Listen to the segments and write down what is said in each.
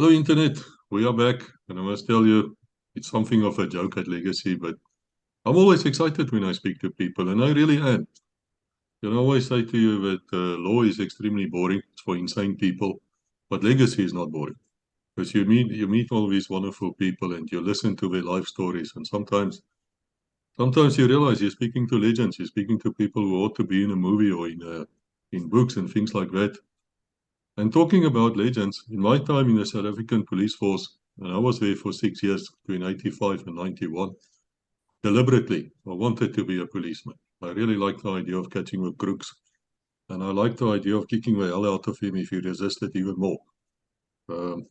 Hello, Internet. We are back, and I must tell you, it's something of a joke at Legacy, but I'm always excited when I speak to people, and I really am. I always say to you that law is extremely boring. It's for insane people, but Legacy is not boring because you meet all these wonderful people, and you listen to their life stories, and sometimes you realize you're speaking to legends. You're speaking to people who ought to be in a movie or in books and things like that. And talking about legends, in my time in the South African police force, and I was there for 6 years, between 85 and 91, deliberately, I wanted to be a policeman. I really liked the idea of catching the crooks, and I liked the idea of kicking the hell out of him if he resisted even more.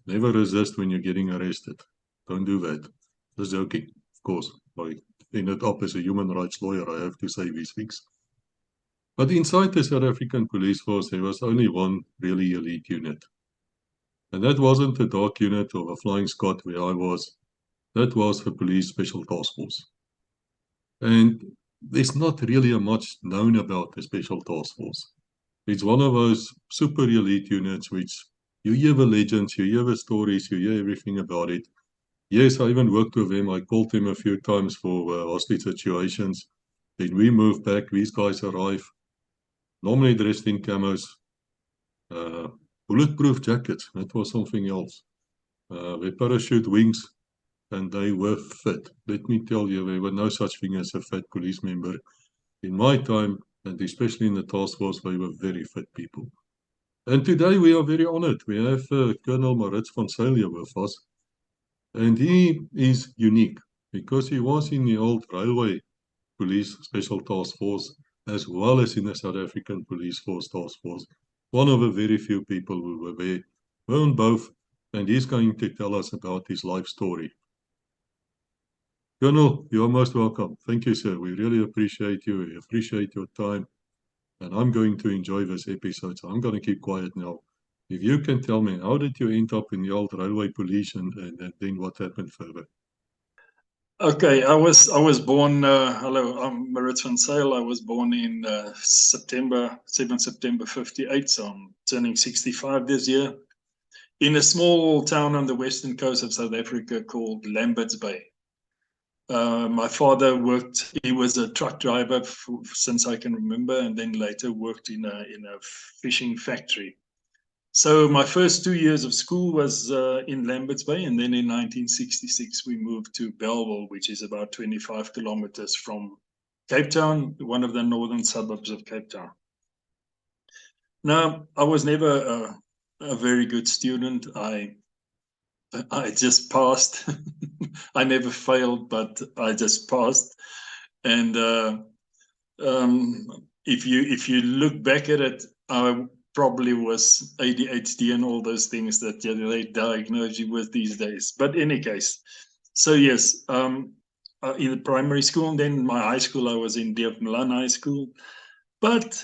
Never resist when you're getting arrested. Don't do that. Just joking, of course. I ended up as a human rights lawyer, I have to say these things. But inside the South African police force, there was only one really elite unit. And that wasn't the dark unit or the flying squad where I was. That was the police special task force. And there's not really a much known about the special task force. It's one of those super elite units which you hear the legends, you hear the stories, you hear everything about it. Yes, I even worked with them. I called them a few times for hostage situations. Then we moved back. These guys arrive, normally dressed in camos, uh, bulletproof jackets. That was something else. With parachute wings, and they were fit. Let me tell you, there were no such thing as a fat police member. In my time, and especially in the task force, they were very fit people. And today we are very honored. We have Colonel Maritz with us, and he is unique because he was in the old railway police special task force as well as in the South African police force task force. One of the very few people who were there, were on both, and he's going to tell us about his life story. Colonel, you are most welcome. Thank you, sir. We really appreciate you. We appreciate your time. And I'm going to enjoy this episode, so I'm going to keep quiet now. If you can tell me, how did you end up in the old railway police and then what happened further? Okay, I was born. Hello, I'm Maritz. I was born in September 7 September 58. So I'm turning 65 this year in a small town on the western coast of South Africa called Lambert's Bay. My father worked. He was a truck driver since I can remember, and then later worked in a fishing factory. So my first 2 years of school was in Lambert's Bay, and then in 1966 we moved to Bellville, which is about 25 kilometers from Cape Town, one of the northern suburbs of Cape Town. Now, I was never a very good student. I just passed. I never failed, but I just passed. And if you look back at it, I probably was ADHD and all those things that they diagnose you with these days. But in any case, so yes, in the primary school, and then my high school, I was in Dev Milan High School. But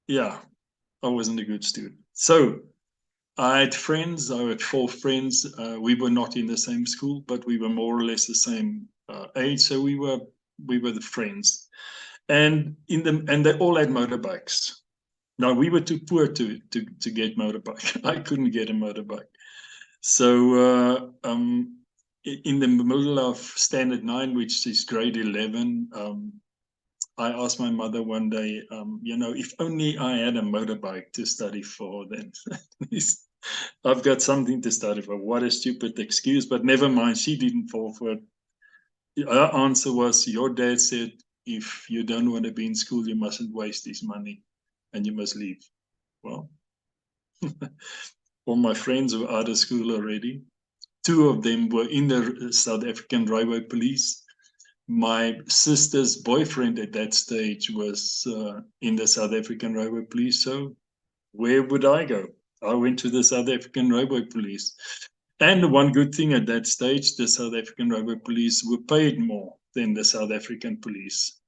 yeah, I wasn't a good student. So I had friends. I had 4 friends. We were not in the same school, but we were more or less the same age. So we were the friends, and they all had motorbikes. Now we were too poor to get motorbike. I couldn't get a motorbike. So in the middle of standard 9, which is grade 11, I asked my mother one day, if only I had a motorbike to study for, then I've got something to study for. What a stupid excuse, but never mind. She didn't fall for it. Her answer was, your dad said, if you don't want to be in school, you mustn't waste his money and you must leave. Well, all my friends were out of school already. 2 of them were in the South African Railway Police. My sister's boyfriend at that stage was in the South African Railway Police. So where would I go? I went to the South African Railway Police. And one good thing at that stage, the South African Railway Police were paid more than the South African police.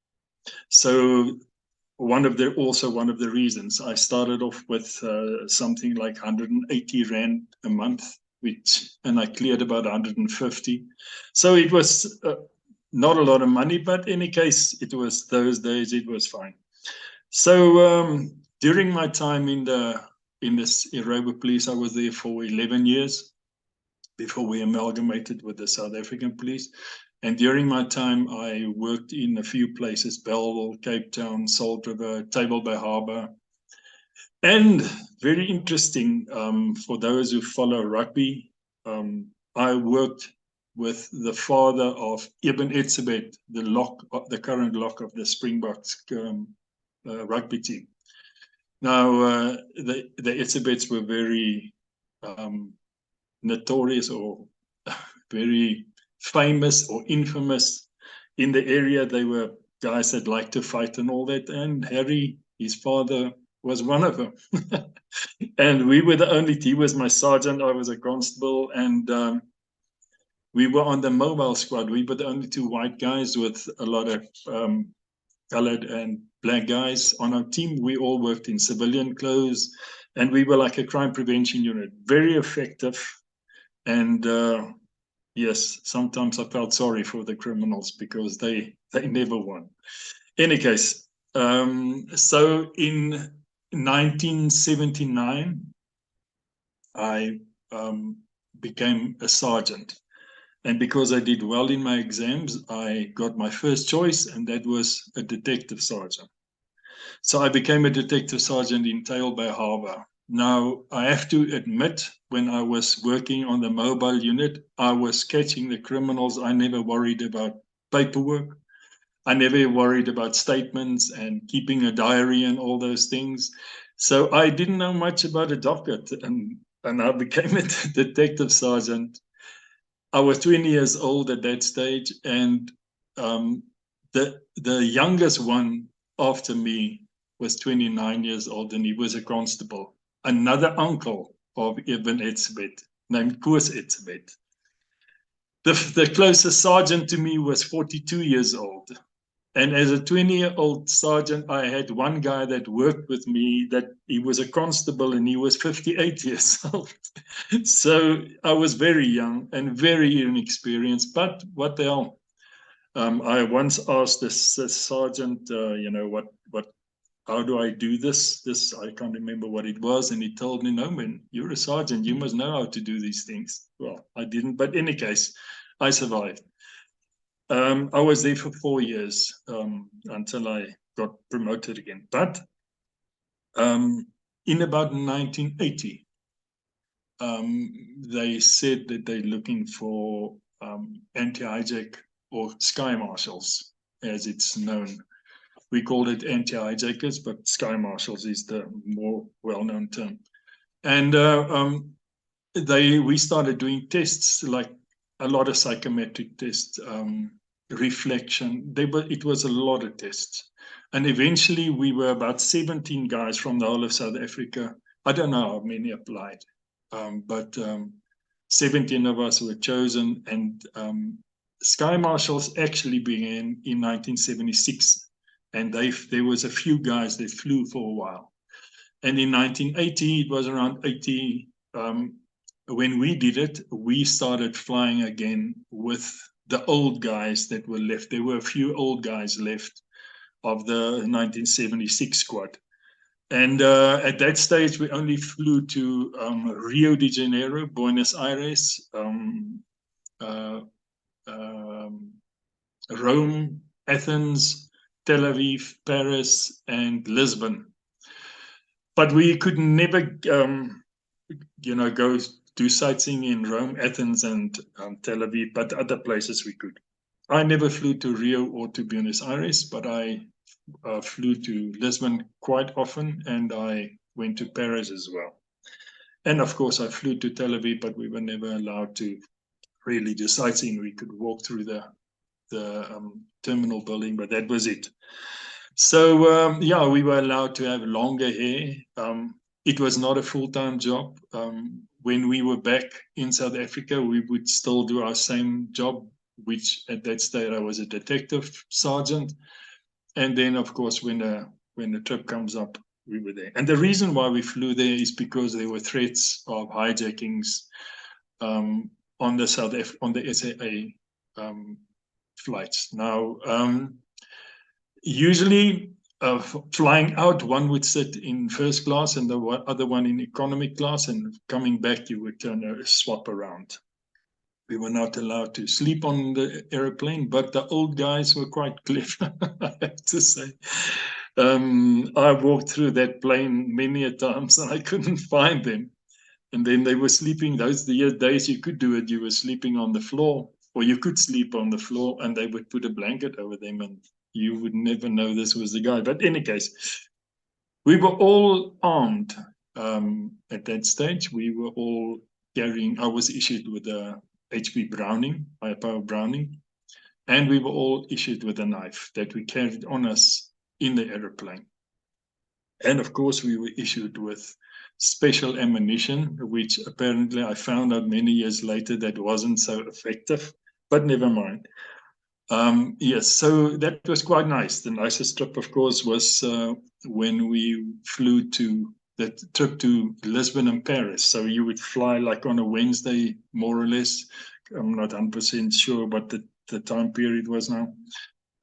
So one of the reasons I started off with something like 180 Rand a month, and I cleared about 150. So it was not a lot of money, but in any case, it was those days, it was fine. So during my time in this railway police, I was there for 11 years. before we amalgamated with the South African police. And during my time, I worked in a few places: Bellville, Cape Town, Salt River, Table Bay Harbour. And very interesting, for those who follow rugby, I worked with the father of Ibn Etzebeth, the current lock of the Springboks rugby team. Now, the Etzebeths were very notorious, or very famous or infamous in the area. They were guys that liked to fight and all that. And Harry, his father, was one of them. And we were the only, he was my sergeant, I was a constable, and we were on the mobile squad. We were the only two white guys with a lot of colored and black guys on our team. We all worked in civilian clothes, and we were like a crime prevention unit, very effective. And yes, sometimes I felt sorry for the criminals because they never won. Any case, so in 1979, I became a sergeant. And because I did well in my exams, I got my first choice, and that was a detective sergeant. So I became a detective sergeant in Table Bay Harbour. Now, I have to admit, when I was working on the mobile unit, I was catching the criminals. I never worried about paperwork. I never worried about statements and keeping a diary and all those things. So I didn't know much about a docket, and I became a detective sergeant. I was 20 years old at that stage, and the youngest one after me was 29 years old, and he was a constable, another uncle of Ibn Etzebeth, named Koos Etzebeth. The closest sergeant to me was 42 years old. And as a 20-year-old sergeant, I had one guy that worked with me, that he was a constable, and he was 58 years old. So I was very young and very inexperienced, but what the hell? I once asked this sergeant, how do I do this? I can't remember what it was. And he told me, no, man, you're a sergeant. You must know how to do these things. Well, I didn't, but in any case, I survived. I was there for 4 years until I got promoted again. But in about 1980, they said that they're looking for anti-hijack, or sky marshals, as it's known. We called it anti-hijackers, but sky marshals is the more well-known term. And we started doing tests, like a lot of psychometric tests, reflection. It was a lot of tests. And eventually we were about 17 guys from the whole of South Africa. I don't know how many applied, but 17 of us were chosen. And Sky Marshals actually began in 1976. And there was a few guys that flew for a while. And in 1980, it was around 80, when we did it, we started flying again with the old guys that were left. There were a few old guys left of the 1976 squad. And at that stage, we only flew to Rio de Janeiro, Buenos Aires, Rome, Athens, Tel Aviv, Paris, and Lisbon. But we could never, go do sightseeing in Rome, Athens, and Tel Aviv, but other places we could. I never flew to Rio or to Buenos Aires, but I flew to Lisbon quite often, and I went to Paris as well. And of course, I flew to Tel Aviv, but we were never allowed to really do sightseeing. We could walk through the terminal building, but that was it. So, we were allowed to have longer hair. It was not a full-time job. When we were back in South Africa, we would still do our same job, which at that stage I was a detective sergeant. And then, of course, when the trip comes up, we were there. And the reason why we flew there is because there were threats of hijackings on the SAA flights. Now, usually flying out, one would sit in first class and the other one in economy class, and coming back, you would swap around. We were not allowed to sleep on the aeroplane, but the old guys were quite clever, I have to say. I walked through that plane many a times and I couldn't find them. And then they were sleeping. Those the days you could do it, you were sleeping on the floor, or you could sleep on the floor, and they would put a blanket over them, and you would never know this was the guy. But in any case, we were all armed at that stage. We were all carrying. I was issued with a HP Browning, high power Browning, and we were all issued with a knife that we carried on us in the aeroplane. And of course, we were issued with special ammunition, which apparently I found out many years later that wasn't so effective, but never mind. Yes, so that was quite nice. The nicest trip, of course, was when we flew to that trip to Lisbon and Paris. So you would fly like on a Wednesday, more or less. I'm not 100% sure what the time period was now.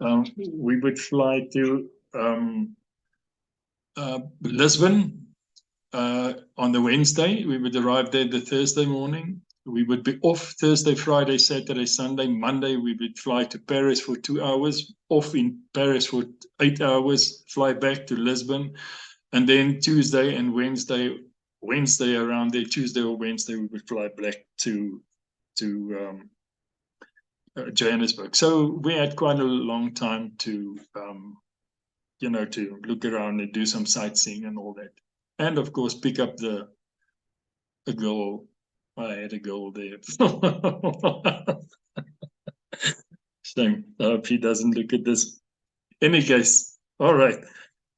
We would fly to Lisbon on the Wednesday. We would arrive there the Thursday morning. We would be off Thursday, Friday, Saturday, Sunday. Monday, we would fly to Paris for 2 hours, off in Paris for 8 hours, fly back to Lisbon. And then Tuesday and Wednesday around there, Tuesday or Wednesday, we would fly back to Johannesburg. So we had quite a long time to, to look around and do some sightseeing and all that. And of course, pick up a girl. I had a girl there. Shame. I hope he doesn't look at this. Any case, all right.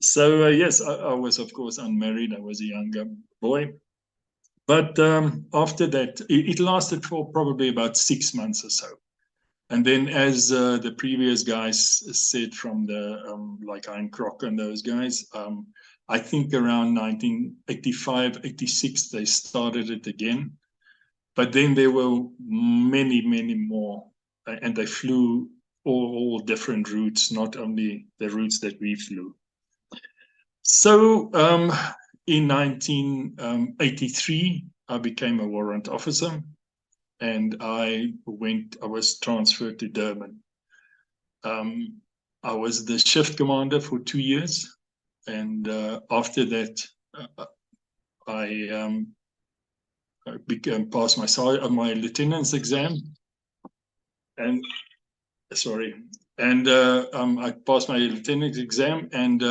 So yes, I was of course unmarried. I was a younger boy. But after that, it lasted for probably about 6 months or so. And then, as the previous guys said from the like Hein Krok and those guys, I think around 1985, 86, they started it again. But then there were many, many more, and they flew all different routes, not only the routes that we flew. So in 1983, I became a warrant officer, and I was transferred to Durban. I was the shift commander for 2 years, and after that, I passed my lieutenant's exam, and I passed my lieutenant's exam, and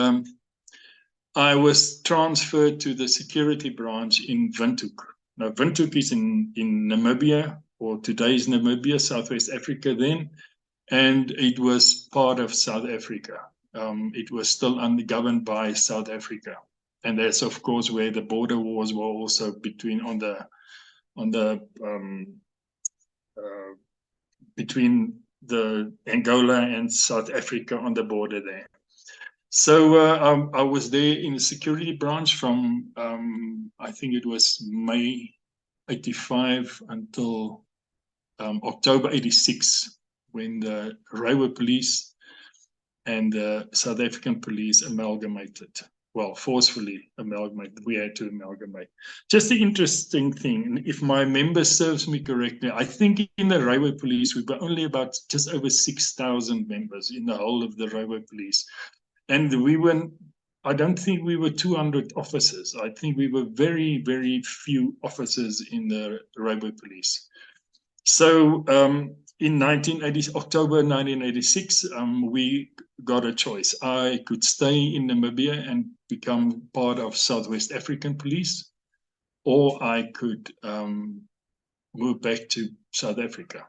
I was transferred to the security branch in Windhoek. Now, Windhoek is in Namibia, or today's Namibia, Southwest Africa then, and it was part of South Africa. It was still governed by South Africa, and that's of course where the border wars were also between the Angola and South Africa on the border there. So I was there in the security branch from I think it was May 85 until October 86, when the railway police and the South African police amalgamated. Well, forcefully amalgamated. We had to amalgamate. Just the interesting thing, if my memory serves me correctly, I think in the railway police we were only about just over 6,000 members in the whole of the railway police. And I don't think we were 200 officers. I think we were very, very few officers in the railway police. So in October 1986, we got a choice. I could stay in Namibia and become part of Southwest African Police, or I could move back to South Africa.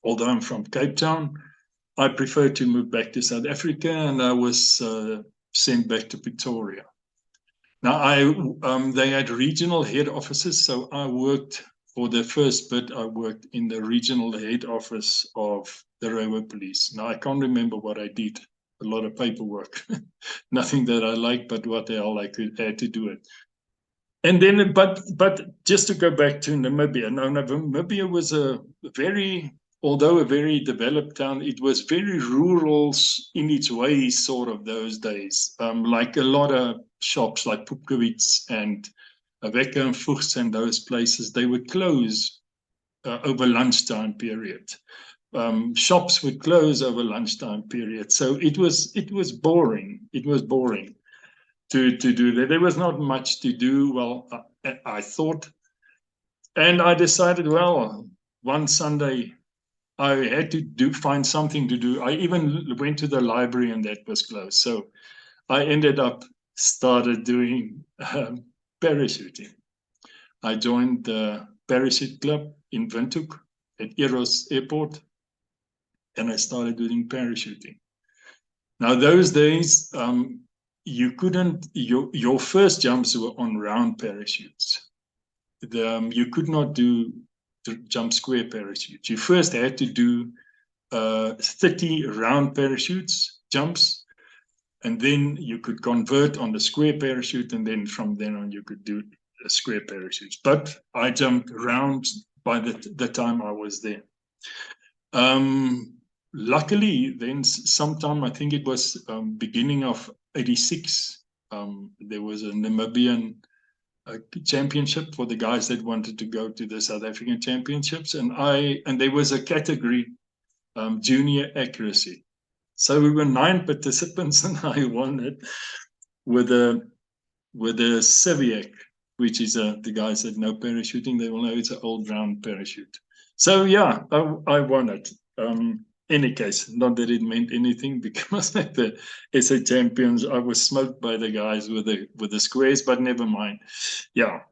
Although I'm from Cape Town, I preferred to move back to South Africa, and I was sent back to Pretoria. Now, they had regional head offices, so I worked for the first bit. I worked in the regional head office of the railway police. Now, I can't remember what I did. A lot of paperwork, nothing that I liked, but what the hell I had to do it. And then, but just to go back to Namibia. Now, Namibia was although a very developed town, it was very rural in its way, sort of, those days. Like a lot of shops like Pupkewitz and Wekker and Fuchs and those places, they would close over lunchtime period. Shops would close over lunchtime period, so it was boring. It was boring to do that. There was not much to do. Well, I thought, and I decided, well, one Sunday I had to find something to do. I even went to the library, and that was closed. So I ended up started doing parachuting. I joined the parachute club in Windhoek at Eros Airport, and I started doing parachuting. Now, those days, you couldn't, your first jumps were on round parachutes. You could not do jump square parachutes. You first had to do 30 round parachutes, jumps, and then you could convert on the square parachute, and then from then on you could do square parachutes. But I jumped round by the time I was there. Luckily, then sometime, I think it was beginning of '86, there was a Namibian championship for the guys that wanted to go to the South African championships, and there was a category, junior accuracy. So we were 9 participants, and I won it with a Civiac, which is the guys that know parachuting, they will know it's an old round parachute. So yeah, I won it. Any case, not that it meant anything, because at the SA Champions, I was smoked by the guys with the squares, but never mind. Yeah.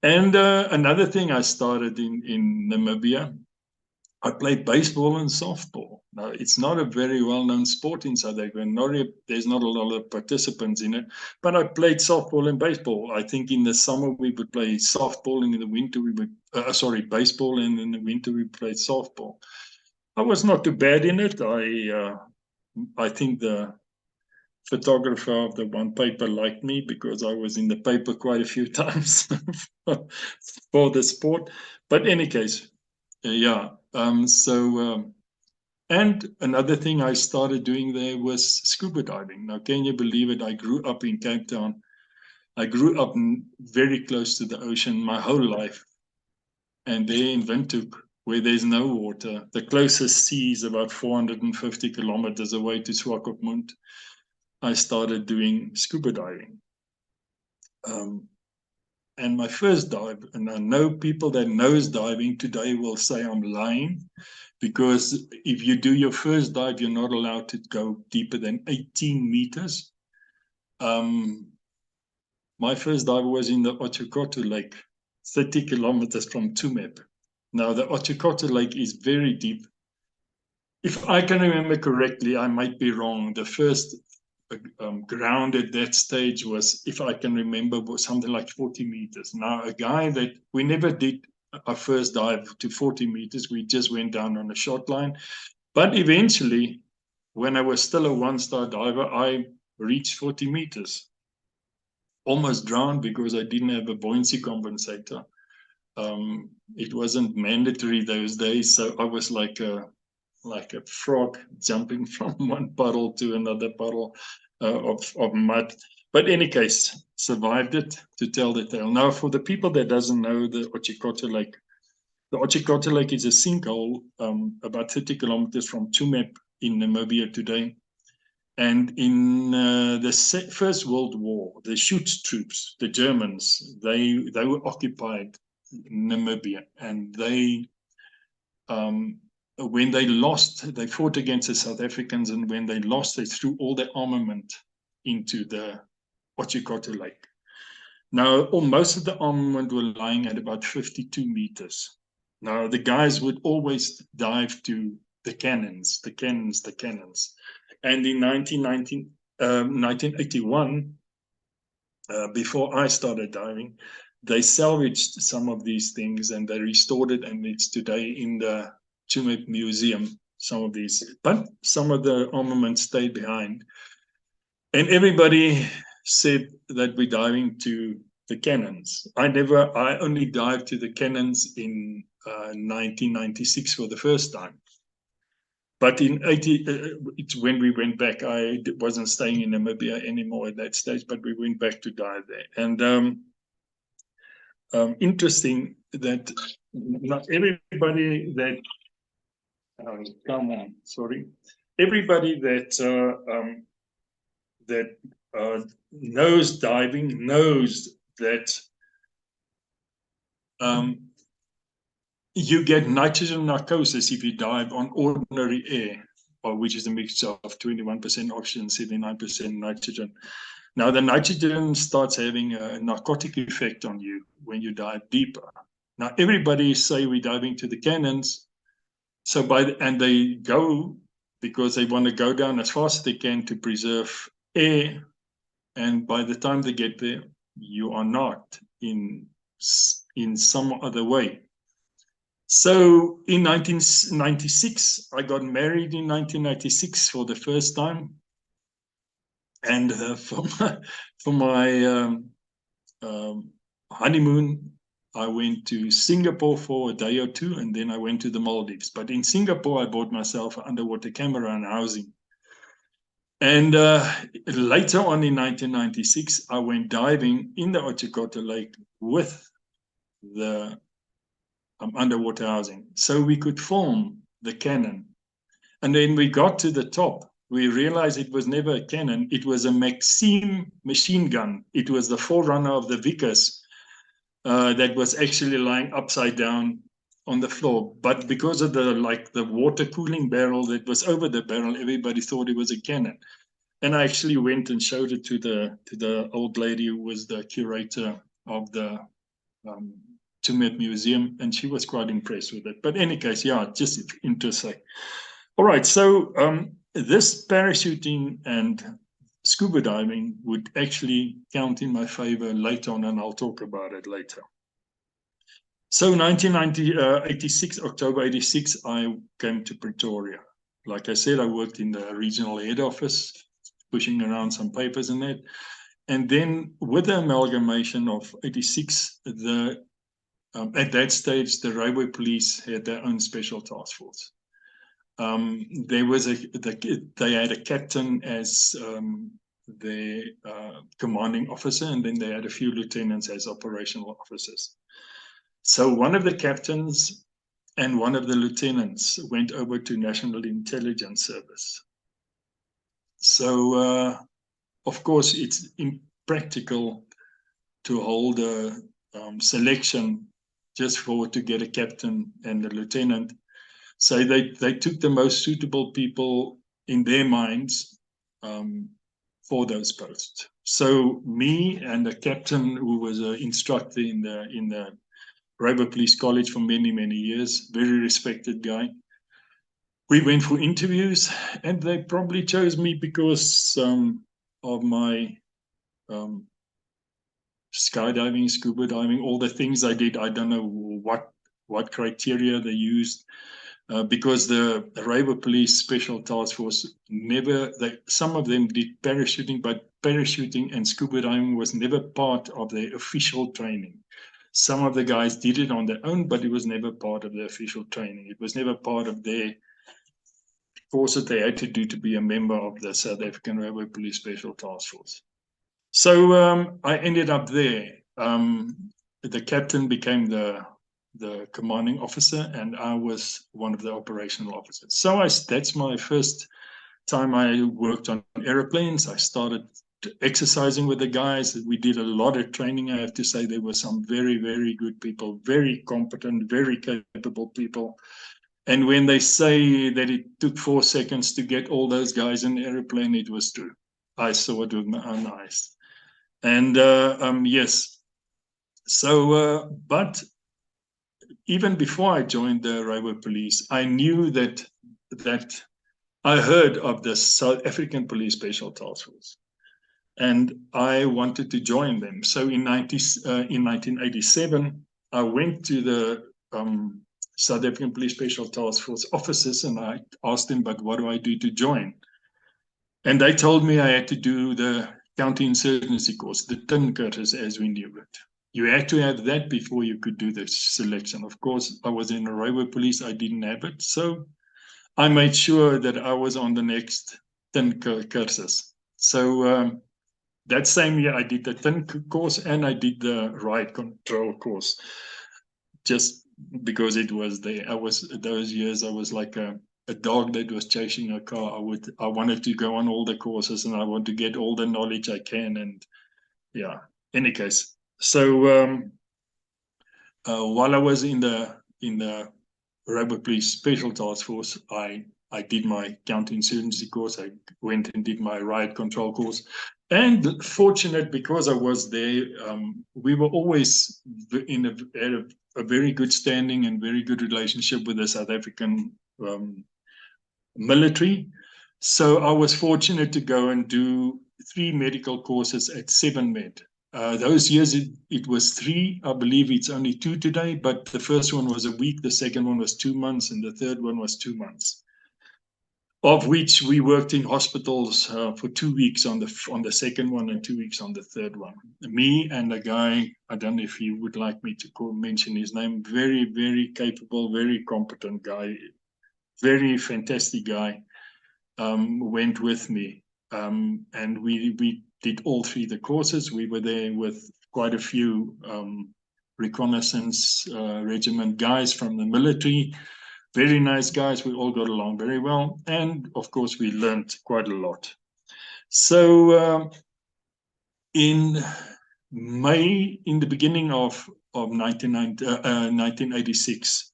And another thing I started in Namibia, I played baseball and softball. Now, it's not a very well-known sport in South Africa. There's not a lot of participants in it, but I played softball and baseball. I think in the summer we would play softball, and in the winter we would, baseball, and in the winter we played softball. I was not too bad in it. I think the photographer of the one paper liked me because I was in the paper quite a few times for the sport. But any case, yeah. And another thing I started doing there was scuba diving. Now, can you believe it? I grew up in Cape Town. I grew up very close to the ocean my whole life. And there in Windhoek, where there's no water, the closest sea is about 450 kilometers away to Swakopmund, I started doing scuba diving. And my first dive, and I know people that knows diving today will say I'm lying, because if you do your first dive, you're not allowed to go deeper than 18 meters. My first dive was in the Otjikoto Lake, 30 kilometers from Tumep. Now, the Otjikoto Lake is very deep. If I can remember correctly, I might be wrong. The first ground at that stage was, if I can remember, was something like 40 meters. Now, a guy that we never did our first dive to 40 meters, we just went down on a short line. But eventually, when I was still a one-star diver, I reached 40 meters. Almost drowned because I didn't have a buoyancy compensator. It wasn't mandatory those days, so I was like a frog jumping from one puddle to another puddle of mud. But in any case, survived it to tell the tale. Now, for the people that doesn't know the Otjikoto Lake is a sinkhole about 30 kilometers from Tumep in Namibia today. And in the First World War, the Schutztroops, troops, the Germans, they were occupied Namibia, and when they lost, they fought against the South Africans, and when they lost, they threw all their armament into the Otjikoto Lake. Now, most of the armament were lying at about 52 meters. Now, the guys would always dive to the cannons. And in 1981, before I started diving, they salvaged some of these things and they restored it, and it's today in the Tumep Museum, some of these. But some of the armament stayed behind. And everybody said that we're diving to the cannons. I only dived to the cannons in 1996 for the first time. But in it's when we went back, I wasn't staying in Namibia anymore at that stage, but we went back to dive there. And interesting that not everybody that come on, sorry, everybody that knows diving knows that you get nitrogen narcosis if you dive on ordinary air, which is a mixture of 21% oxygen, 79% nitrogen. Now, the nitrogen starts having a narcotic effect on you when you dive deeper. Now, everybody say we're diving to the cannons, and they go because they want to go down as fast as they can to preserve air. And by the time they get there, you are not in some other way. So in 1996, I got married in 1996 for the first time. And for my honeymoon, I went to Singapore for a day or two, and then I went to the Maldives. But in Singapore, I bought myself an underwater camera and housing. And later on in 1996, I went diving in the Ochakota Lake with the underwater housing, so we could film the cannon. And then we got to the top. We realized it was never a cannon. It was a Maxim machine gun. It was the forerunner of the Vickers that was actually lying upside down on the floor. But because of the water cooling barrel that was over the barrel, everybody thought it was a cannon. And I actually went and showed it to the old lady who was the curator of the Tumut Museum, and she was quite impressed with it. But in any case, yeah, just interesting. All right, so this parachuting and scuba diving would actually count in my favor later on, and I'll talk about it later. So 1986, October 86, I came to Pretoria. Like I said, I worked in the regional head office, pushing around some papers and that. And then with the amalgamation of 86, at that stage, the railway police had their own special task force. They had a captain as their commanding officer, and then they had a few lieutenants as operational officers. So one of the captains and one of the lieutenants went over to National Intelligence Service. So, of course, it's impractical to hold a selection just to get a captain and a lieutenant. So they took the most suitable people in their minds for those posts. So me and a captain who was an instructor in the Railway Police College for many, many years, very respected guy. We went for interviews, and they probably chose me because of my skydiving, scuba diving, all the things I did. I don't know what criteria they used, because the Railway Police Special Task Force some of them did parachuting, but parachuting and scuba diving was never part of their official training. Some of the guys did it on their own, but it was never part of their official training. It was never part of their course that they had to do to be a member of the South African Railway Police Special Task Force. So I ended up there. The captain became the commanding officer, and I was one of the operational officers. So that's my first time I worked on airplanes. I started exercising with the guys. We did a lot of training. I have to say there were some very, very good people, very competent, very capable people. And when they say that it took 4 seconds to get all those guys in the airplane, it was true. I saw it with my own eyes. And yes, so, but even before I joined the Railway Police, I knew that I heard of the South African Police Special Task Force, and I wanted to join them. So in 1987, I went to the South African Police Special Task Force officers, and I asked them, but what do I do to join? And they told me I had to do the counterinsurgency course, the tin cursus as we knew it. You had to have that before you could do the selection. Of course, I was in the Railway Police, I didn't have it. So I made sure that I was on the next tin cursus. So that same year I did the tin course and I did the riot control course, just because it was there. Those years I was like a dog that was chasing a car. I wanted to go on all the courses and I want to get all the knowledge I can. And yeah, any case. So while I was in the Rugby Police Special Task Force, I did my counterinsurgency course. I went and did my riot control course. And fortunate, because I was there, we were always had a very good standing and very good relationship with the South African military. So I was fortunate to go and do 3 medical courses at 7Med. Those years it was 3. I believe it's only 2 today, but the first one was a week, the second one was 2 months, and the third one was 2 months. Of which we worked in hospitals for 2 weeks on the second one and 2 weeks on the third one. Me and a guy, I don't know if you would like me to mention his name, very, very capable, very competent guy, very fantastic guy, went with me. And we did all 3 the courses. We were there with quite a few reconnaissance regiment guys from the military. Very nice guys. We all got along very well. And of course, we learned quite a lot. So in May, in the beginning of 1986,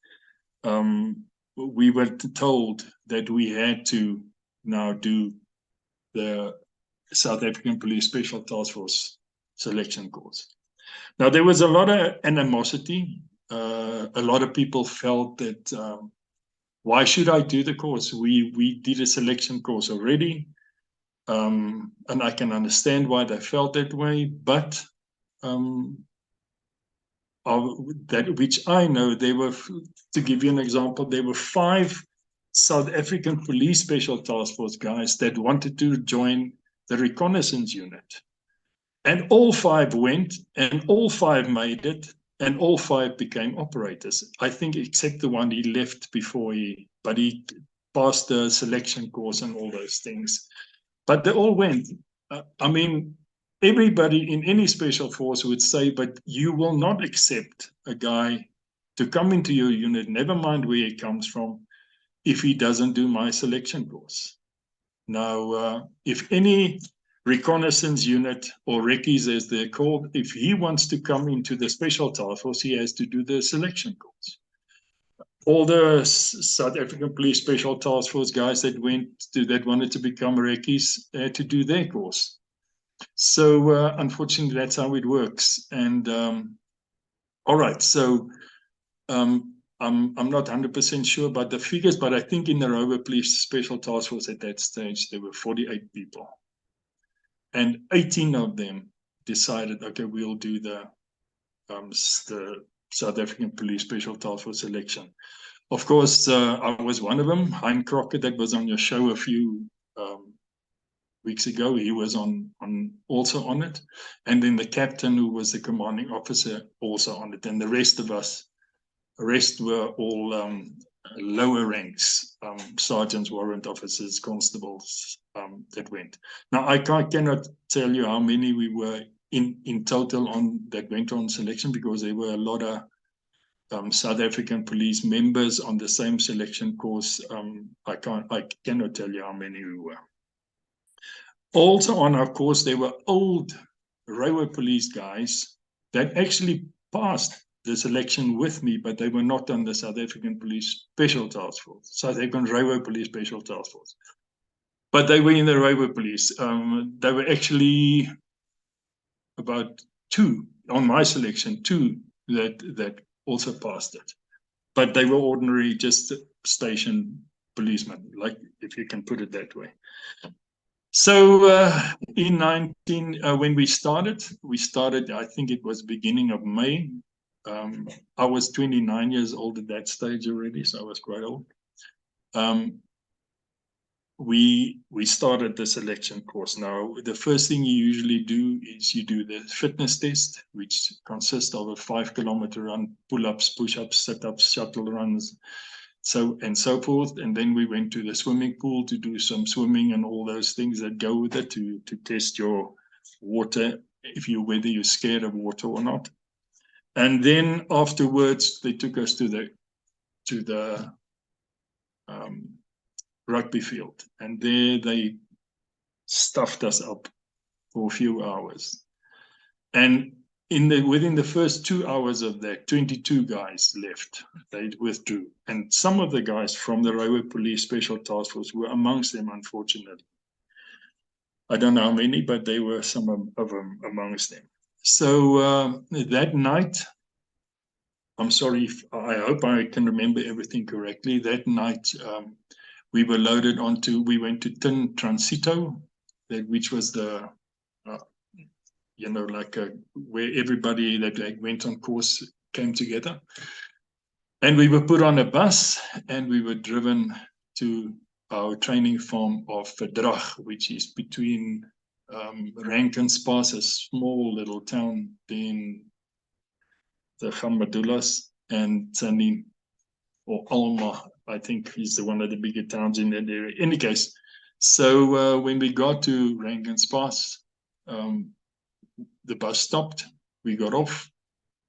we were told that we had to now do the South African Police Special Task Force selection course. Now, there was a lot of animosity. A lot of people felt that why should I do the course? We did a selection course already, and I can understand why they felt that way. But that which I know, there were, to give you an example, there were 5 South African Police Special Task Force guys that wanted to join the reconnaissance unit. And all 5 went, and all 5 made it, and all 5 became operators. I think except the one he left before but he passed the selection course and all those things. But they all went. I mean, everybody in any special force would say, but you will not accept a guy to come into your unit, never mind where he comes from, if he doesn't do my selection course. Now, if any reconnaissance unit, or recce's as they're called, if he wants to come into the special task force, he has to do the selection course. All the South African Police Special Task Force guys that wanted to become recce's had to do their course. So unfortunately, that's how it works. And all right, so I'm not 100% sure about the figures, but I think in the Rugby Police Special Task Force at that stage, there were 48 people. And 18 of them decided, okay, we'll do the South African Police Special Task Force selection. Of course, I was one of them. Hein Crocker, that was on your show a few weeks ago, he was also on it. And then the captain, who was the commanding officer, also on it. And the rest were all lower ranks, sergeants, warrant officers, constables that went. Now, I cannot tell you how many we were in total that went on selection, because there were a lot of South African police members on the same selection course. I cannot tell you how many we were. Also on our course, there were old railway police guys that actually passed the selection with me, but they were not on the South African Police Special Task Force, South African Railway Police Special Task Force. But they were in the railway police. They were actually about 2 on my selection, 2 that also passed it. But they were ordinary, just station policemen, like, if you can put it that way. So when we started, I think it was beginning of May. I was 29 years old at that stage already, so I was quite old. We started the selection course. Now, the first thing you usually do is you do the fitness test, which consists of a 5-kilometer run, pull-ups, push-ups, sit-ups, shuttle runs, and so forth. And then we went to the swimming pool to do some swimming and all those things that go with it to test your water, whether you're scared of water or not. And then afterwards, they took us to the rugby field, and there they stuffed us up for a few hours. And within the first 2 hours of that, 22 guys left. They withdrew. And some of the guys from the Railway Police Special Task Force were amongst them, unfortunately. I don't know how many, but they were some of them amongst them. So that night, I'm sorry, I hope I can remember everything correctly. That night, we were loaded we went to Tin Transito, which was the, where everybody that went on course came together. And we were put on a bus and we were driven to our training farm of Verdrag, which is between Rankenspas, a small little town in the Gambadulas, and Tsanin, or Alma, I think is one of the bigger towns in that area. In any case, so when we got to Rankenspas, the bus stopped, we got off,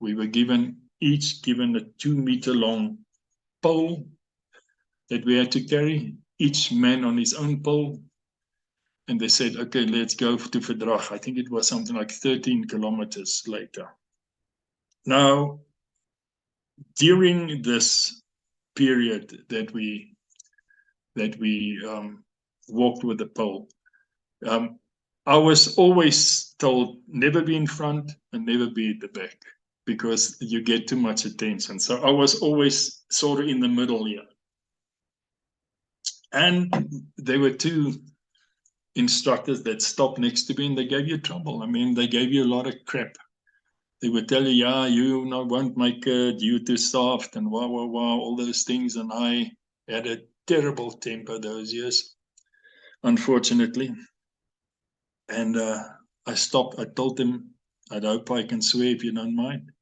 we were each given a 2-meter long pole that we had to carry, each man on his own pole. And they said, okay, let's go to Verdrag. I think it was something like 13 kilometers later. Now, during this period that we walked with the pole, I was always told never be in front and never be at the back, because you get too much attention. So I was always sort of in the middle here. And there were 2 instructors that stopped next to me and they gave you trouble. I mean, they gave you a lot of crap. They would tell you, yeah, you won't make it, you're too soft, and wah, wah, wah, all those things. And I had a terrible temper those years, unfortunately. And I stopped. I told them, I hope I can swear if you don't mind.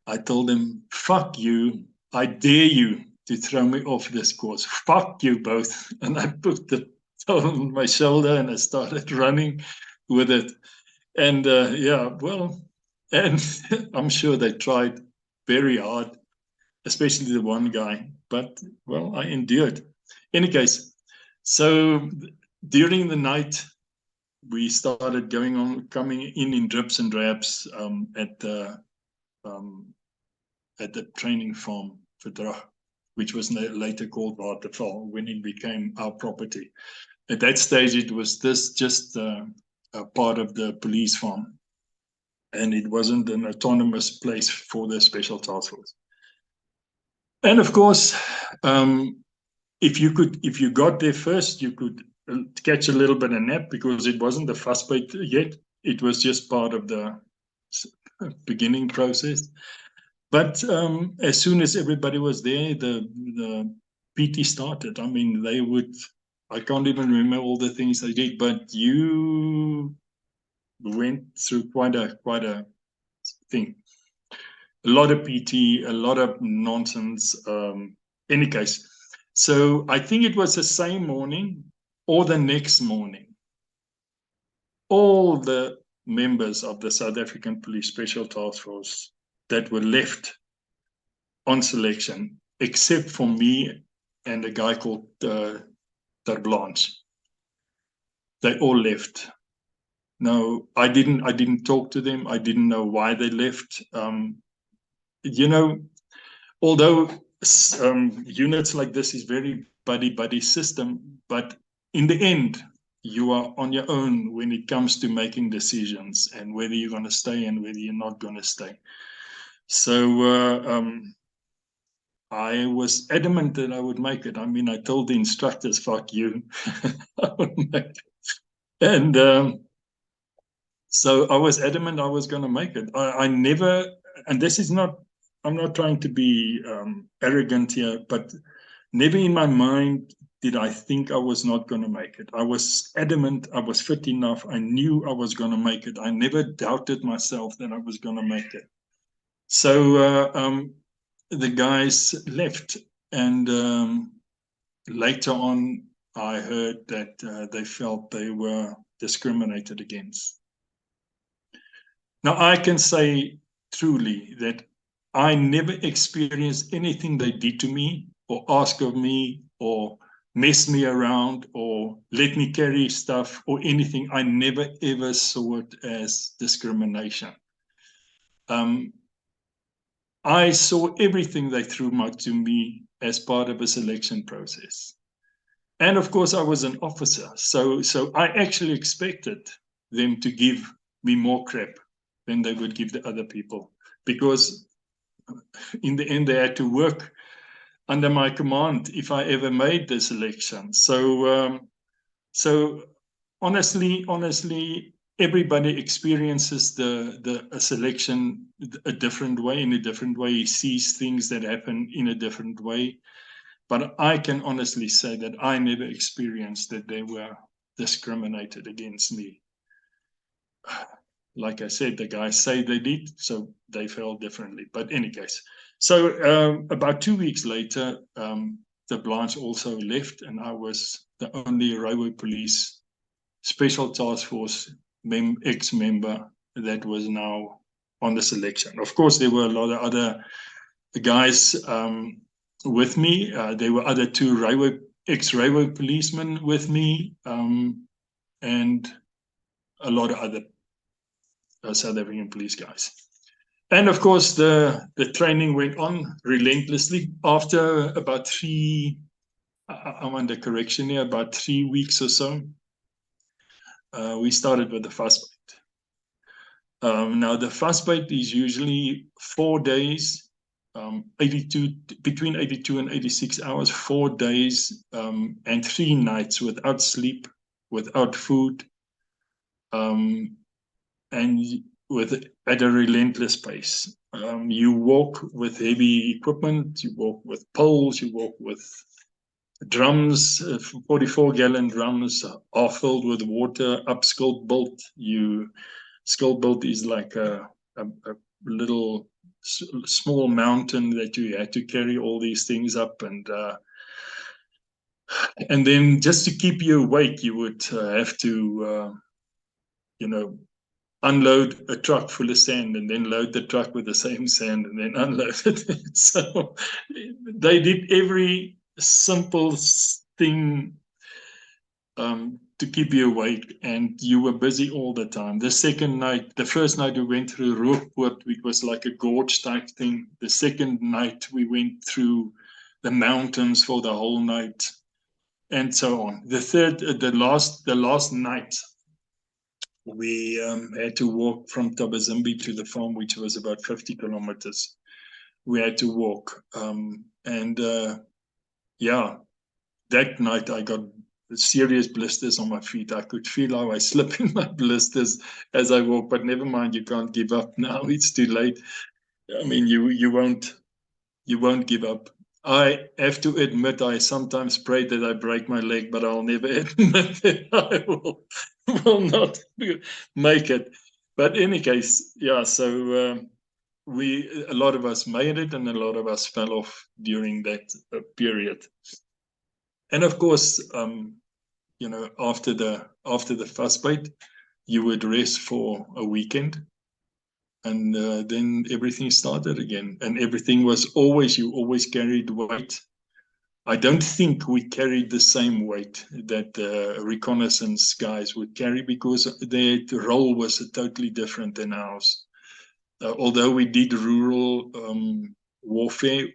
I told them, fuck you. I dare you to throw me off this course. Fuck you both. And I put the towel on my shoulder and I started running with it. And and I'm sure they tried very hard, especially the one guy. But, well, I endured. In any case, so during the night, we started coming in drips and drabs at the training farm Verdrag, which was later called Waterval when it became our property. At that stage, it was just a part of the police farm, and it wasn't an autonomous place for the Special Task Force. And of course, if you got there first, you could catch a little bit of nap, because it wasn't the fast bait yet. It was just part of the beginning process. But as soon as everybody was there, the PT started. I mean, I can't even remember all the things they did, but you went through quite a thing. A lot of PT, a lot of nonsense. Any case, so I think it was the same morning or the next morning, all the members of the South African Police Special Task Force that were left on selection, except for me and a guy called Ter Blanche. They all left. No, I didn't talk to them. I didn't know why they left. Although units like this is very buddy system, but in the end, you are on your own when it comes to making decisions and whether you're going to stay and whether you're not going to stay. So I was adamant that I would make it. I mean, I told the instructors, fuck you. I would make it. And so I was adamant I was going to make it. I never, and this is not, I'm not trying to be arrogant here, but never in my mind did I think I was not going to make it. I was adamant, I was fit enough, I knew I was going to make it. I never doubted myself that I was going to make it. So the guys left, and later on I heard that they felt they were discriminated against. Now, I can say truly that I never experienced anything they did to me or ask of me or mess me around or let me carry stuff or anything. I never ever saw it as discrimination. I saw everything they threw to me as part of a selection process. And of course, I was an officer. So I actually expected them to give me more crap than they would give the other people, because in the end, they had to work under my command if I ever made the selection. So honestly, everybody experiences the selection a different way. In a different way, he sees things that happen in a different way. But I can honestly say that I never experienced that they were discriminated against me. Like I said, the guys say they did, so they felt differently. But in any case, so about 2 weeks later, the Blanche also left, and I was the only railway police special task force ex-member that was now on the selection. Of course, there were a lot of other guys with me. There were other two ex-railway policemen with me, and a lot of other South African police guys. And of course, the training went on relentlessly. After about I'm under correction here, about 3 weeks or so, we started with the fast bait. Now, the fast bait is usually 4 days, between 82 and 86 hours, 4 days, and 3 nights without sleep, without food, and at a relentless pace. You walk with heavy equipment, you walk with poles, you walk with drums, 44-gallon drums are filled with water, up Skulk Built. Skulk Built is like a little small mountain that you had to carry all these things up, and then just to keep you awake, you would have to unload a truck full of sand and then load the truck with the same sand and then unload it. So they did every simple thing to keep you awake, and you were busy all the time. The first night we went through Rookwood, which was like a gorge type thing. The second night we went through the mountains for the whole night, and so on. The last night, we had to walk from Tabazimbi to the farm, which was about 50 kilometers. We had to walk. That night I got serious blisters on my feet. I could feel how I slip in my blisters as I walk, but never mind, you can't give up now. It's too late. I mean, you won't give up. I have to admit, I sometimes pray that I break my leg, but I'll never admit that I will not make it. But in any case, yeah, so a lot of us made it and a lot of us fell off during that period. And of course, after the fast bait, you would rest for a weekend. And then everything started again, and everything was you always carried weight. I don't think we carried the same weight that the reconnaissance guys would carry, because their role was totally different than ours. Although we did rural warfare,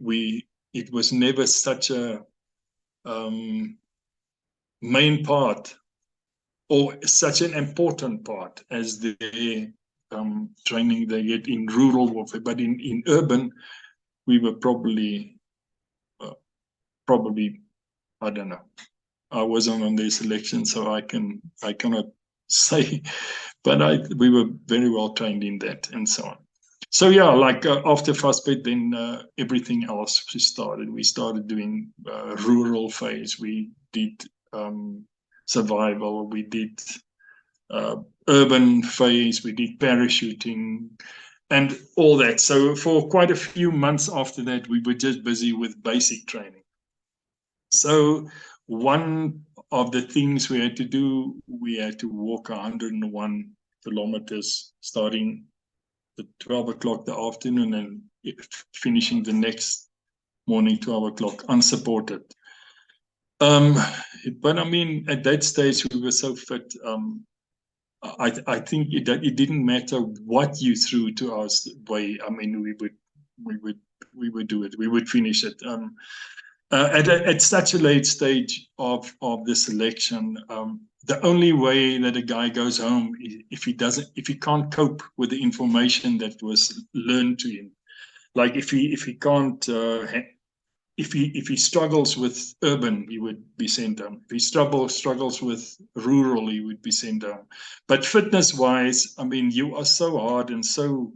it was never such a main part or such an important part as the training they get in rural warfare. But in urban, we were probably, I don't know. I wasn't on their selection, so I cannot say, but we were very well trained in that and so on. So yeah, like after fast bait, then everything else started. We started doing rural phase. We did survival. We did urban phase. We did parachuting and all that. So for quite a few months after that, we were just busy with basic training. So one of the things we had to do, we had to walk 101 kilometers starting at 12 o'clock the afternoon and finishing the next morning 12 o'clock unsupported. But I mean, at that stage we were so fit. I think it didn't matter what you threw to us way. I mean, we would do it. We would finish it. At such a late stage of the selection, the only way that a guy goes home is if he can't cope with the information that was learned to him. Like if he can't, if he struggles with urban, he would be sent home. If he struggles with rural, he would be sent home. But fitness-wise, I mean, you are so hard and so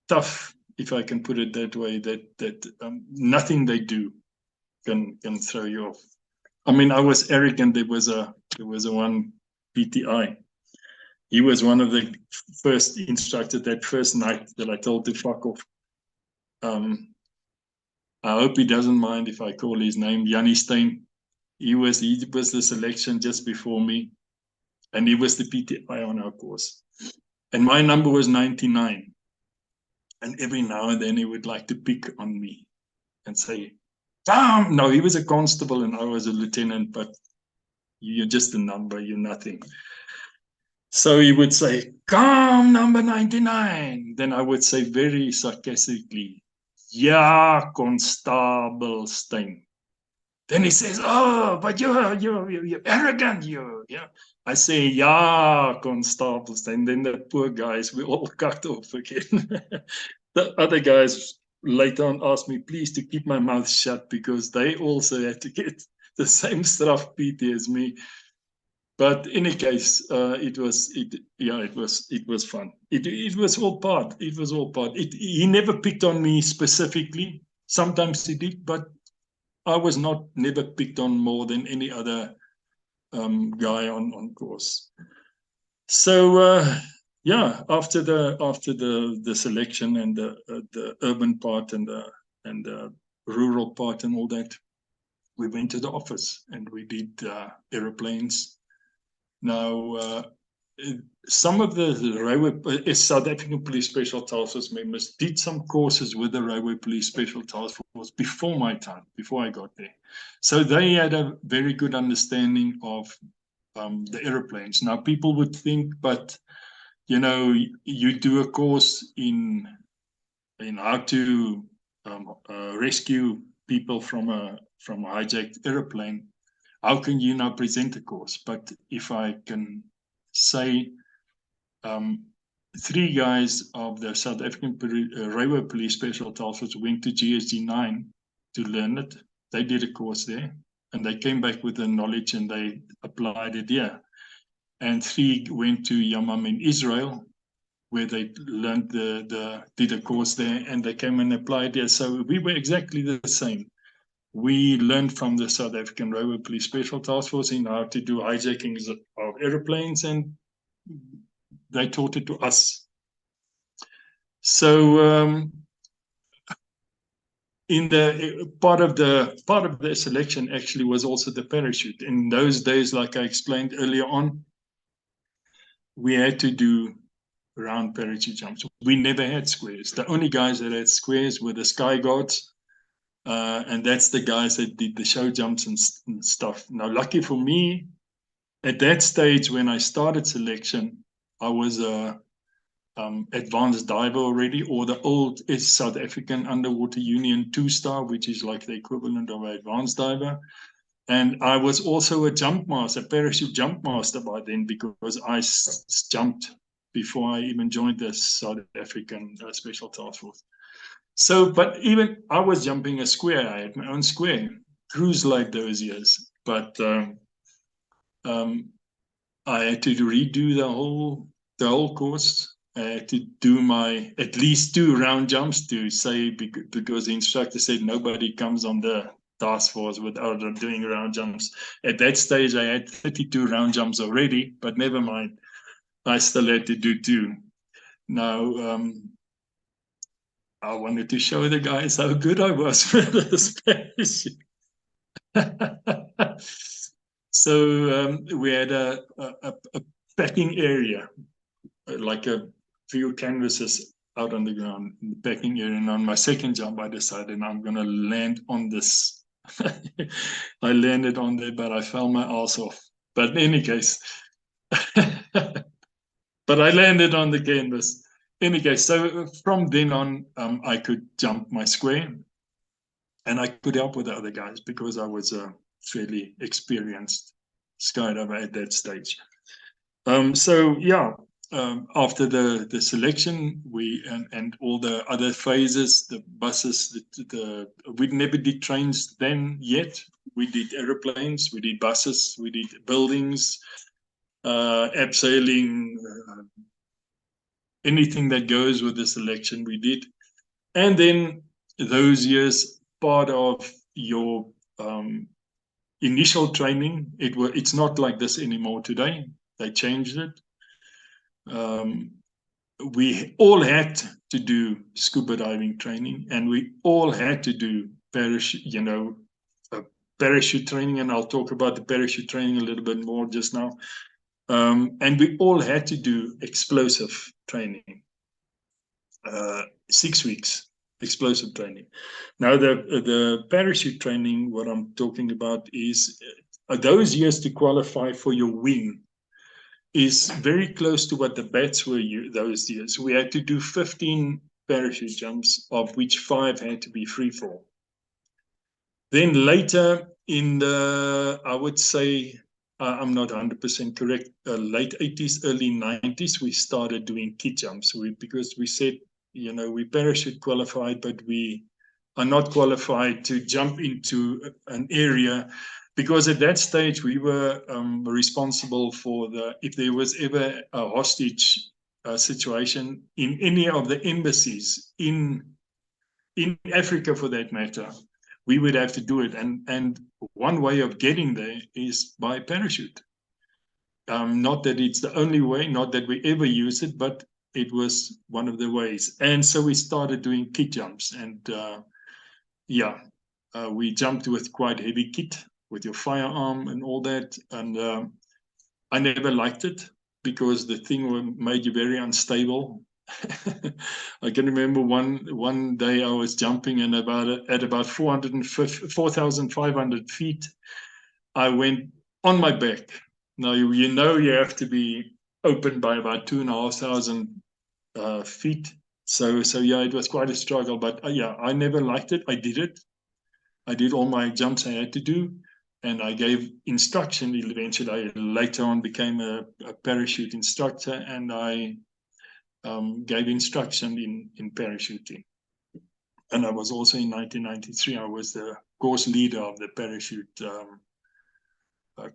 tough, if I can put it that way, that nothing they do can throw you off. I mean, I was arrogant. There was a one PTI. He was one of the first instructors that first night that I told to fuck off. I hope he doesn't mind if I call his name Jannie Stein. He was the selection just before me, and he was the PTI on our course. And my number was 99. And every now and then he would like to pick on me and say, "Damn!" No, he was a constable and I was a lieutenant, but you're just a number, you're nothing. So he would say, "Come, number 99." Then I would say very sarcastically, "Yeah, Constable Stein." Then he says, "Oh, but you're arrogant, yeah." I say, "Yeah, Constable Stein." Then the poor guys were all cut off again. The other guys later on asked me, please, to keep my mouth shut because they also had to get the same straf PT as me. But in any case, it was fun. It was all part. It was all part. He never picked on me specifically. Sometimes he did, but I was never picked on more than any other guy on course. So yeah, after the selection and the urban part and the rural part and all that, we went to the office and we did aeroplanes. Now, some of the railway South African Police Special Task Force members did some courses with the Railway Police Special Task Force before my time, before I got there. So they had a very good understanding of the aeroplanes. Now, people would think, but you know, you do a course in how to rescue people from a hijacked aeroplane. How can you now present a course? But if I can say, 3 guys of the South African Railway Police Special Task Force went to GSG 9 to learn it. They did a course there, and they came back with the knowledge and they applied it here. And 3 went to Yamam in Israel, where they learned did a course there, and they came and applied there. So we were exactly the same. We learned from the South African Railway Police Special Task Force in how to do hijackings of aeroplanes, and they taught it to us. So in the part of the selection actually was also the parachute. In those days, like I explained earlier on, we had to do round parachute jumps. We never had squares. The only guys that had squares were the sky guards, and that's the guys that did the show jumps and stuff. Now, lucky for me, at that stage when I started selection, I was a advanced diver already, or the old South African Underwater Union 2-star, which is like the equivalent of an advanced diver. And I was also a jump master, parachute jump master by then, because I jumped before I even joined the South African Special Task Force. So, but even I was jumping a square. I had my own square, cruise like those years. But I had to redo the whole course. I had to do at least 2 round jumps to say, because the instructor said nobody comes on the task force without doing round jumps. At that stage, I had 32 round jumps already, but never mind. I still had to do 2. Now, I wanted to show the guys how good I was with this parachute. So we had a packing area. like a few canvases out on the ground in the packing area. And on my second jump, I decided I'm going to land on this. I landed on there, but I fell my ass off. But in any case, but I landed on the canvas. In any case, so from then on, I could jump my square, and I could help with the other guys because I was a fairly experienced skydiver at that stage. So yeah, after the selection, and all the other phases, the buses, we never did trains then yet. We did aeroplanes, we did buses, we did buildings, abseiling, anything that goes with the selection we did. And then those years, part of your initial training, it's not like this anymore today. They changed it. We all had to do scuba diving training, and we all had to do parachute training, and I'll talk about the parachute training a little bit more just now. And we all had to do explosive training, 6 weeks explosive training. Now the parachute training, what I'm talking about is those years to qualify for your wing is very close to what the bats were those years. We had to do 15 parachute jumps, of which 5 had to be free fall. Then later in the, I would say, I'm not 100% correct, late 80s, early 90s, we started doing kit jumps. Because we said, we parachute qualified, but we are not qualified to jump into an area, because at that stage we were responsible for if there was ever a hostage situation in any of the embassies in Africa, for that matter, we would have to do it. And one way of getting there is by parachute. Not that it's the only way, not that we ever use it, but it was one of the ways. And so we started doing kit jumps, and we jumped with quite heavy kit, with your firearm and all that. And I never liked it because the thing made you very unstable. I can remember one day I was jumping, and at about 4,500 feet, I went on my back. Now you have to be open by about 2,500 feet. So yeah, it was quite a struggle. But I never liked it. I did it. I did all my jumps I had to do, and I gave instruction. Eventually, I later on became a parachute instructor, and I gave instruction in parachuting. And I was also in 1993, I was the course leader of the parachute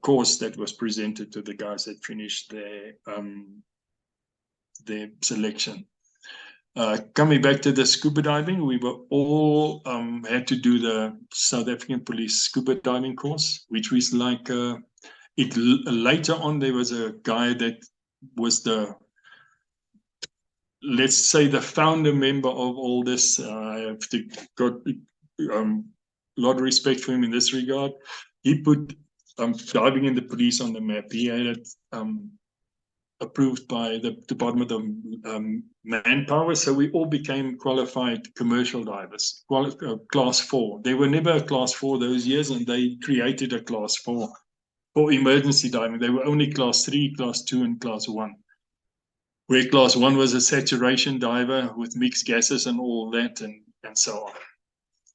course that was presented to the guys that finished their selection. Coming back to the scuba diving, we were all had to do the South African Police scuba diving course, which was like later on there was a guy that was let's say the founder member of all this. I have to got a lot of respect for him in this regard. He put diving in the police on the map. He had it approved by the Department of Manpower, so we all became qualified commercial divers, class 4. There were never a class 4 those years, and they created a class 4 for emergency diving. They were only class 3, class 2, and class 1. Where class 1 was a saturation diver with mixed gases and all that, and so on.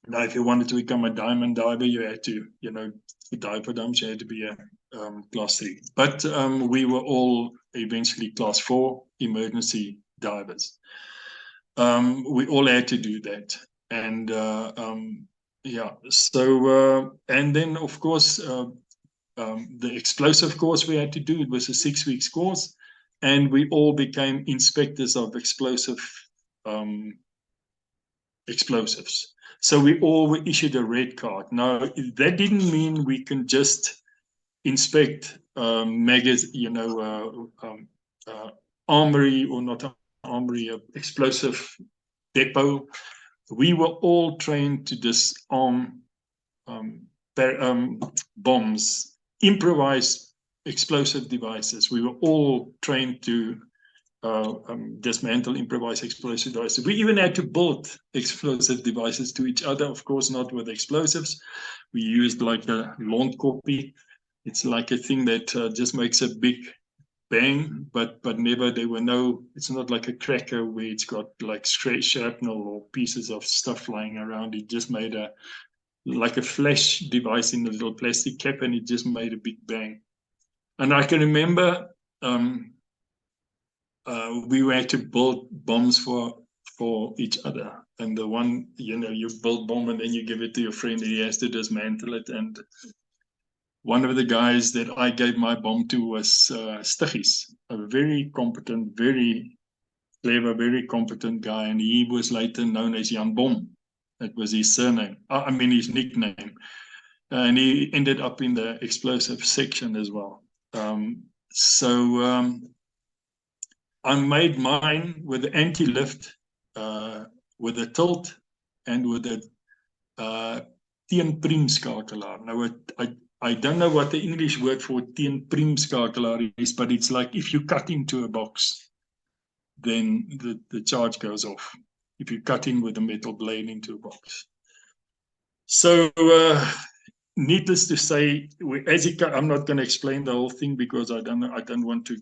Now, if you wanted to become a diamond diver, you had to, dive for dumps, you had to be a class 3. But we were all eventually class 4 emergency divers. We all had to do that. And and then, of course, the explosive course we had to do, it was a 6-week course. And we all became inspectors of explosives. So we all were issued a red card. Now, that didn't mean we can just inspect armory, or not armory, explosive depot. We were all trained to disarm bombs, improvised explosive devices. We were all trained to dismantle improvised explosive devices. We even had to build explosive devices to each other, of course, not with explosives. We used like a lawn copy. It's like a thing that just makes a big bang, but never, there were no, it's not like a cracker where it's got like straight shrapnel or pieces of stuff lying around. It just made like a flash device in a little plastic cap, and it just made a big bang. And I can remember we had to build bombs for each other. And the one, you build bomb and then you give it to your friend and he has to dismantle it. And one of the guys that I gave my bomb to was Stiggies, a very competent, very clever, very competent guy. And he was later known as Jan Bom. That was his surname. I mean, his nickname. And he ended up in the explosive section as well. I made mine with the anti-lift, with a tilt, and with a teenpriemskakelaar. Now, I don't know what the English word for teenpriemskakelaar is, but it's like if you cut into a box, then the charge goes off. If you cut in with a metal blade into a box. So, needless to say, I'm not going to explain the whole thing because I don't want to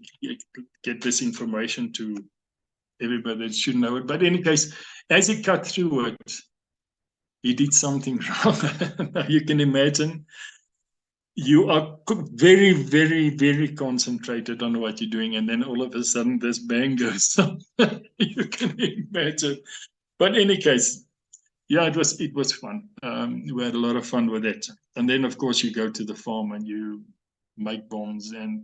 get this information to everybody that should know it. But in any case, as he cut through it, he did something wrong. You can imagine you are very, very, very concentrated on what you're doing, and then all of a sudden this bang goes up. You can imagine. But in any case, yeah, it was fun. We had a lot of fun with it. And then, of course, you go to the farm and you make bombs and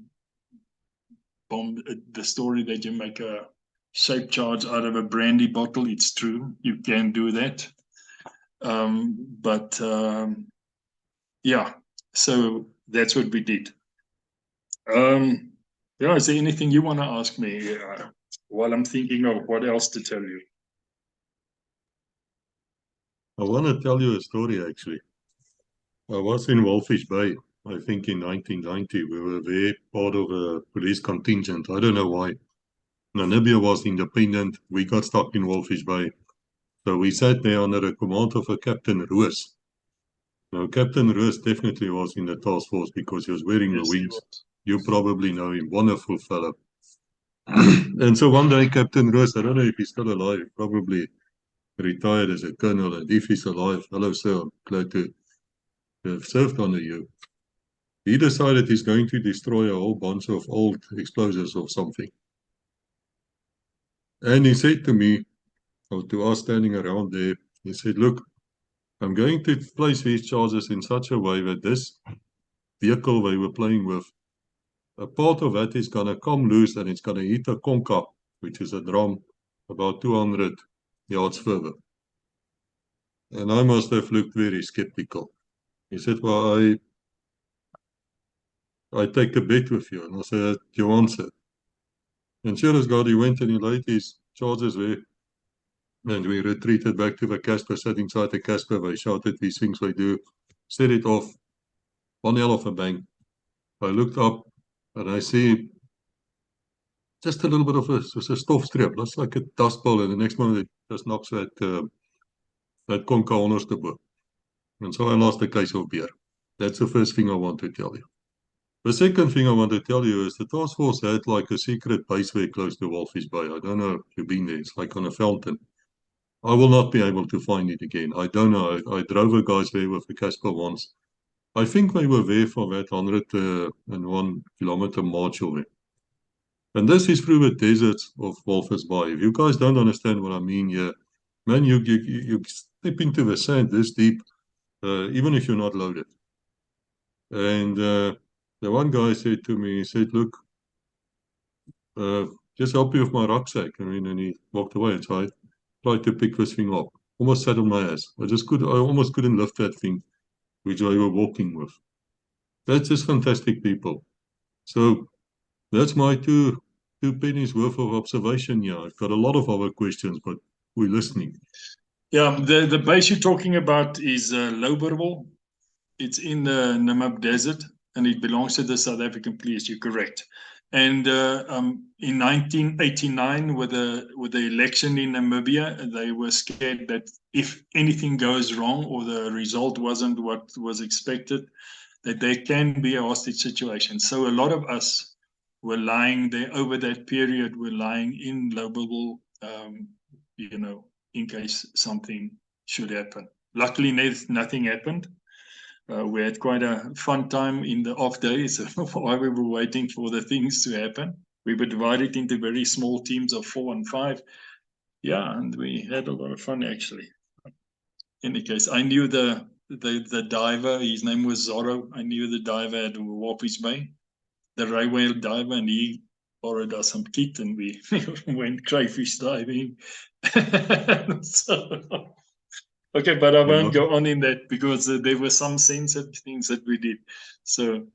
the story that you make a shape charge out of a brandy bottle, it's true. You can do that. Yeah, so that's what we did. Yeah, is there anything you want to ask me while I'm thinking of what else to tell you? I want to tell you a story, actually. I was in Walfish Bay, I think in 1990. We were there, part of a police contingent. I don't know why. Namibia was independent. We got stuck in Walfish Bay. So we sat there under the command of a Captain Roos. Now, Captain Roos definitely was in the task force because he was wearing the wings. You probably know him. Wonderful fellow. And so one day, Captain Roos, I don't know if he's still alive, probably retired as a colonel. And if he's alive, hello, sir, I'm glad to have served under you. He decided he's going to destroy a whole bunch of old explosives or something. And he said to me, or to us standing around there, he said, look, I'm going to place these charges in such a way that this vehicle we were playing with, a part of it is going to come loose and it's going to hit a conca, which is a drum about 200 yards further. And I must have looked very skeptical. He said, well, I take a bet with you. And I said, you answer. And sure as God, he went and he laid his charges there. And we retreated back to the Casper, sat inside the Casper. They shouted these things we do, set it off, one hell of a bang. I looked up and I see just a little bit of a stop strip. That's like a dust bowl. And the next one, it just knocks that conca onderste. And so I lost a case of beer. That's the first thing I want to tell you. The second thing I want to tell you is the task force had like a secret base very close to Walfish Bay. I don't know if you've been there. It's like on a fountain. I will not be able to find it again. I don't know. I drove a guys there with a Casper once. I think they were there for that 101 kilometer march over. And this is through the deserts of Walvis Bay. If you guys don't understand what I mean here, man, you step into the sand this deep, even if you're not loaded. And the one guy said to me, he said, look, just help me with my rucksack. I mean, and he walked away. And so I tried to pick this thing up. Almost sat on my ass. I almost couldn't lift that thing, which I were walking with. That's just fantastic people. So that's my two pennies worth of observation here. I've got a lot of other questions, but we're listening. Yeah, the base you're talking about is Louwberwil. It's in the Namib Desert, and it belongs to the South African Police. You're correct. And in 1989, with the election in Namibia, they were scared that if anything goes wrong or the result wasn't what was expected, that there can be a hostage situation. So a lot of us were lying there over that period. Were lying in Lobel, in case something should happen. Luckily, nothing happened. We had quite a fun time in the off days while we were waiting for the things to happen. We were divided into very small teams of 4 and 5. Yeah, and we had a lot of fun actually. In any case, I knew the diver. His name was Zorro. I knew the diver at Walvis Bay, the railway diver, and he borrowed us some kit, and we went crayfish diving. So, okay, but I won't go on in that because there were some censored things that we did. So,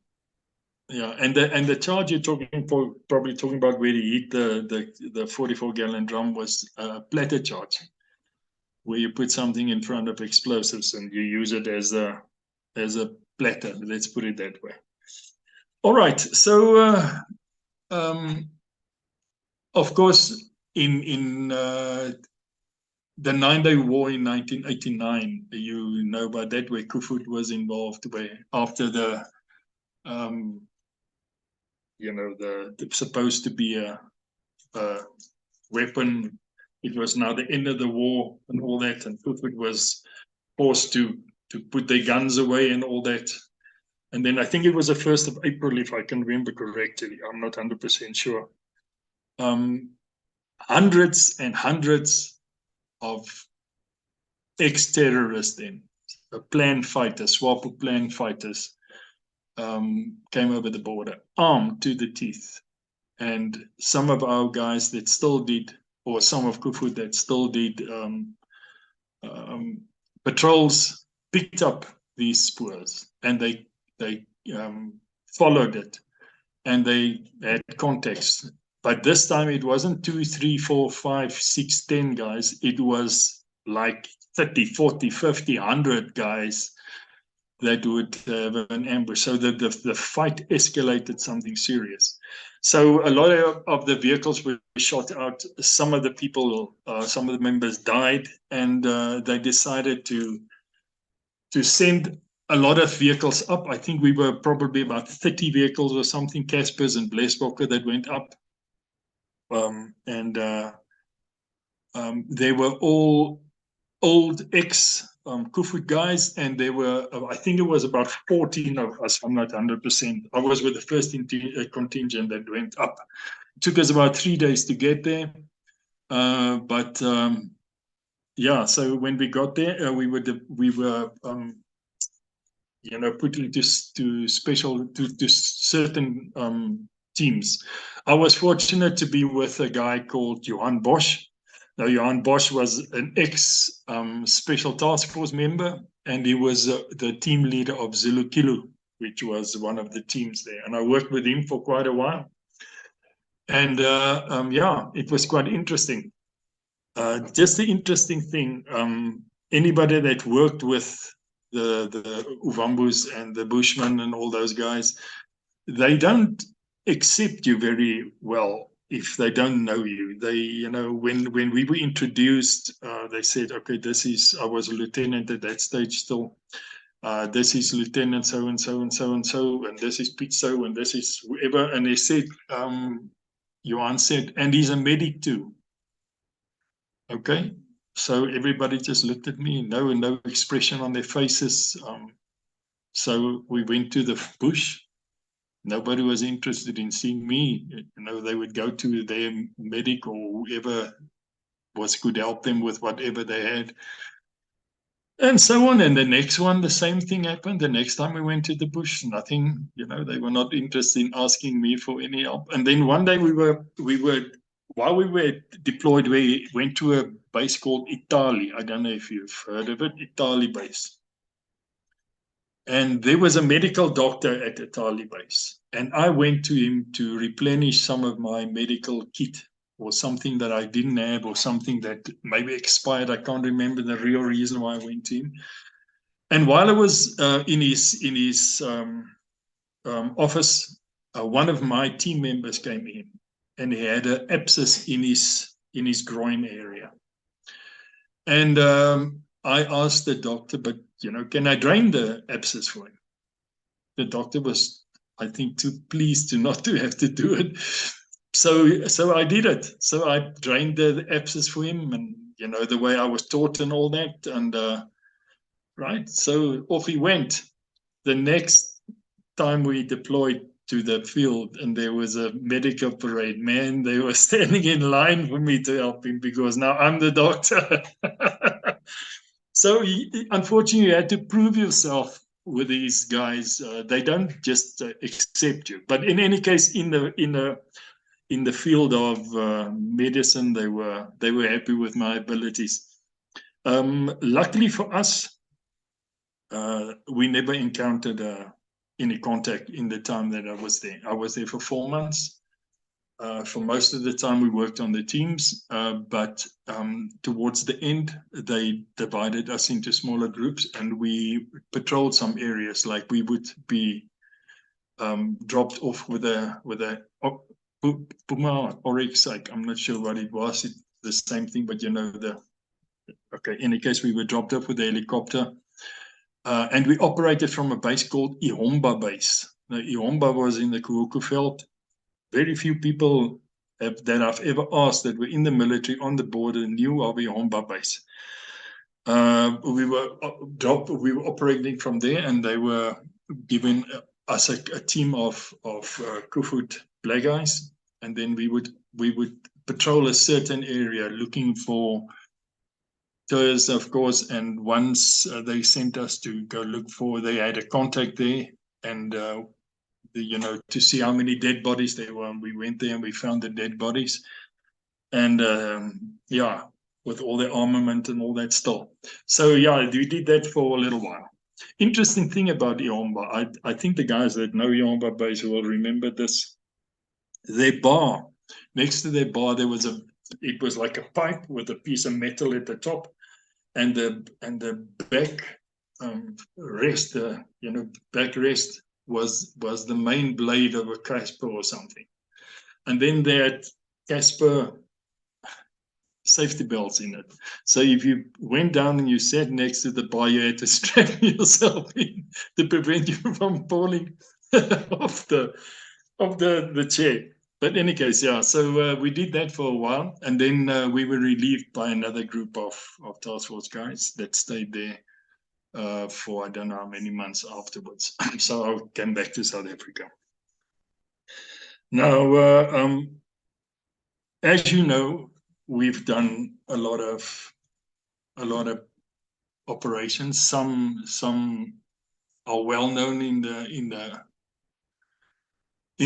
yeah, and the charge you're probably talking about where he hit the 44-gallon drum was a platter charge, where you put something in front of explosives and you use it as a platter. Let's put it that way. All right. So, of course, in the 9-Day War in 1989, you know about that, where Kufut was involved, where after the supposed to be a weapon, it was now the end of the war and all that, and Kufut was forced to put their guns away and all that. And then I think it was the 1st of April, if I can remember correctly. I'm not 100% sure. Hundreds and hundreds of ex-terrorists then, planned fighters, SWAPO planned fighters, came over the border, armed to the teeth. And some of our guys that still did, or some of Kufut that still did patrols, picked up these spoors, and they followed it, and they had contacts. But this time it wasn't 2, 3, 4, 5, 6, 10 guys. It was like 30, 40, 50, 100 guys that would have an ambush. So the fight escalated something serious. So a lot of the vehicles were shot out. Some of the people, some of the members died, and they decided to send a lot of vehicles up. I think we were probably about 30 vehicles or something, Caspers and Blesbokker, that went up. They were all old ex-Kufut guys, and there were, I think it was about 14 of us. I'm not 100%. I was with the first contingent that went up. It took us about 3 days to get there. Yeah, so when we got there, we were put into to certain teams. I was fortunate to be with a guy called Johan Bosch. Now, Johan Bosch was an ex-Special Task Force member, and he was the team leader of Zulu Kilo, which was one of the teams there. And I worked with him for quite a while. And yeah, it was quite interesting. Just the interesting thing, anybody that worked with the Uvambus and the Bushmen and all those guys, they don't accept you very well if they don't know you. They, when we were introduced, they said, okay, I was a lieutenant at that stage still. This is Lieutenant so and so and so and so, and this is Pete so, and this is whoever. And they said, Johan said, and he's a medic too. Okay, so everybody just looked at me, no expression on their faces. So we went to the bush. Nobody was interested in seeing me. They would go to their medic or whoever could help them with whatever they had. And so on. And the next one, the same thing happened. The next time we went to the bush, nothing, they were not interested in asking me for any help. And then one day while we were deployed, we went to a base called Italy. I don't know if you've heard of it, Italy base. And there was a medical doctor at Italy base. And I went to him to replenish some of my medical kit, or something that I didn't have, or something that maybe expired. I can't remember the real reason why I went to him. And while I was in his office, one of my team members came in, and he had an abscess in his groin area. And I asked the doctor, but can I drain the abscess for him? The doctor was, I think, too pleased not to have to do it. So I did it. So I drained the abscess for him, and the way I was taught and all that, and right. So off he went. The next time we deployed to the field, and there was a medical parade, man, they were standing in line for me to help him, because now I'm the doctor. So unfortunately, you had to prove yourself with these guys. They don't just accept you. But in any case, in the field of medicine, they were happy with my abilities. Luckily for us, we never encountered any contact in the time that I was there. I was there for 4 months. For most of the time, we worked on the teams, but towards the end, they divided us into smaller groups, and we patrolled some areas. Like we would be dropped off with a Puma Oryx. I'm not sure what it was. It's the same thing, but okay. In any case, we were dropped off with a helicopter. And we operated from a base called Ihomba base. Now, Ihomba was in the Kuhuku. Very few people that I've ever asked that were in the military on the border knew of Ihomba base. We were operating from there, and they were giving us a team of Kufut black guys, and then we would patrol a certain area looking for tours, of course, and once they sent us to go look for, they had a contact there, and to see how many dead bodies there were. And we went there and we found the dead bodies, and with all the armament and all that stuff. So we did that for a little while. Interesting thing about Ihomba, I think the guys that know Ihomba base will remember this. Their bar, next to their bar, it was like a pipe with a piece of metal at the top. And the back rest, backrest was the main blade of a Casper or something. And then they had Casper safety belts in it. So if you went down and you sat next to the bar, you had to strap yourself in to prevent you from falling off the chair. But in any case, so we did that for a while, and then we were relieved by another group of task force guys that stayed there for I don't know how many months afterwards. So I came back to South Africa. Now, as you know, we've done a lot of operations. Some are well known in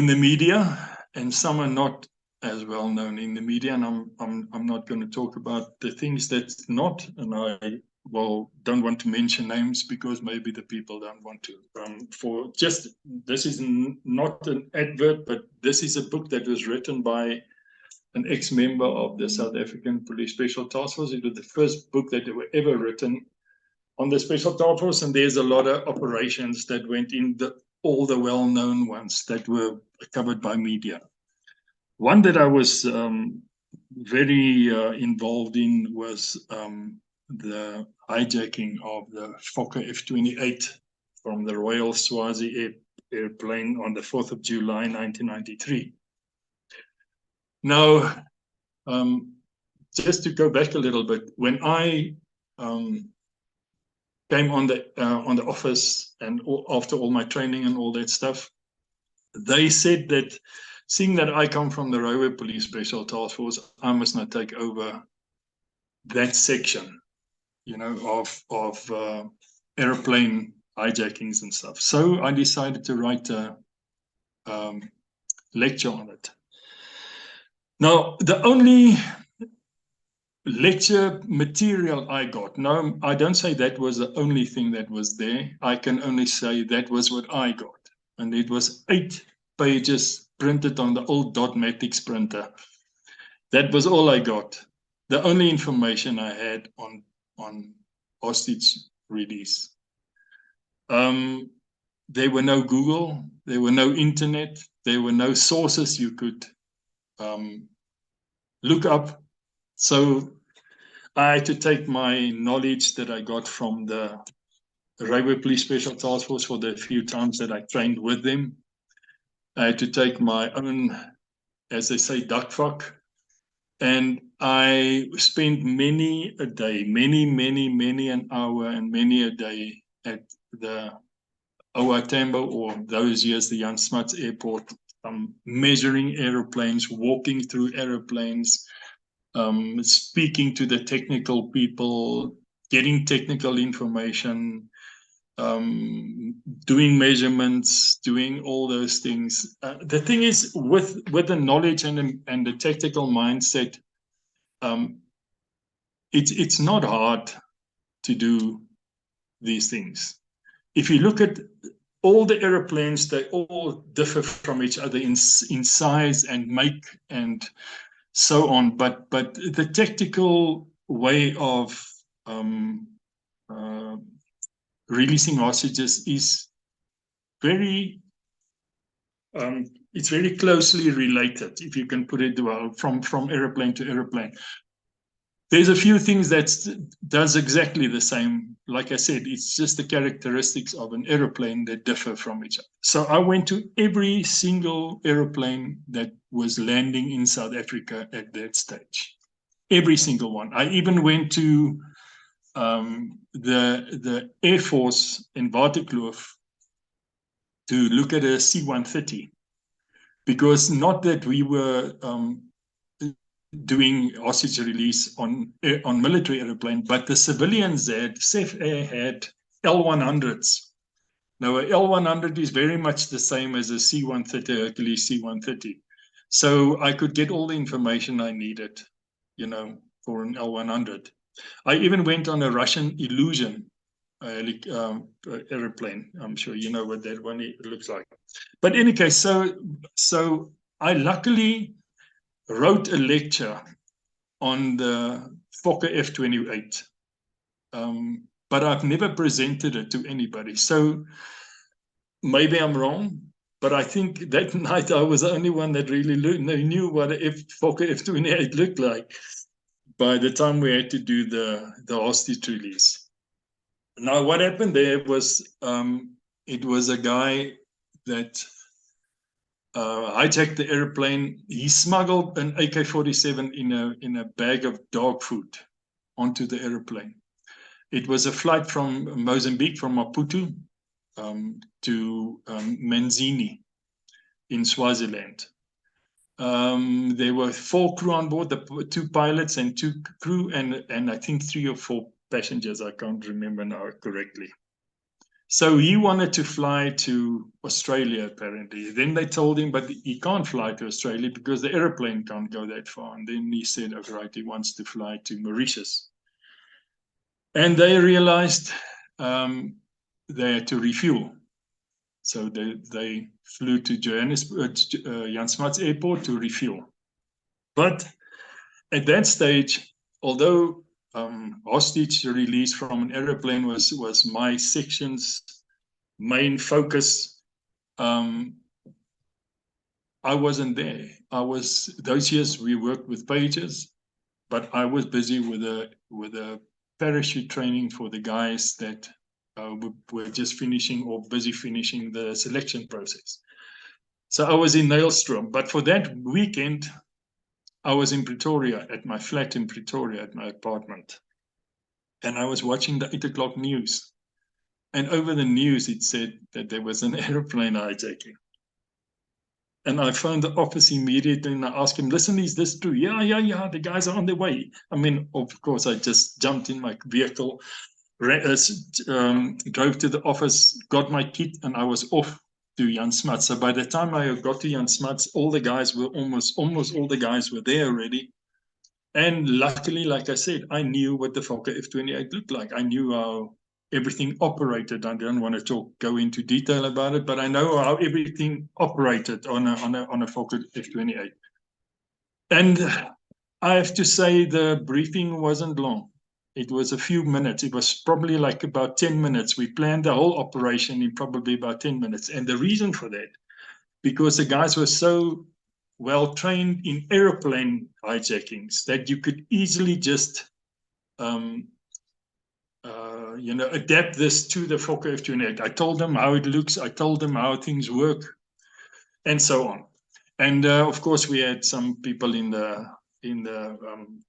the media, and some are not as well known in the media. And I'm not going to talk about the things that's not, and I don't want to mention names because maybe the people don't want to. This is not an advert, but this is a book that was written by an ex-member of the South African Police Special Task Force. It was the first book that were ever written on the Special Task Force, and there's a lot of operations that went in all the well-known ones that were covered by media. One that I was very involved in was the hijacking of the Fokker F-28 from the Royal Swazi airplane on the 4th of July, 1993. Now, just to go back a little bit, when I came on the office and after all my training and all that stuff, they said that seeing that I come from the Railway Police Special Task Force, I must not take over that section, of airplane hijackings and stuff. So I decided to write a lecture on it. Now, the only lecture material I got, no, I don't say that was the only thing that was there. I can only say that was what I got. And it was 8 pages printed on the old Dotmatics printer. That was all I got. The only information I had on hostage release. There were no Google, there were no internet, There were no sources you could look up. So I had to take my knowledge that I got from the Railway Police Special Task Force for the few times that I trained with them. I had to take my own, as they say, duckfuck. And I spent many a day, many an hour and many a day at the OR Tambo, or those years the Jan Smuts Airport, measuring aeroplanes, walking through aeroplanes, speaking to the technical people, getting technical information, doing measurements, doing all those things. The thing is, with the knowledge and the tactical mindset, it's not hard to do these things. If you look at all the aeroplanes, they all differ from each other in size and make and so on. But the tactical way of releasing hostages is very it's very closely related, if you can put it well, from aeroplane to aeroplane. There's a few things that does exactly the same. Like I said, it's just the characteristics of an aeroplane that differ from each other. So I went to every single aeroplane that was landing in South Africa at that stage. Every single one. I even went to the Air Force in Waterkloof to look at a C-130, because not that we were doing hostage release on military airplane, but the civilians had, SAP had L100s. Now, a L100 is very much the same as a C-130, Hercules C-130. So I could get all the information I needed, for an L100. I even went on a Russian Illusion airplane. I'm sure you know what that one looks like. But in any case, so I luckily wrote a lecture on the Fokker F-28, but I've never presented it to anybody. So maybe I'm wrong, but I think that night I was the only one that really knew what a Fokker F-28 looked like by the time we had to do the hostage release. Now, what happened there was it was a guy that hijacked the airplane. He smuggled an AK-47 in a bag of dog food onto the airplane. It was a flight from Mozambique, from Maputo, to Manzini in Swaziland. There were 4 crew on board, the 2 pilots and 2 crew, and I think 3 or 4 passengers. I can't remember now correctly. So he wanted to fly to Australia, apparently. Then they told him, but he can't fly to Australia because the airplane can't go that far. And then he said, oh, right, he wants to fly to Mauritius. And they realized they had to refuel. So they flew to Johannesburg, Jan Smuts Airport to refuel. But at that stage, although hostage release from an airplane was my section's main focus, I wasn't there. Those years we worked with pages, but I was busy with a parachute training for the guys that were just finishing or busy finishing the selection process. So I was in Nailstrom, but for that weekend, I was in Pretoria, at my flat in Pretoria, at my apartment. And I was watching the 8 o'clock news. And over the news, it said that there was an airplane hijacking. And I phoned the office immediately and I asked him, listen, is this true? Yeah, the guys are on their way. I mean, of course, I just jumped in my vehicle, drove to the office, got my kit, and I was off to Jan Smuts. So by the time I got to Jan Smuts, all the guys were almost all the guys were there already. And luckily, like I said, I knew what the Fokker F-28 looked like. I knew how everything operated. I don't want to go into detail about it, but I know how everything operated on a Fokker F-28. And I have to say the briefing wasn't long. It was a few minutes. It was probably like about 10 minutes. We planned the whole operation in probably about 10 minutes. And the reason for that because the guys were so well trained in aeroplane hijackings that you could easily just adapt this to the Fokker F28. I told them how it looks, I told them how things work, and so on. And of course, we had some people in the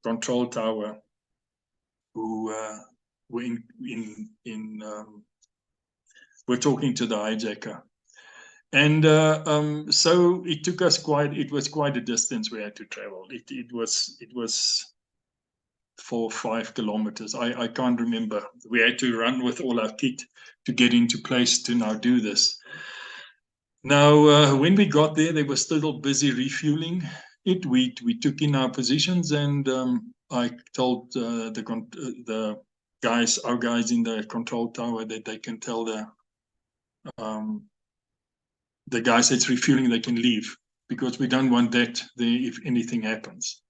control tower who were were talking to the hijacker. And so it took us it was quite a distance we had to travel. It was 4 or 5 kilometers. I can't remember. We had to run with all our kit to get into place to now do this. Now, when we got there, they were still busy refueling it. We took in our positions, and I told the guys, our guys in the control tower, that they can tell the guys that's refueling they can leave, because we don't want that there if anything happens.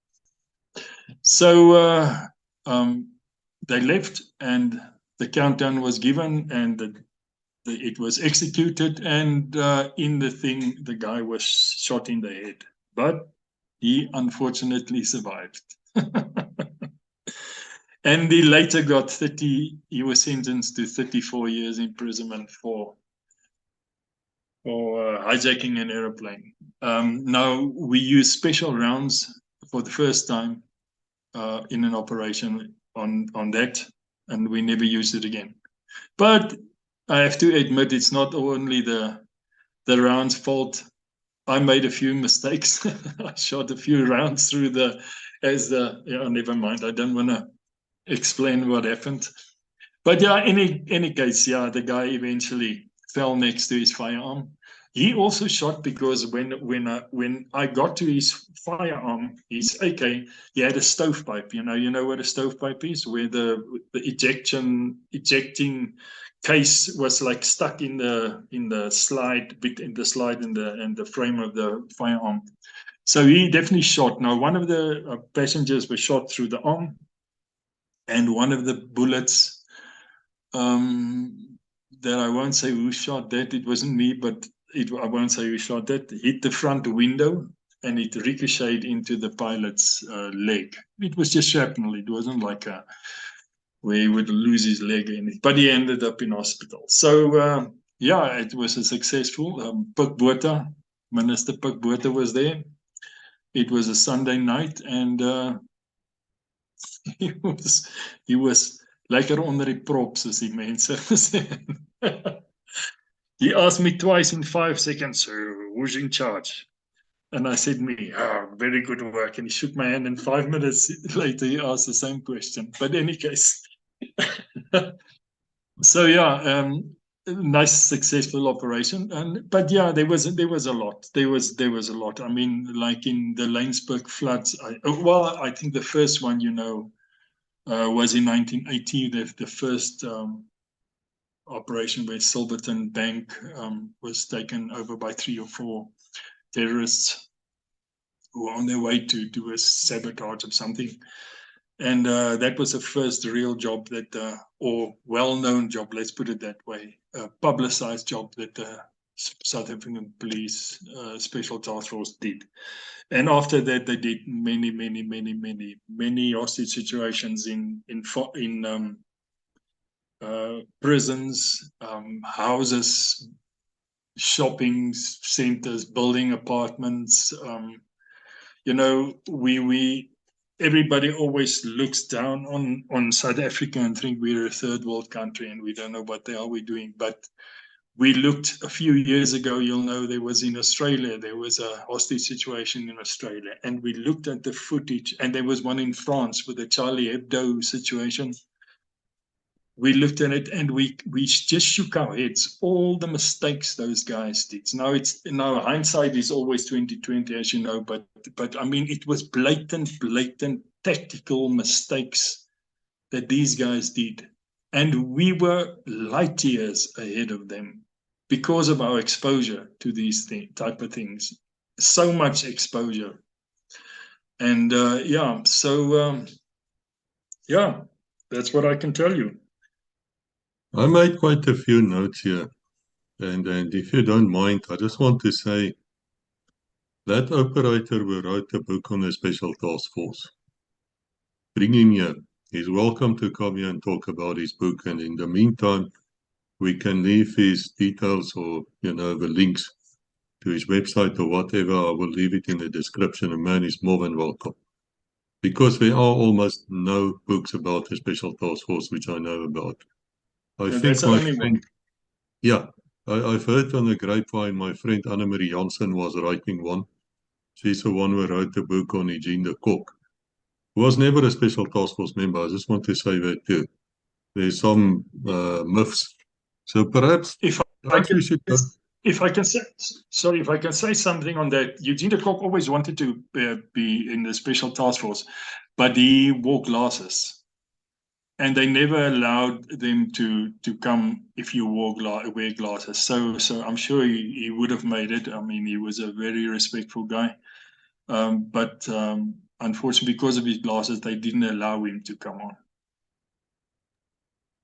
So they left, and the countdown was given, and it was executed, and in the thing, the guy was shot in the head, but he unfortunately survived. And he later got 30, he was sentenced to 34 years imprisonment for hijacking an airplane. Now, we use special rounds for the first time in an operation on that, and we never used it again. But I have to admit, it's not only the round's fault. I made a few mistakes. I shot a few rounds through never mind. I don't want to explain what happened. But yeah, in any case, yeah, the guy eventually fell next to his firearm. He also shot because when I got to his firearm, his AK, he had a stovepipe. You know what a stovepipe is, where the ejecting case was like stuck in the slide in the frame of the firearm. So he definitely shot. Now, one of the passengers was shot through the arm, and one of the bullets that I won't say who shot that. It wasn't me, but I won't say who shot that. Hit the front window, and it ricocheted into the pilot's leg. It was just shrapnel. It wasn't like where he would lose his leg or anything. But he ended up in hospital. So yeah, it was a successful. Pik Botha, Minister Pik Botha was there. It was a Sunday night, and he was lekker onder die prop, soos die mense sê. He asked me twice in 5 seconds, who's in charge? And I said, me. Very good work. And he shook my hand, and 5 minutes later he asked the same question. But in any case, so yeah, nice successful operation. But yeah, there was a lot. There was a lot. I mean, like in the Laingsburg floods. I think the first one, was in 1980. The first operation where Silverton Bank was taken over by 3 or 4 terrorists who were on their way to do a sabotage of something. And that was the first real job or well-known job, let's put it that way, a publicized job that the South African Police Special Task Force did. And after that, they did many hostage situations in prisons, houses, shopping centers, building apartments. Everybody always looks down on South Africa and think we're a third world country and we don't know what the hell we're doing. But we looked a few years ago, there was in Australia, there was a hostage situation in Australia, and we looked at the footage, and there was one in France with the Charlie Hebdo situation. We looked at it, and we just shook our heads. All the mistakes those guys did. Now hindsight is always 20/20, as you know. But I mean, it was blatant tactical mistakes that these guys did, and we were light years ahead of them because of our exposure to these type of things. So much exposure, and that's what I can tell you. I made quite a few notes here, and if you don't mind, I just want to say That operator who wrote a book on the special task force. Bring him here. He's welcome to come here and talk about his book. And in the meantime, we can leave his details or, the links to his website or whatever. I will leave it in the description. And man is more than welcome. Because there are almost no books about the special task force which I know about. I And think that's the my only friend, one. yeah, I've heard on the grapevine my friend Annemarie Janssen was writing one. She's the one who wrote the book on Eugene de Kock. Who was never a special task force member. I just want to say that too. There's some myths. So perhaps If I we can, should go. if I can say, sorry, if I can say something on that, Eugene de Kock always wanted to be in the special task force, but he wore glasses, and they never allowed them to come if you wear glasses. So I'm sure he would have made it. I mean, he was a very respectful guy, but unfortunately, because of his glasses, they didn't allow him to come on.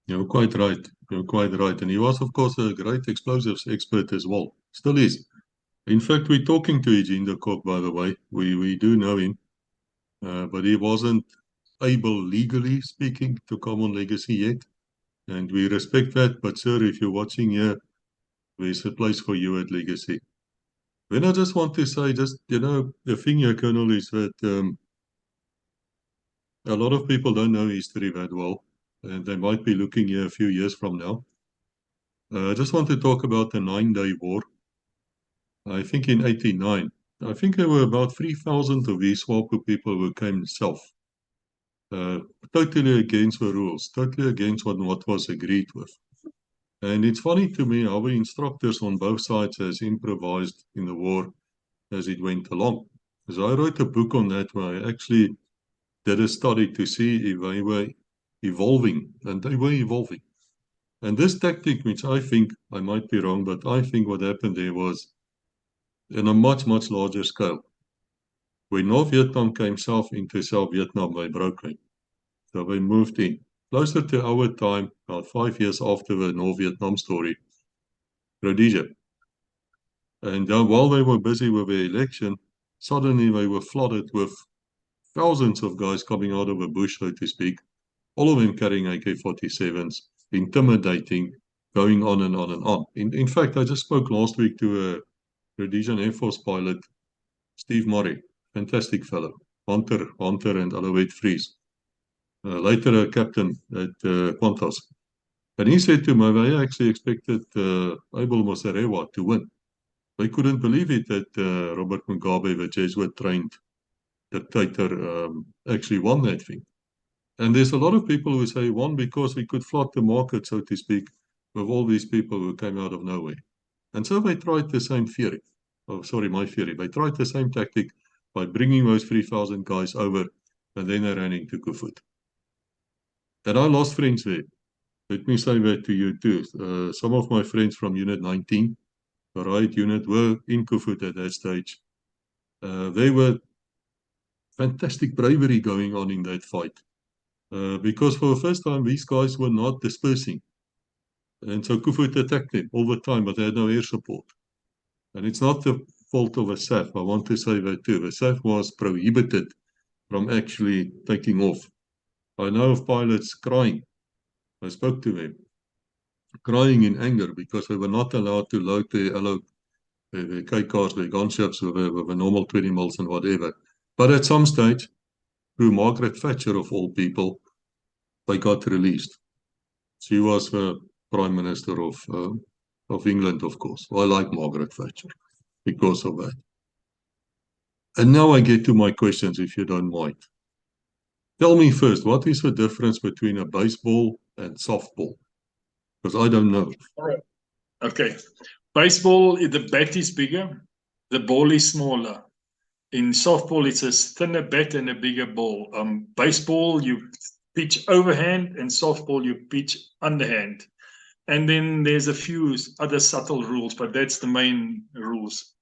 You're quite right. You're quite right. And he was, of course, a great explosives expert as well. Still is. In fact, we're talking to Eugene de Kock, by the way. We do know him. But he wasn't able, legally speaking, to come on Legacy yet. And we respect that. But, sir, if you're watching here, there's a place for you at Legacy. Then I just want to say, the thing here, Colonel, is that a lot of people don't know history that well. And they might be looking here a few years from now. I just want to talk about the 9-Day War. I think in 89, I think there were about 3,000 of these SWAPO people who came south. Totally against the rules, totally against what was agreed with. And it's funny to me how the instructors on both sides has improvised in the war as it went along. Because I wrote a book on that where I actually did a study to see if they were evolving, and they were evolving. And this tactic, which I think, I might be wrong, but I think what happened there was in a much, much larger scale. When North Vietnam came south into South Vietnam, they broke in. So they moved in. Closer to our time, about 5 years after the North Vietnam story, Rhodesia. And while they were busy with the election, suddenly they were flooded with thousands of guys coming out of the bush, so to speak, all of them carrying AK-47s, intimidating, going on and on and on. In fact, I just spoke last week to a Rhodesian Air Force pilot, Steve Murray, fantastic fellow, Hunter and Alouette Freeze. Later a captain at Qantas. And he said to me, they actually expected Abel Mosarewa to win. They couldn't believe it that Robert Mugabe, the Jesuit-trained dictator, actually won that thing. And there's a lot of people who say won because we could flood the market, so to speak, with all these people who came out of nowhere. And so they tried the same theory. Oh, sorry, my theory. They tried the same tactic by bringing those 3,000 guys over, and then they ran into Kufut. And I lost friends there. Let me say that to you too. Some of my friends from Unit 19, the riot unit, were in Kufut at that stage. There were fantastic bravery going on in that fight. Because for the first time, these guys were not dispersing. And so Kufut attacked them all the time, but they had no air support. And it's not the fault of the SAP. I want to say that too. The SAP was prohibited from actually taking off. I know of pilots crying. I spoke to them, crying in anger because they were not allowed to load the K cars, the gunships with a normal 20 mils and whatever. But at some stage, through Margaret Thatcher of all people, they got released. She was the Prime Minister of England, of course. I like Margaret Thatcher because of that. And now I get to my questions, if you don't mind. Tell me first, what is the difference between a baseball and softball? Because I don't know. All right. Okay. Baseball, the bat is bigger, the ball is smaller. In softball, it's a thinner bat and a bigger ball. Baseball, you pitch overhand, and softball, you pitch underhand. And then there's a few other subtle rules, but that's the main rules.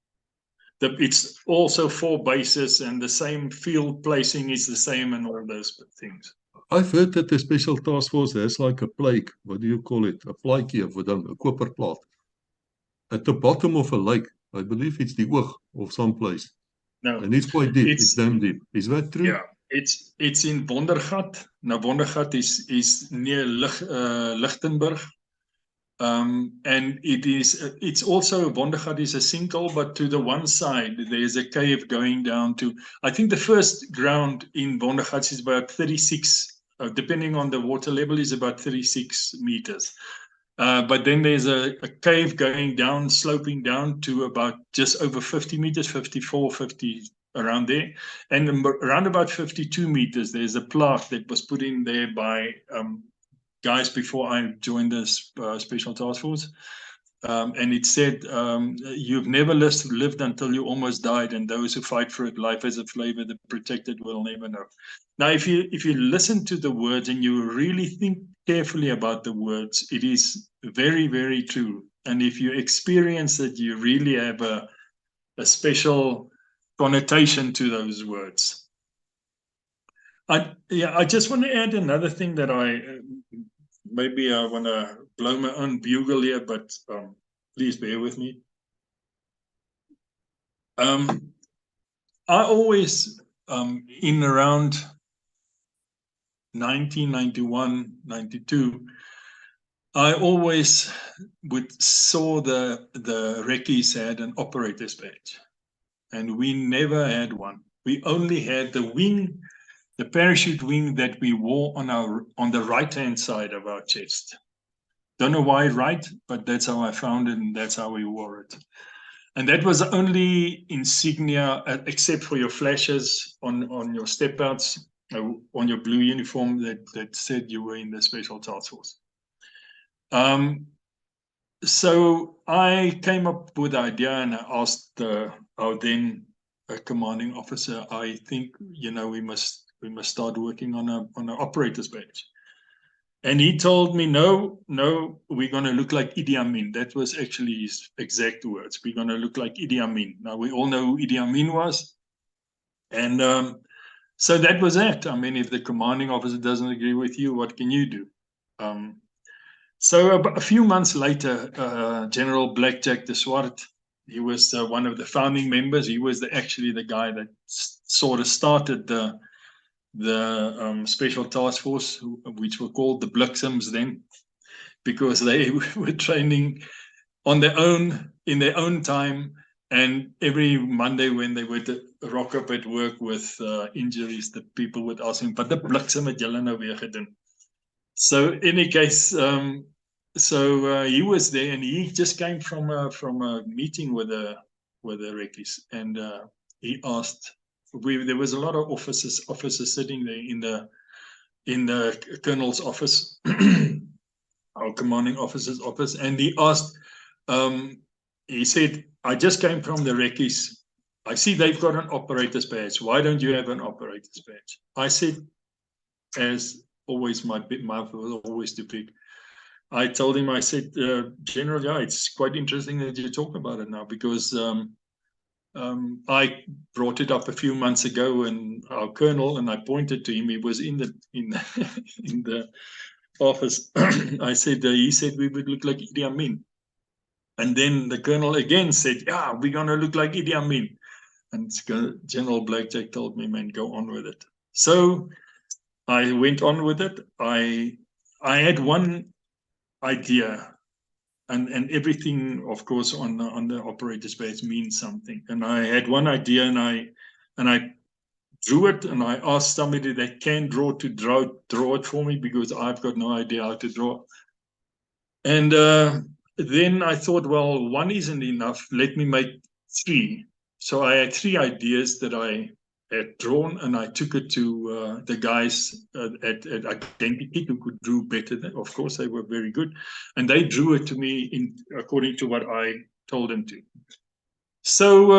It's also 4 bases, and the same field placing is the same, and all those things. I've heard that the special task force has like a plaque. What do you call it? A plaatjie of a copper plate. At the bottom of a lake. I believe it's the Oog of some place. No, And it's quite deep. It's it's damn deep. Is that true? yeah, it's in Wondergat. Now Wondergat is near Lichtenburg. And it's also Wondergat is a sinkhole, but to the one side there's a cave going down to, I think the first ground in Wondergat is about 36, depending on the water level, is about 36 meters. But then there's a cave going down, sloping down to about just over 50 meters, 54, 50, around there. And around about 52 meters, there's a plaque that was put in there by guys before I joined this special task force. And it said, you've never lived until you almost died, and those who fight for it, life as a flavor, the protected will never know. Now, if you listen to the words and you really think carefully about the words, it is very, very true. And if you experience it, you really have a special connotation to those words. I just want to add another thing that maybe I want to blow my own bugle here, but please bear with me. I always, in around 1991, 92, I always saw the recce's had an operator's badge, and we never had one. We only had the wing, the parachute wing that we wore on the right-hand side of our chest. Don't know why right, but that's how I found it, and that's how we wore it. And that was the only insignia, except for your flashes on your step outs, on your blue uniform that said you were in the Special Task Force. So I came up with the idea, and I asked our then commanding officer, I think, we must start working on an operator's badge. And he told me, no, we're going to look like Idi Amin. That was actually his exact words. We're going to look like Idi Amin. Now, we all know who Idi Amin was. And so that was that. I mean, if the commanding officer doesn't agree with you, what can you do? So a few months later, General Blackjack de Swart, he was one of the founding members. He was actually the guy that sort of started the Special Task Force, which were called the Bliksems then, because they were training on their own, in their own time, and every Monday when they would rock up at work with injuries, the people would ask him, "But the Bliksem het julle nou weer gedoen?" So in any case, he was there, and he just came from a meeting with the recce's, and he asked. There was a lot of officers sitting there in the colonel's office, our commanding officer's office, and he asked. He said, "I just came from the recce's. I see they've got an operator's badge. Why don't you have an operator's badge?" I said, as always, my mouth was always too big. I told him, I said, "General, yeah, it's quite interesting that you talk about it now, because I brought it up a few months ago, and our colonel," and I pointed to him, he was in the office. I said, he said we would look like Idi Amin. And then the colonel again said, "Yeah, we're going to look like Idi Amin." And General Blackjack told me, "Man, go on with it." So I went on with it. I had one idea, and everything, of course, on the operator's badge means something. And I had one idea, and I drew it, and I asked somebody that can draw to draw it for me, because I've got no idea how to draw. And then I thought, well, one isn't enough. Let me make 3. So I had 3 ideas that I had drawn, and I took it to the guys at Identity who could draw better than, of course, they were very good. And they drew it to me according to what I told them to. So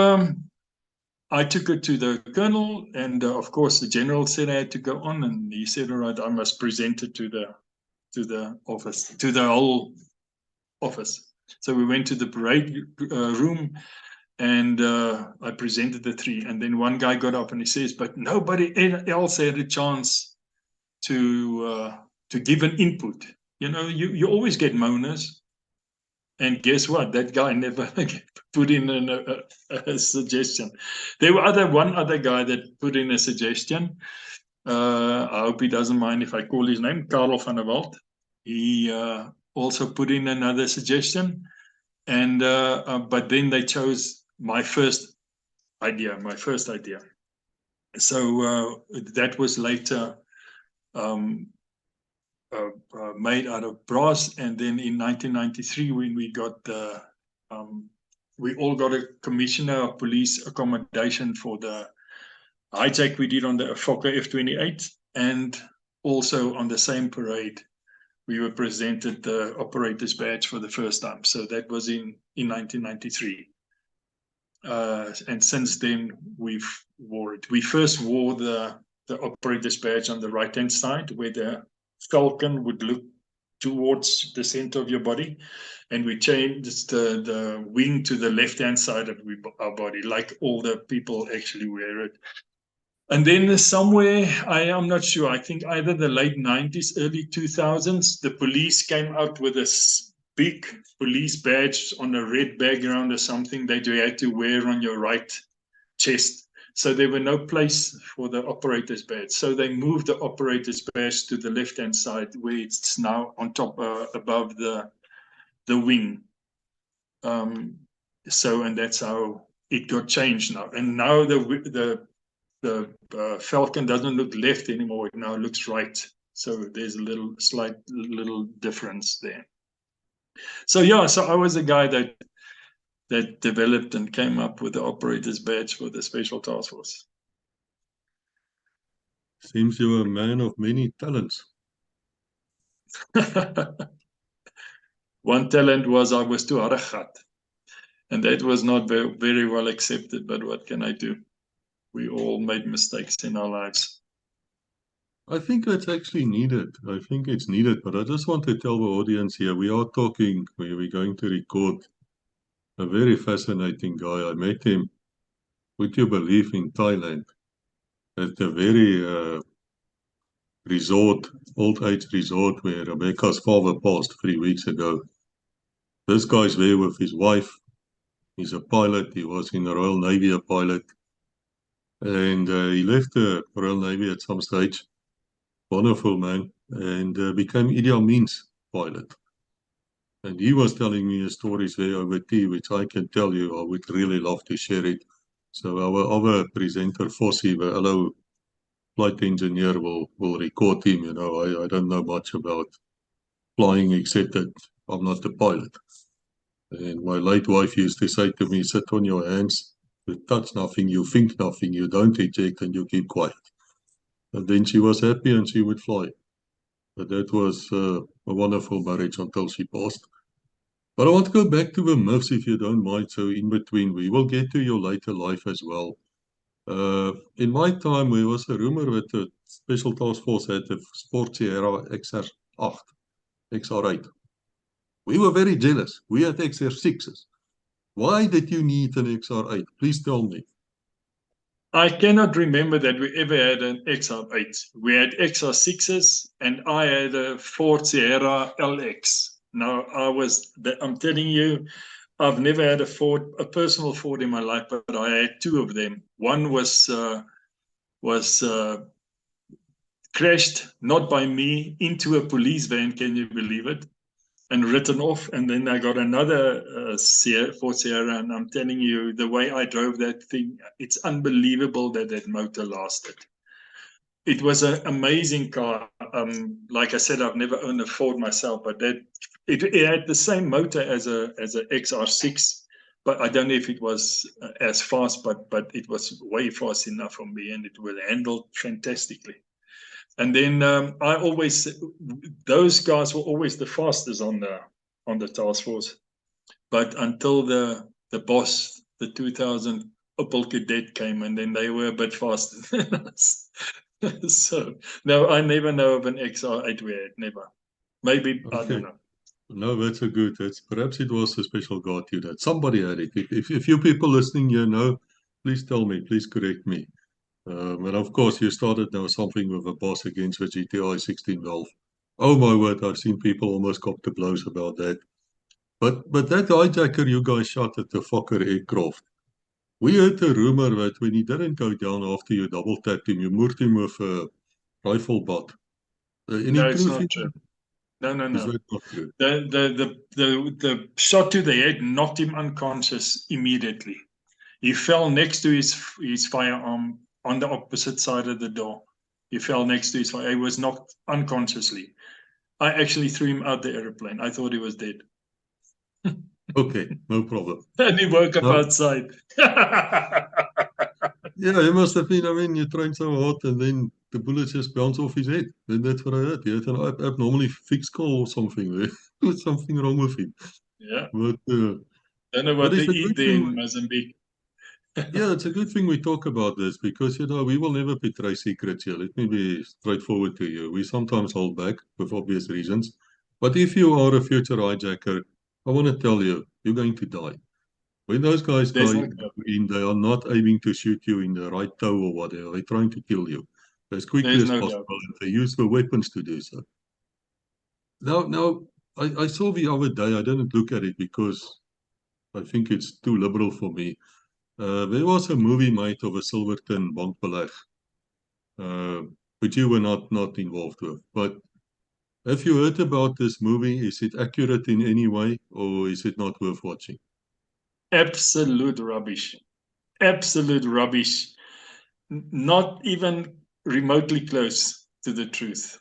I took it to the colonel, and of course the general said I had to go on, and he said, "All right, I must present it to the office, to the whole office." So we went to the parade room, and I presented the 3, and then one guy got up and he says, "But nobody else had a chance to give an input. You always get moaners." And guess what? That guy never put in a suggestion. There were one other guy that put in a suggestion. I hope he doesn't mind if I call his name, Karel van der Walt. He also put in another suggestion, and but then they chose my first idea. So that was later made out of brass, and then in 1993, when we got the we all got a commissioner of police accommodation for the hijack we did on the Fokker F-28, and also on the same parade we were presented the operator's badge for the first time. So that was in 1993. And since then we've wore it. We first wore the operator's badge on the right-hand side, where the falcon would look towards the center of your body, and we changed the wing to the left-hand side of our body, like all the people actually wear it. And then somewhere, I'm not sure, I think either the late 90s, early 2000s, the police came out with a big police badge on a red background or something that you had to wear on your right chest. So there were no place for the operator's badge. So they moved the operator's badge to the left-hand side, where it's now on top, above the wing. So, and that's how it got changed now. And now the falcon doesn't look left anymore, it now looks right. So there's a slight difference there. So yeah, so I was a guy that developed and came up with the operator's badge for the Special Task Force. Seems you're a man of many talents. One talent was I was too haragat, and that was not very well accepted, but what can I do? We all made mistakes in our lives. I think that's actually needed. I think it's needed, but I just want to tell the audience here, we are talking, we're going to record a very fascinating guy. I met him, would you believe, in Thailand, at the very old age resort where Rebecca's father passed 3 weeks ago. This guy's there with his wife. He's a pilot. He was in the Royal Navy, a pilot. And he left the Royal Navy at some stage. Wonderful man. And became Idi Amin's pilot. And he was telling me a story there over tea, which I can tell you. I would really love to share it. So our other presenter, Fossi, the hello flight engineer, will record him. You know, I don't know much about flying except that I'm not a pilot. And my late wife used to say to me, sit on your hands, you touch nothing, you think nothing, you don't eject, and you keep quiet. And then she was happy and she would fly. But that was a wonderful marriage until she passed. But I want to go back to the myths, if you don't mind. So in between, we will get to your later life as well. In my time, there was a rumor that the Special Task Force had the Sport Sierra XR8. We were very jealous. We had XR6s. Why did you need an XR8? Please tell me. I cannot remember that we ever had an XR8. We had XR6s, and I had a Ford Sierra LX. Now, I'm telling you, I've never had a personal Ford in my life, but I had two of them. One was crashed, not by me, into a police van, can you believe it? And written off. And then I got another Ford Sierra, and I'm telling you, the way I drove that thing, it's unbelievable that motor lasted. It was an amazing car. Like I said, I've never owned a Ford myself, but it had the same motor as a XR6, but I don't know if it was as fast, but it was way fast enough for me, and it was handled fantastically. And then those cars were always the fastest on the task force. But until the boss, the 2000 Opel Kadett came, and then they were a bit faster than us. So, no, I never know of an XR8 we had, never. Maybe, okay. I don't know. No, that's a good, perhaps it was a special guard to that. Somebody had it. If you people listening here know, please tell me, please correct me. And of course, you started now something with a boss against the GTI 16 valve. Oh my word, I've seen people almost cop the blows about that. But that hijacker you guys shot at the Fokker aircraft, we heard a rumor that when he didn't go down after you double tapped him, you moved him with a rifle butt. Any No, it's truth not in true. that? No, no, Is no. that not true? The shot to the head knocked him unconscious immediately. He fell next to his firearm on the opposite side of the door. He fell next to his fire. He was knocked unconsciously. I actually threw him out the airplane. I thought he was dead. Okay, no problem. And he woke up Now, outside. yeah, he must have been, I mean, you trained so hard and then the bullets just bounce off his head. Then that's what I heard. He had an abnormally thick skull or something there. There's something wrong with him. Yeah. But, Don't know but what they it's a eat good there in thing. Mozambique. Yeah, it's a good thing we talk about this because, we will never betray secrets here. Let me be straightforward to you. We sometimes hold back with obvious reasons. But if you are a future hijacker, I want to tell you, you're going to die. When those guys There's go no doubt. in, they are not aiming to shoot you in the right toe or whatever. They're trying to kill you as quickly There's as no possible. doubt. And they use the weapons to do so. Now, I saw the other day, I didn't look at it because I think it's too liberal for me. There was a movie made of a Silverton bankbeleg, uh, which you were not involved with. But have you heard about this movie? Is it accurate in any way, or is it not worth watching? Absolute rubbish. Absolute rubbish. Not even remotely close to the truth.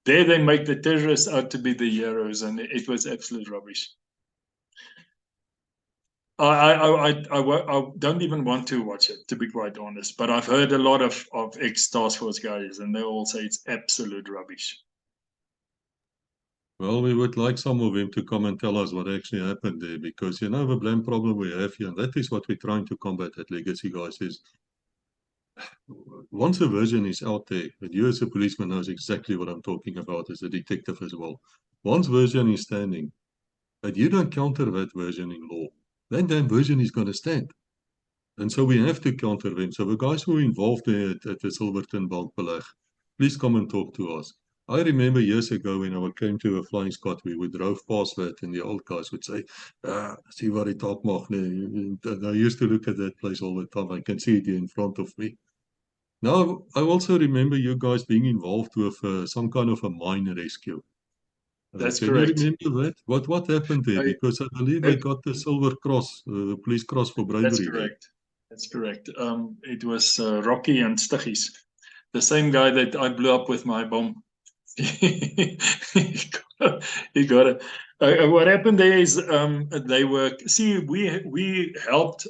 There they make the terrorists out to be the heroes, and it was absolute rubbish. I don't even want to watch it, to be quite honest. But I've heard a lot of ex-task force guys, and they all say it's absolute rubbish. Well, we would like some of them to come and tell us what actually happened there, because the blame problem we have here, and that is what we're trying to combat at Legacy, guys, is once a version is out there, and you as a policeman knows exactly what I'm talking about as a detective as well. Once version is standing, but you don't counter that version in law, then that version is going to stand. And so we have to counter them. So the guys who are involved there at the Silverton bankbeleg, please come and talk to us. I remember years ago when I came to a flying squad, we drove past that and the old guys would say, see what it talk mag. And I used to look at that place all the time. I can see it here in front of me. Now, I also remember you guys being involved with some kind of a mine rescue. That's Can you correct. remember that? What happened there? I, Because I believe they got the silver cross, the police cross for that's bravery there. correct. That's correct. It was Rocky and Stiggies, the same guy that I blew up with my bomb. He got it. What happened there is they were we helped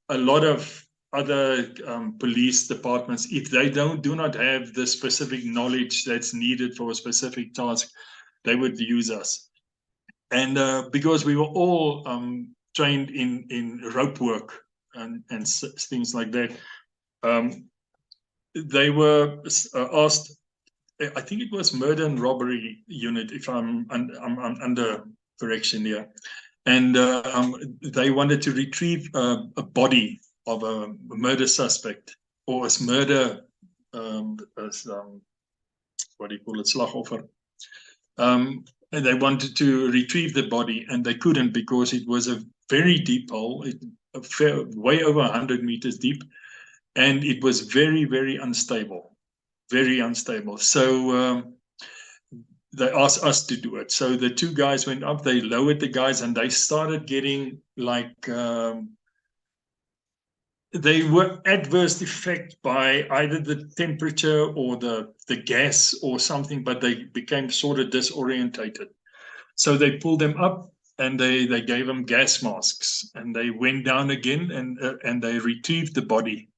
a lot of other police departments if they do not have the specific knowledge that's needed for a specific task, they would use us. And because we were all trained in rope work and things like that, they were asked. I think it was murder and robbery unit, if I'm under correction here, and they wanted to retrieve a body of a murder suspect or as murder as what do you call it, slagoffer. And they wanted to retrieve the body, and they couldn't because it was a very deep hole, way over 100 meters deep, and it was very, very unstable, very unstable. So they asked us to do it. So the two guys went up, they lowered the guys, and they started getting like they were adversely affected by either the temperature or the gas or something, but they became sort of disorientated. So they pulled them up and they gave them gas masks, and they went down again and they retrieved the body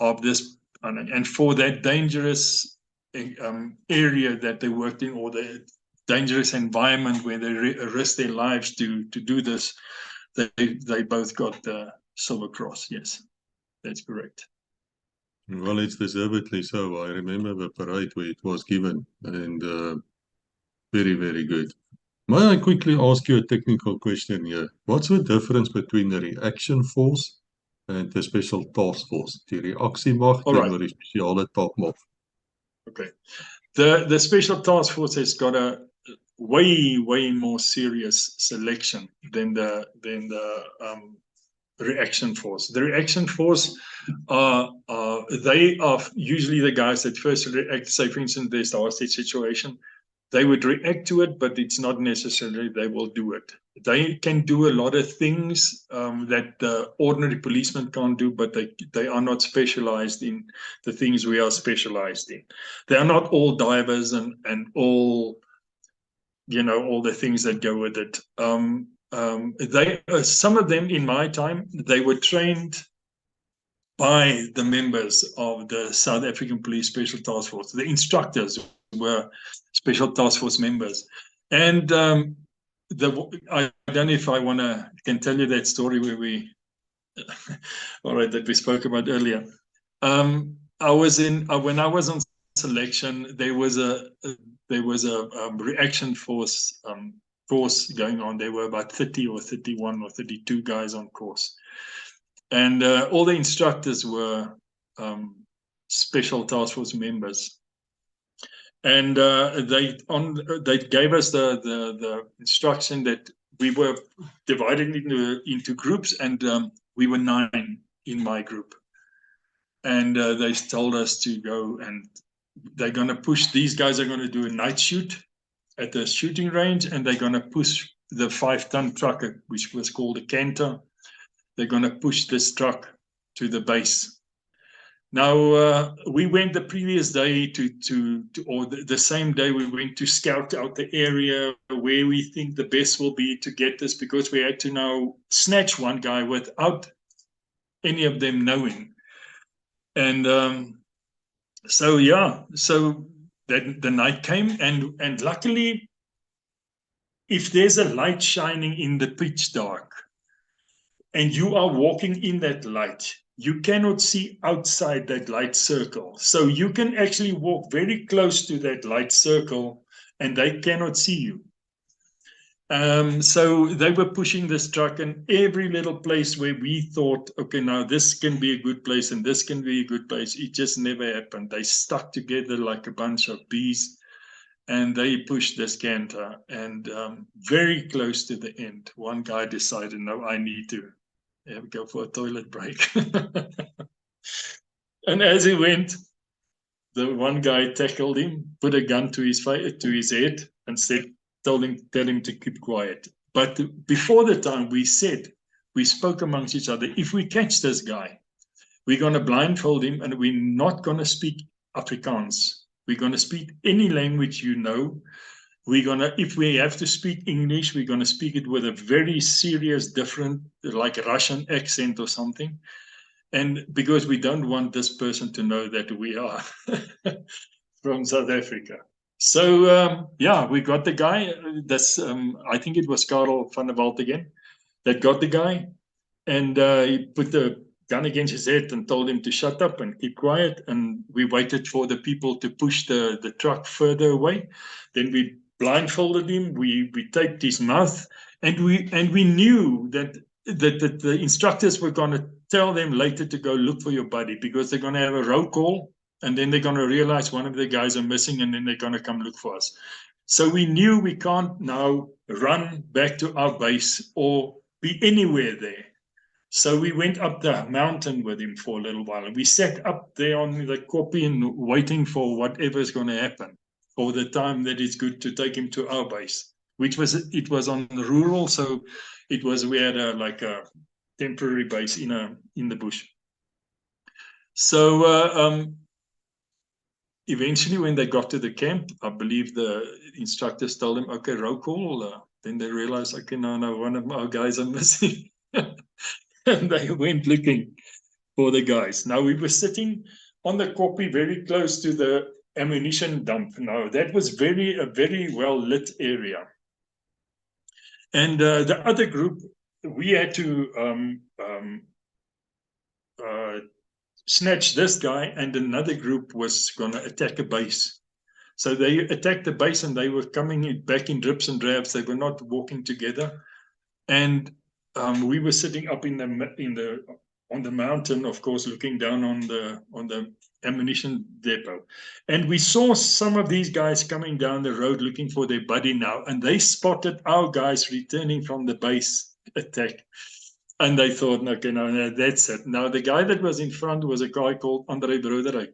of this. And for that dangerous area that they worked in, or the dangerous environment where they risked their lives to do this, they both got the Silver Cross. Yes, that's correct. Well, it's deservedly so. I remember the parade where it was given, and very, very good. May I quickly ask you a technical question here? What's the difference between the reaction force and the special task force? Die reaksiemag All right. teenoor die spesiale taakmag. Okay. The special task force has got way more serious selection than the reaction force. The reaction force they are usually the guys that first react. Say, for instance, there's the hostage situation. They would react to it, but it's not necessarily they will do it. They can do a lot of things that the ordinary policemen can't do, but they are not specialized in the things we are specialized in. They are not all divers and all, all the things that go with it. Some of them in my time, they were trained by the members of the South African Police Special Task Force. The instructors were Special Task Force members. And I don't know if I can tell you that story where that we spoke about earlier. When I was on selection, there was a reaction force course going on. There were about 30 or 31 or 32 guys on course. And all the instructors were Special Task Force members. And they gave us the instruction that we were divided into groups, and we were 9 in my group. And they told us to go, and they're going to push. These guys are going to do a night shoot at the shooting range, and they're going to push the 5-ton truck, which was called a canter. They're going to push this truck to the base. Now, we went the previous day or the same day, we went to scout out the area where we think the best will be to get this, because we had to now snatch one guy without any of them knowing. And so that the night came, and luckily, if there's a light shining in the pitch dark, and you are walking in that light, you cannot see outside that light circle. So you can actually walk very close to that light circle, and they cannot see you. So they were pushing this truck, and every little place where we thought, okay, now this can be a good place and this can be a good place, it just never happened. They stuck together like a bunch of bees, and they pushed this canter. And very close to the end, one guy decided, no, I need to go for a toilet break. And as he went, the one guy tackled him, put a gun to his head, and tell him to keep quiet. But before the time, we spoke amongst each other, if we catch this guy, we're going to blindfold him, and we're not going to speak Afrikaans. We're going to speak any language you know. If we have to speak English, we're going to speak it with a very serious, different, like a Russian accent or something. And because we don't want this person to know that we are from South Africa. So, we got the guy. I think it was Karel van der Walt again that got the guy. And he put the gun against his head and told him to shut up and keep quiet. And we waited for the people to push the truck further away. Then we blindfolded him, we taped his mouth, and we knew that the instructors were going to tell them later to go look for your buddy, because they're going to have a roll call, and then they're going to realize one of the guys are missing, and then they're going to come look for us. So we knew we can't now run back to our base or be anywhere there. So we went up the mountain with him for a little while, and we sat up there on the kopie and waiting for whatever is going to happen, for the time that it's good to take him to our base, it was on the rural, so we had a temporary base in the bush. So eventually, when they got to the camp, I believe the instructors told them, okay, roll call. Then they realized, okay, no, one of our guys are missing. And they went looking for the guys. Now, we were sitting on the kopie very close to the ammunition dump. Now, that was a very well lit area. And the other group, we had to snatch this guy, and another group was going to attack a base. So they attacked the base, and they were coming back in drips and drabs. They were not walking together. And we were sitting up in the on the mountain, of course, looking down on the ammunition depot. And we saw some of these guys coming down the road looking for their buddy now, and they spotted our guys returning from the base attack. And they thought, okay, no, that's it. Now, the guy that was in front was a guy called Andre Broderijk.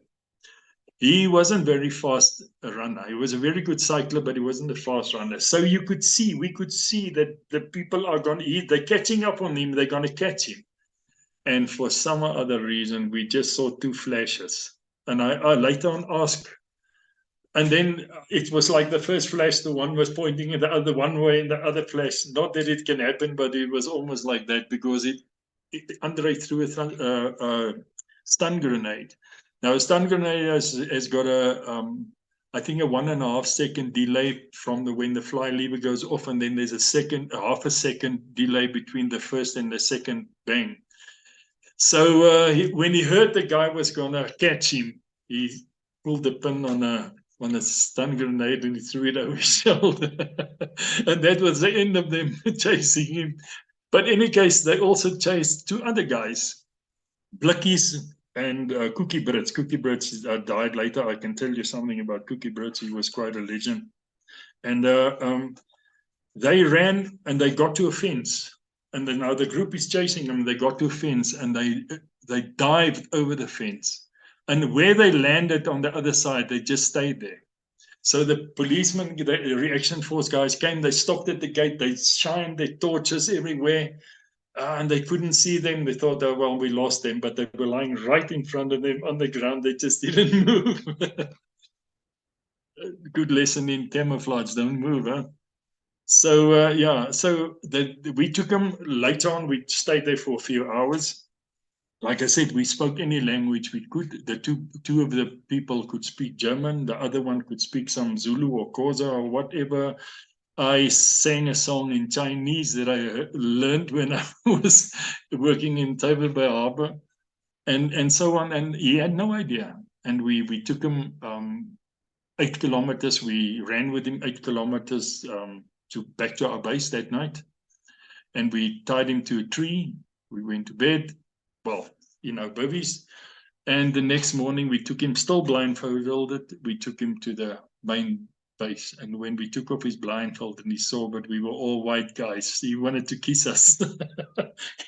He wasn't very fast a runner. He was a very good cycler, but he wasn't a fast runner. So we could see that the people are they're catching up on him. They're going to catch him. And for some other reason, we just saw two flashes. And I later on asked, and then it was like the first flash, the one was pointing at the other one way and the other flash. Not that it can happen, but it was almost like that because Andre threw a stun grenade. Now, a stun grenade has got I think a 1.5 second delay from when the fly lever goes off, and then there's a half a second delay between the first and the second bang. So when he heard the guy was going to catch him, he pulled the pin on a stun grenade and he threw it over his shoulder. And that was the end of them chasing him. But in any case, they also chased two other guys, Blikkies and Cookie Brits. Cookie Brits died later. I can tell you something about Cookie Brits. He was quite a legend. And they ran and they got to a fence. And then now the group is chasing them. They got to a fence and they dived over the fence. And where they landed on the other side, they just stayed there. So the policemen, the reaction force guys came, they stopped at the gate, they shined their torches everywhere, and they couldn't see them. They thought, oh, well, we lost them, but they were lying right in front of them on the ground. They just didn't move. Good lesson in camouflage, don't move, huh? So, we took them. Later on, we stayed there for a few hours. Like I said, we spoke any language we could. The two of the people could speak German. The other one could speak some Zulu or Xhosa or whatever. I sang a song in Chinese that I learned when I was working in Table Bay Harbor, and so on. And he had no idea. And we took him 8 kilometers. We ran with him 8 kilometers back to our base that night. And we tied him to a tree. We went to bed. Well, bivvies. And the next morning we took him, still blindfolded, we took him to the main base. And when we took off his blindfold and he saw, but we were all white guys, he wanted to kiss us.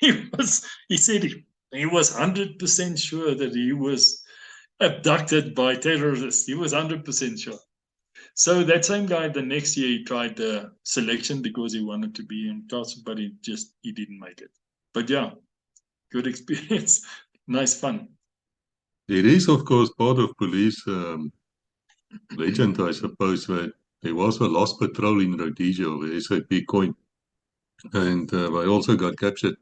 He said he was 100% sure that he was abducted by terrorists. He was 100% sure. So that same guy, the next year, he tried the selection because he wanted to be in TOS, but he didn't make it. But yeah, good experience. Nice fun. It is, of course, part of police legend, I suppose, that there was a lost patrol in Rhodesia of the SAP coin. And they also got captured.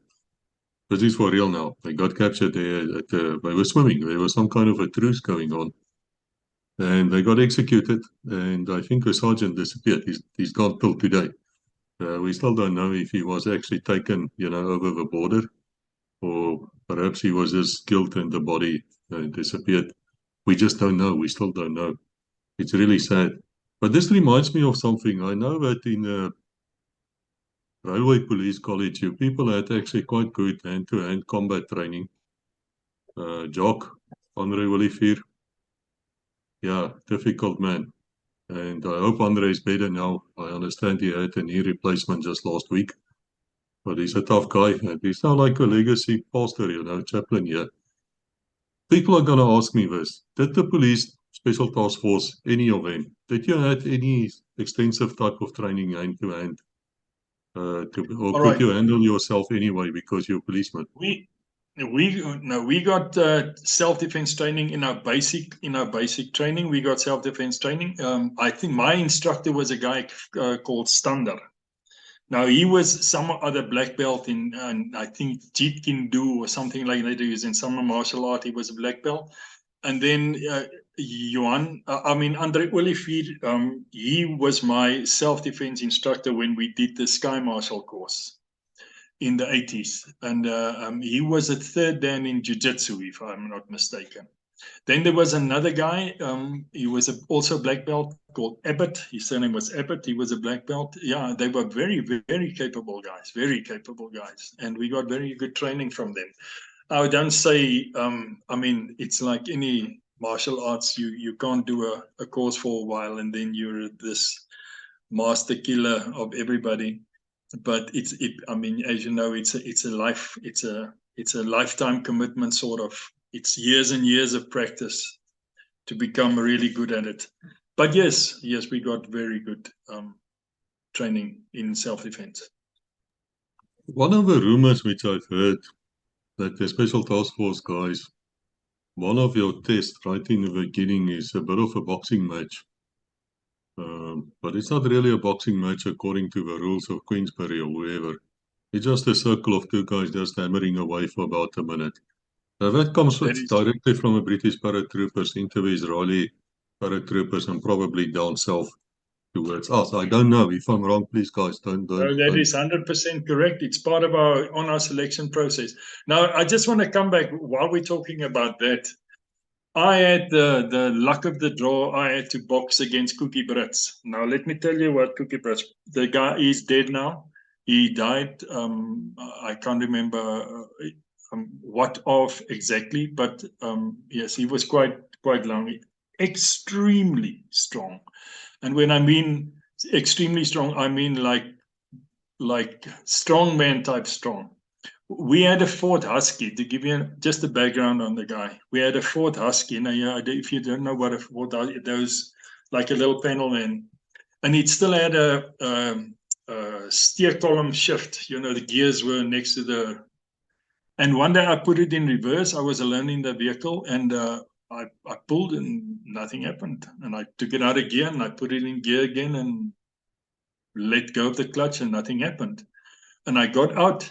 This is for real now. They got captured there. They were swimming. There was some kind of a truce going on. And they got executed. And I think a sergeant disappeared. He's gone till today. We still don't know if he was actually taken, over the border, or perhaps he was just killed and the body disappeared. We just don't know. We still don't know. It's really sad. But this reminds me of something. I know that in Railway Police College, you people had actually quite good hand-to-hand combat training. Jock, Andre Olivier. Yeah, difficult man. And I hope Andre is better now. I understand he had a knee replacement just last week. But he's a tough guy. And he's now like a legacy pastor, chaplain here. People are going to ask me this. Did the police special task force, any of them, did you had any extensive type of training hand-to-hand? Could you handle yourself anyway because you're a policeman? We got self-defense training in our basic training. We got self-defense training. I think my instructor was a guy called Stander. Now he was some other black belt in, I think Jeet Kune Do or something like that. He was in some martial art. He was a black belt, and then Andre Olivier. He was my self-defense instructor when we did the Sky Marshal course in the 80s, and he was a third dan in jiu-jitsu, if I'm not mistaken. Then there was another guy, he was also a black belt called Abbott. His surname was Abbott. He was a black belt. Yeah, they were very, very capable guys, and we got very good training from them. I don't say, I mean, it's like any martial arts. You can't do a course for a while and then you're this master killer of everybody. But I mean, as you know, it's a lifetime commitment, sort of. It's years and years of practice to become really good at it. But yes, we got very good training in self-defense. One of the rumors which I've heard that the Special Task Force guys, one of your tests right in the beginning is a bit of a boxing match. But it's not really a boxing match according to the rules of Queensberry or whoever. It's just a circle of two guys just hammering away for about a minute. Now that comes directly from the British paratroopers into the Israeli paratroopers and probably down south towards us. I don't know. If I'm wrong, please guys don't. No, that is 100% correct. It's part of our selection process. Now, I just want to come back while we're talking about that. I had the luck of the draw. I had to box against Cookie Brits. Now, let me tell you what Cookie Brits. The guy is dead now. He died. I can't remember what of exactly, but yes, he was quite long. Extremely strong, and when I mean extremely strong, I mean like strongman type strong. We had a Ford Husky, to give you just a background on the guy. We had a Ford Husky. Now, if you don't know what a Ford Husky, those like a little panel van, and it still had a steer column shift. You know, the gears were next to the. And one day I put it in reverse. I was alone in the vehicle, and I pulled, and nothing happened. And I took it out of gear, and I put it in gear again, and let go of the clutch, and nothing happened. And I got out.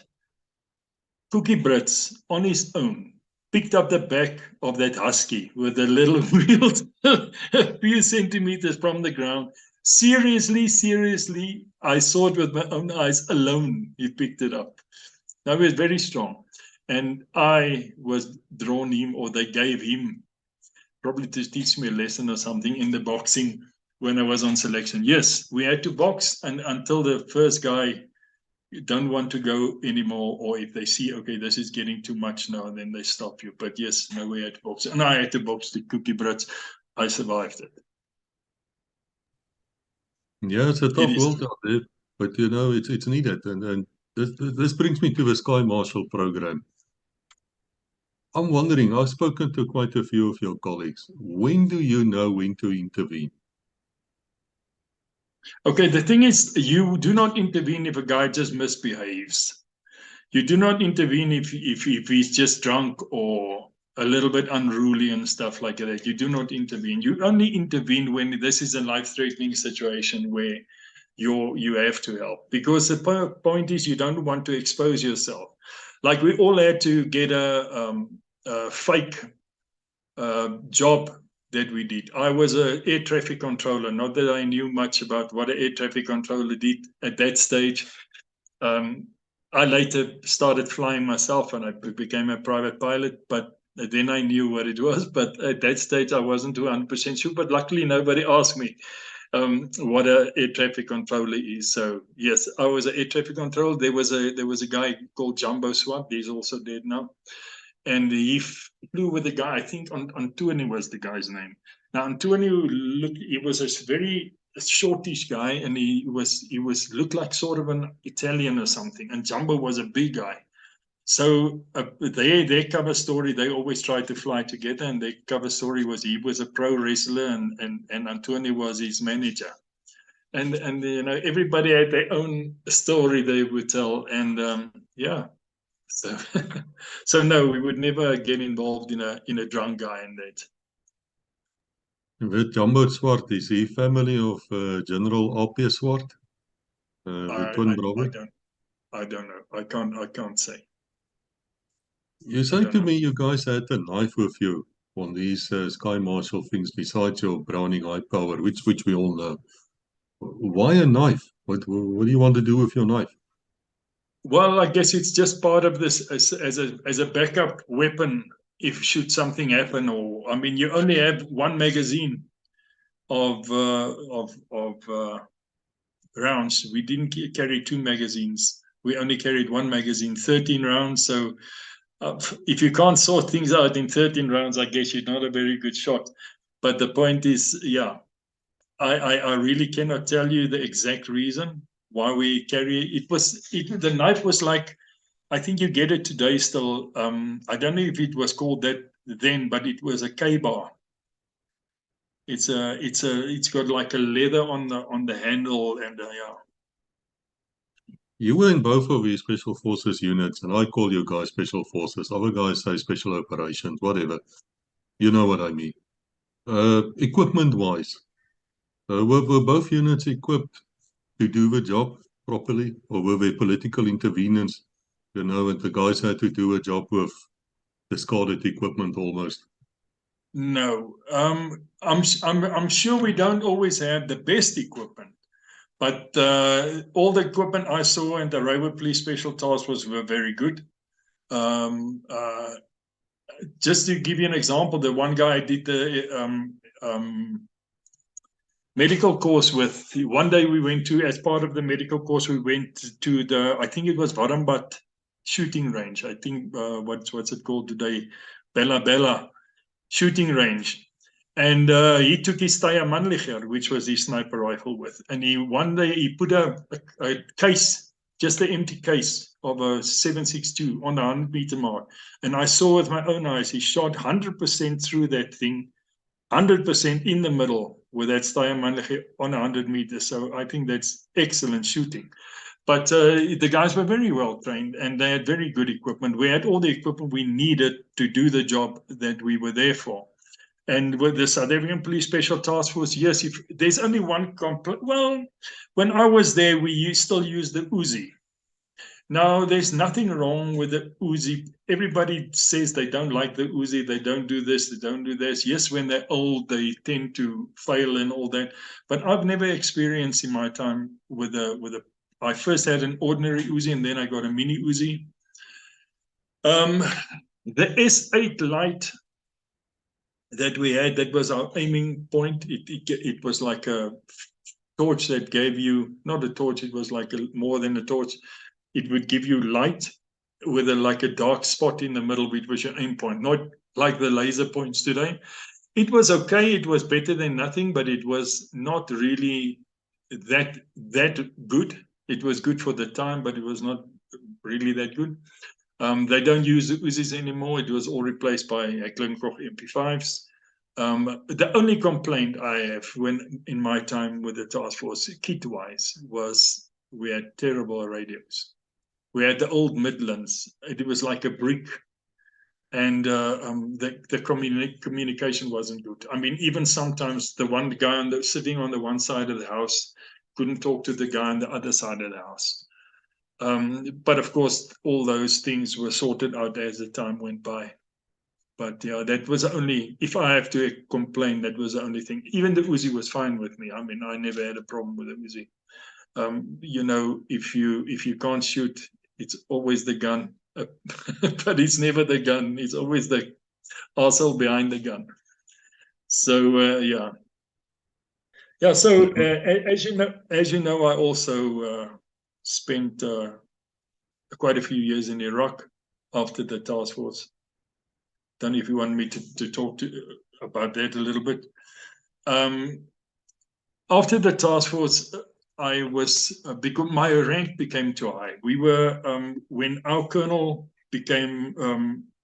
Cookie Brits, on his own, picked up the back of that Husky with the little wheels a few centimeters from the ground. Seriously, I saw it with my own eyes alone. He picked it up. That was very strong. And I was drawn him, or they gave him, probably to teach me a lesson or something in the boxing when I was on selection. Yes, we had to box and until the first guy don't want to go anymore, or if they see, okay, this is getting too much now, then they stop you. But yes, no, we had to box. And I had to box the Cookie Brits. I survived it. Yeah, it's a tough world out there, but you know, it's needed. And this brings me to the Sky Marshal program. I'm wondering, I've spoken to quite a few of your colleagues. When do you know when to intervene? Okay, the thing is, you do not intervene if a guy just misbehaves. You do not intervene if he's just drunk or a little bit unruly and stuff like that. You do not intervene. You only intervene when this is a life-threatening situation where you have to help. Because the point is, you don't want to expose yourself. Like we all had to get a fake job that we did. I was an air traffic controller. Not that I knew much about what an air traffic controller did at that stage. I later started flying myself and I became a private pilot, but then I knew what it was. But at that stage, I wasn't 200% sure. But luckily, nobody asked me what an air traffic controller is. So yes, I was an air traffic controller. There was a guy called Jumbo Swap. He's also dead now. And he flew with a guy, I think Antonio was the guy's name. Now, Antonio, he was a very shortish guy, and he looked like sort of an Italian or something. And Jumbo was a big guy. So their cover story, they always tried to fly together, and their cover story was he was a pro wrestler, and Antonio was his manager. And you know, everybody had their own story they would tell, and yeah. So, so no, we would never get involved in a drunk guy in that. The Jumbo Swart, is he family of General R.P. Swart? The twin brother? I don't know. I can't say. You say to me you guys had a knife with you on these Sky Marshal things besides your Browning high power, which we all know. Why a knife? What do you want to do with your knife? Well, I guess it's just part of this as a backup weapon if should something happen. Or I mean, you only have one magazine of rounds. We didn't carry two magazines. We only carried one magazine, 13 rounds. So if you can't sort things out in 13 rounds, I guess you're not a very good shot. But the point is, yeah, I really cannot tell you the exact reason why we carry it. The knife was like, I think you get it today still. I don't know if it was called that then, but it was a K-bar. It's got like a leather on the handle, and yeah. You were in both of these special forces units, and I call you guys special forces. Other guys say special operations, whatever. You know what I mean. Equipment-wise, were both units equipped to do the job properly, or were there political intervenence? You know, and the guys had to do a job with discarded equipment almost. No, I'm sure we don't always have the best equipment, but all the equipment I saw in the Railway Police Special Task Force were very good. Just to give you an example, the one guy I did the medical course with, one day we went to, as part of the medical course, we went to the, I think it was Varambat shooting range. I think, what's it called today? Bella shooting range. And he took his Steyr Mannlicher, which was his sniper rifle with. And one day he put a case, just an empty case of a 7.62 on the 100-meter mark. And I saw with my own eyes, he shot 100% through that thing, 100% in the middle with that Steyr Mannlicher on 100 meters. So I think that's excellent shooting. But the guys were very well trained, and they had very good equipment. We had all the equipment we needed to do the job that we were there for. And with the South African Police Special Task Force, yes, if there's only one complaint. Well, when I was there, we still used the Uzi. Now, there's nothing wrong with the Uzi. Everybody says they don't like the Uzi, they don't do this, they don't do this. Yes, when they're old, they tend to fail and all that. But I've never experienced in my time with I first had an ordinary Uzi, and then I got a mini Uzi. The S8 light that we had, that was our aiming point. It was like a torch that gave you, not a torch, it was like more than a torch. It would give you light with like a dark spot in the middle, which was your aim point, not like the laser points today. It was okay, it was better than nothing, but it was not really that good. It was good for the time, but it was not really that good. They don't use the Uzis anymore. It was all replaced by Klinkroch MP5s. The only complaint I have in my time with the task force, kit-wise, was we had terrible radios. We had the old Midlands. It was like a brick, and the communication wasn't good. I mean, even sometimes the one guy sitting on the one side of the house couldn't talk to the guy on the other side of the house. But of course, all those things were sorted out as the time went by. But yeah, that was the only, if I have to complain, that was the only thing. Even the Uzi was fine with me. I mean, I never had a problem with the Uzi. You know, if you can't shoot, it's always the gun. But it's never the gun. It's always the arsehole behind the gun. So yeah. So as you know, I also spent quite a few years in Iraq after the task force. Don't know if you want me to talk about that a little bit. After the task force, I was because my rank became too high. We were when our colonel became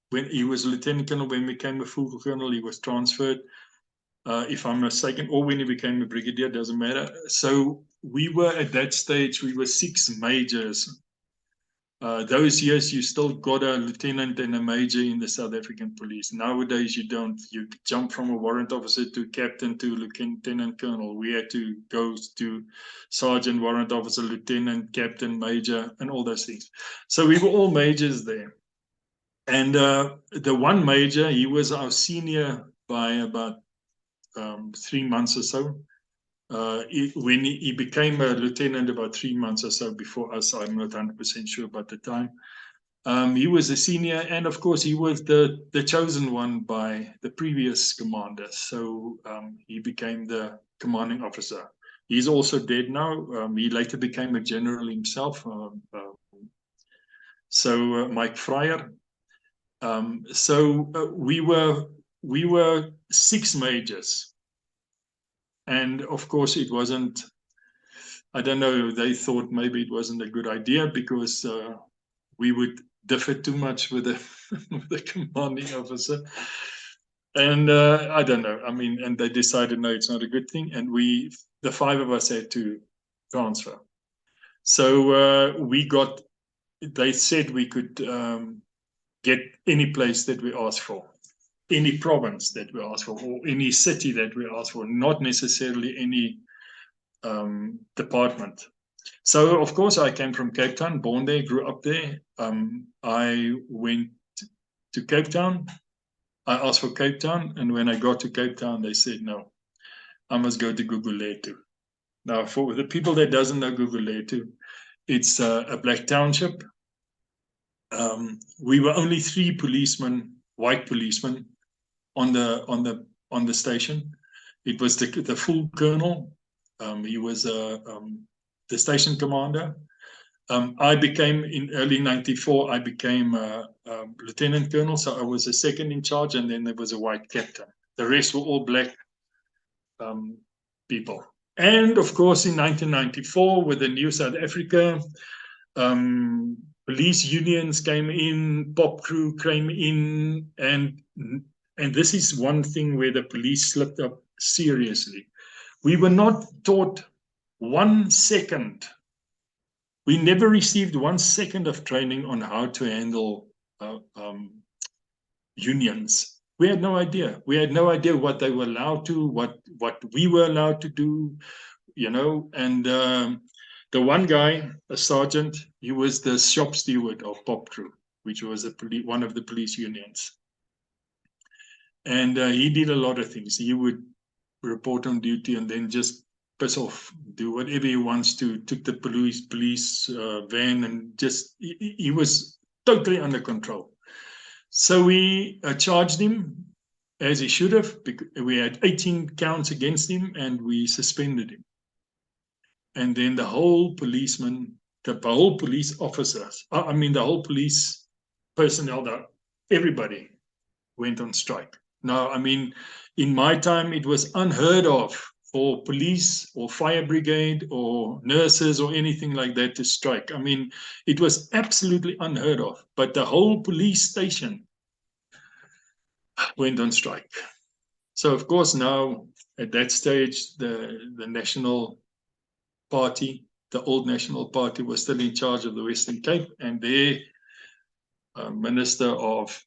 when he was a lieutenant colonel, when we became a full colonel, he was transferred. If I'm mistaken, or when he became a brigadier, doesn't matter. So we were at that stage, we were 6 majors. Those years, you still got a lieutenant and a major in the South African police. Nowadays, you don't. You jump from a warrant officer to captain to lieutenant colonel. We had to go to sergeant, warrant officer, lieutenant, captain, major, and all those things. So we were all majors there. And the one major, he was our senior by about 3 months or so. When he became a lieutenant about 3 months or so before us, I'm not 100% sure about the time. He was a senior, and of course, he was the chosen one by the previous commander. So he became the commanding officer. He's also dead now. He later became a general himself. So Mike Fryer. We were 6 majors, and of course it wasn't. I don't know. They thought maybe it wasn't a good idea because we would differ too much with the with the commanding officer, and I don't know. I mean, and they decided no, it's not a good thing, and the 5 of us had to transfer. So we got. They said we could get any place that we asked for, any province that we asked for, or any city that we asked for, not necessarily any department. So, of course, I came from Cape Town, born there, grew up there. I went to Cape Town. I asked for Cape Town, and when I got to Cape Town, they said, no, I must go to Guguletu. Now, for the people that doesn't know Guguletu, it's a black township. We were only 3 policemen, white policemen, on the station. It was the full colonel. He was the station commander. I became, in early 94, I became lieutenant colonel, so I was a second in charge, and then there was a white captain. The rest were all black people. And of course, in 1994, with the new South Africa, police unions came in, pop crew came in, and this is one thing where the police slipped up seriously. We were not taught 1 second. We never received 1 second of training on how to handle unions. We had no idea. We had no idea what they were allowed to, what we were allowed to do, you know. And the one guy, a sergeant, he was the shop steward of pop crew, which was one of the police unions. And he did a lot of things. He would report on duty and then just piss off, do whatever he wants to, took the police van, and just, he was totally under control. So we charged him, as he should have. We had 18 counts against him, and we suspended him. And then the whole police officers, the whole police personnel, everybody went on strike. Now, I mean, in my time, it was unheard of for police or fire brigade or nurses or anything like that to strike. I mean, it was absolutely unheard of. But the whole police station went on strike. So, of course, now at that stage, the National Party, the old National Party, was still in charge of the Western Cape, and their Minister of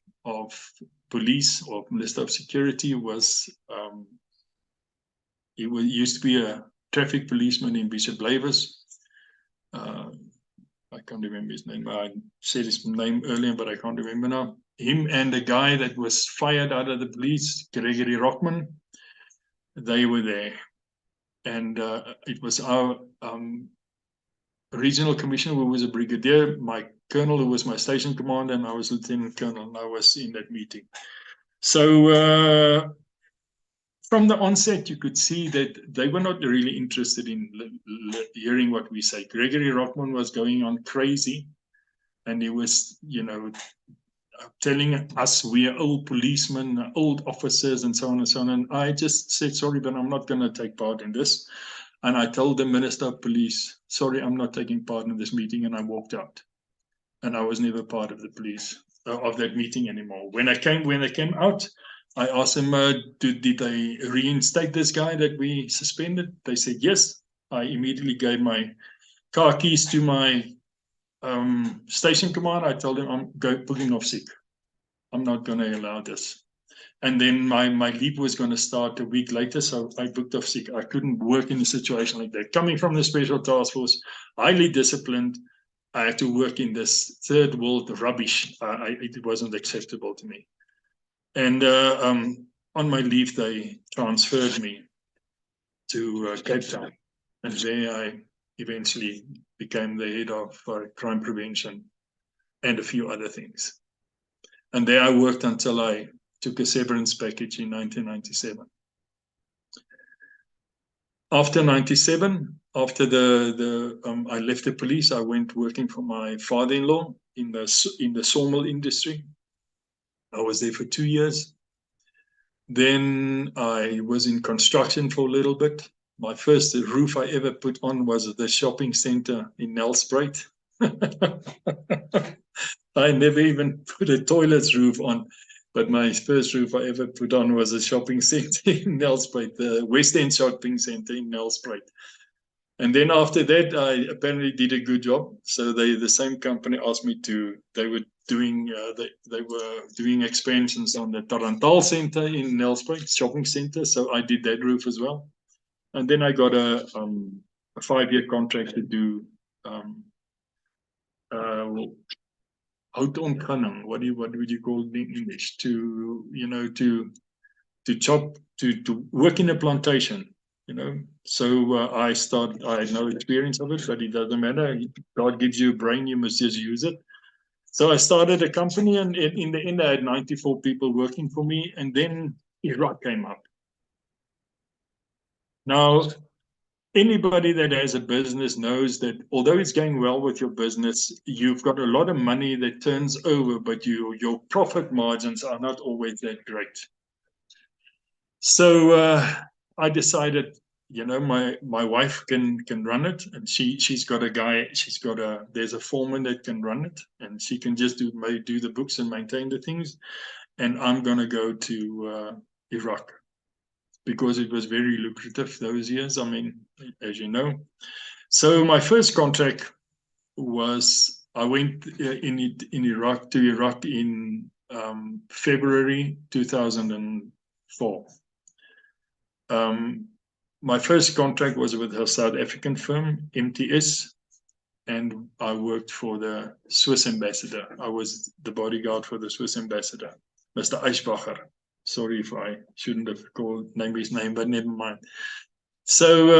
Police or Minister of Security was he used to be a traffic policeman in Bishop Lavis. I can't remember his name. I said his name earlier, but I can't remember now. Him and the guy that was fired out of the police, Gregory Rockman, they were there. And it was our regional commissioner, who was a brigadier, my colonel, who was my station commander, and I was lieutenant colonel, and I was in that meeting. So from the onset, you could see that they were not really interested in hearing what we say. Gregory Rockman was going on crazy, and he was, telling us we are old policemen, old officers, and so on and so on. And I just said, sorry, but I'm not going to take part in this. And I told the Minister of Police, sorry, I'm not taking part in this meeting, and I walked out. And I was never part of the police, of that meeting anymore. When they came out, I asked them, did they reinstate this guy that we suspended? They said yes. I immediately gave my car keys to my station commander. I told him I'm booking off sick. I'm not going to allow this. And then my leave was going to start a week later, so I booked off sick. I couldn't work in a situation like that. Coming from the Special Task Force, highly disciplined, I had to work in this third world rubbish. It wasn't acceptable to me. And on my leave, they transferred me to Cape Town. And there I eventually became the head of crime prevention and a few other things. And there I worked until I took a severance package in 1997. After 97, after I left the police, I went working for my father-in-law in the sawmill industry. I was there for 2 years. Then I was in construction for a little bit. My first roof I ever put on was at the shopping center in Nelspruit. I never even put a toilet's roof on, but my first roof I ever put on was a shopping center in Nelspruit, the West End Shopping Center in Nelspruit. And then after that, I apparently did a good job. So the same company asked me to. They were doing expansions on the Tarantal Center in Nelspruit shopping center. So I did that roof as well. And then I got a 5-year contract to do houtontginning. What would you call it in English? To work in a plantation. So I had no experience of it, but it doesn't matter. God gives you a brain, you must just use it. So I started a company, and in the end I had 94 people working for me, and then Iraq came up. Now, anybody that has a business knows that although it's going well with your business, you've got a lot of money that turns over, but your profit margins are not always that great. So I decided, my wife can run it, and she's got a guy. There's a foreman that can run it, and she can just do the books and maintain the things. And I'm gonna go to Iraq because it was very lucrative those years. I mean, as you know. So my first contract was I went in Iraq in February 2004. My first contract was with a South African firm, MTS, and I worked for the Swiss ambassador. I was the bodyguard for the Swiss ambassador, Mr. Eichbacher. Sorry if I shouldn't have named his name, but never mind. So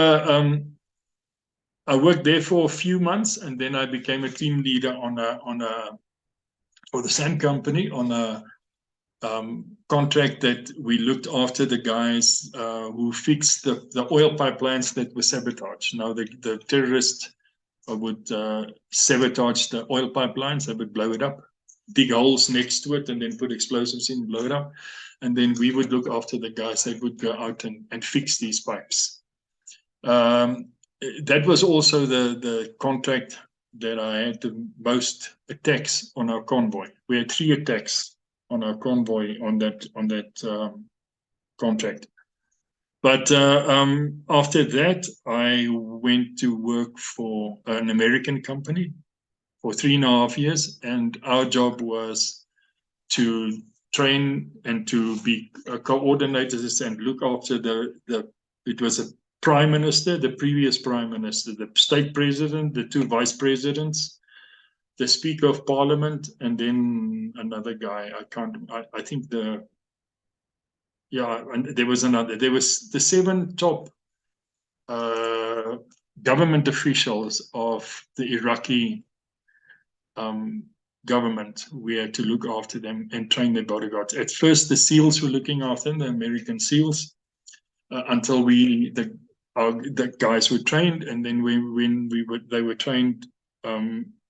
I worked there for a few months, and then I became a team leader for the same company on a contract that we looked after the guys who fixed the oil pipelines that were sabotaged. Now the terrorists would sabotage the oil pipelines. They would blow it up, dig holes next to it, and then put explosives in, blow it up. And then we would look after the guys that would go out and fix these pipes. That was also the contract that I had the most attacks on our convoy. We had 3 attacks on our convoy on that contract. But after that, I went to work for an American company for 3.5 years, and our job was to train and to be coordinators and look after it was a prime minister, the previous prime minister, the state president, the 2 vice presidents, the Speaker of Parliament, and then another guy. I think and there was another. There was the 7 top government officials of the Iraqi government. We had to look after them and train their bodyguards. At first, the SEALs were looking after them, the American SEALs, until the guys were trained, and then they were trained.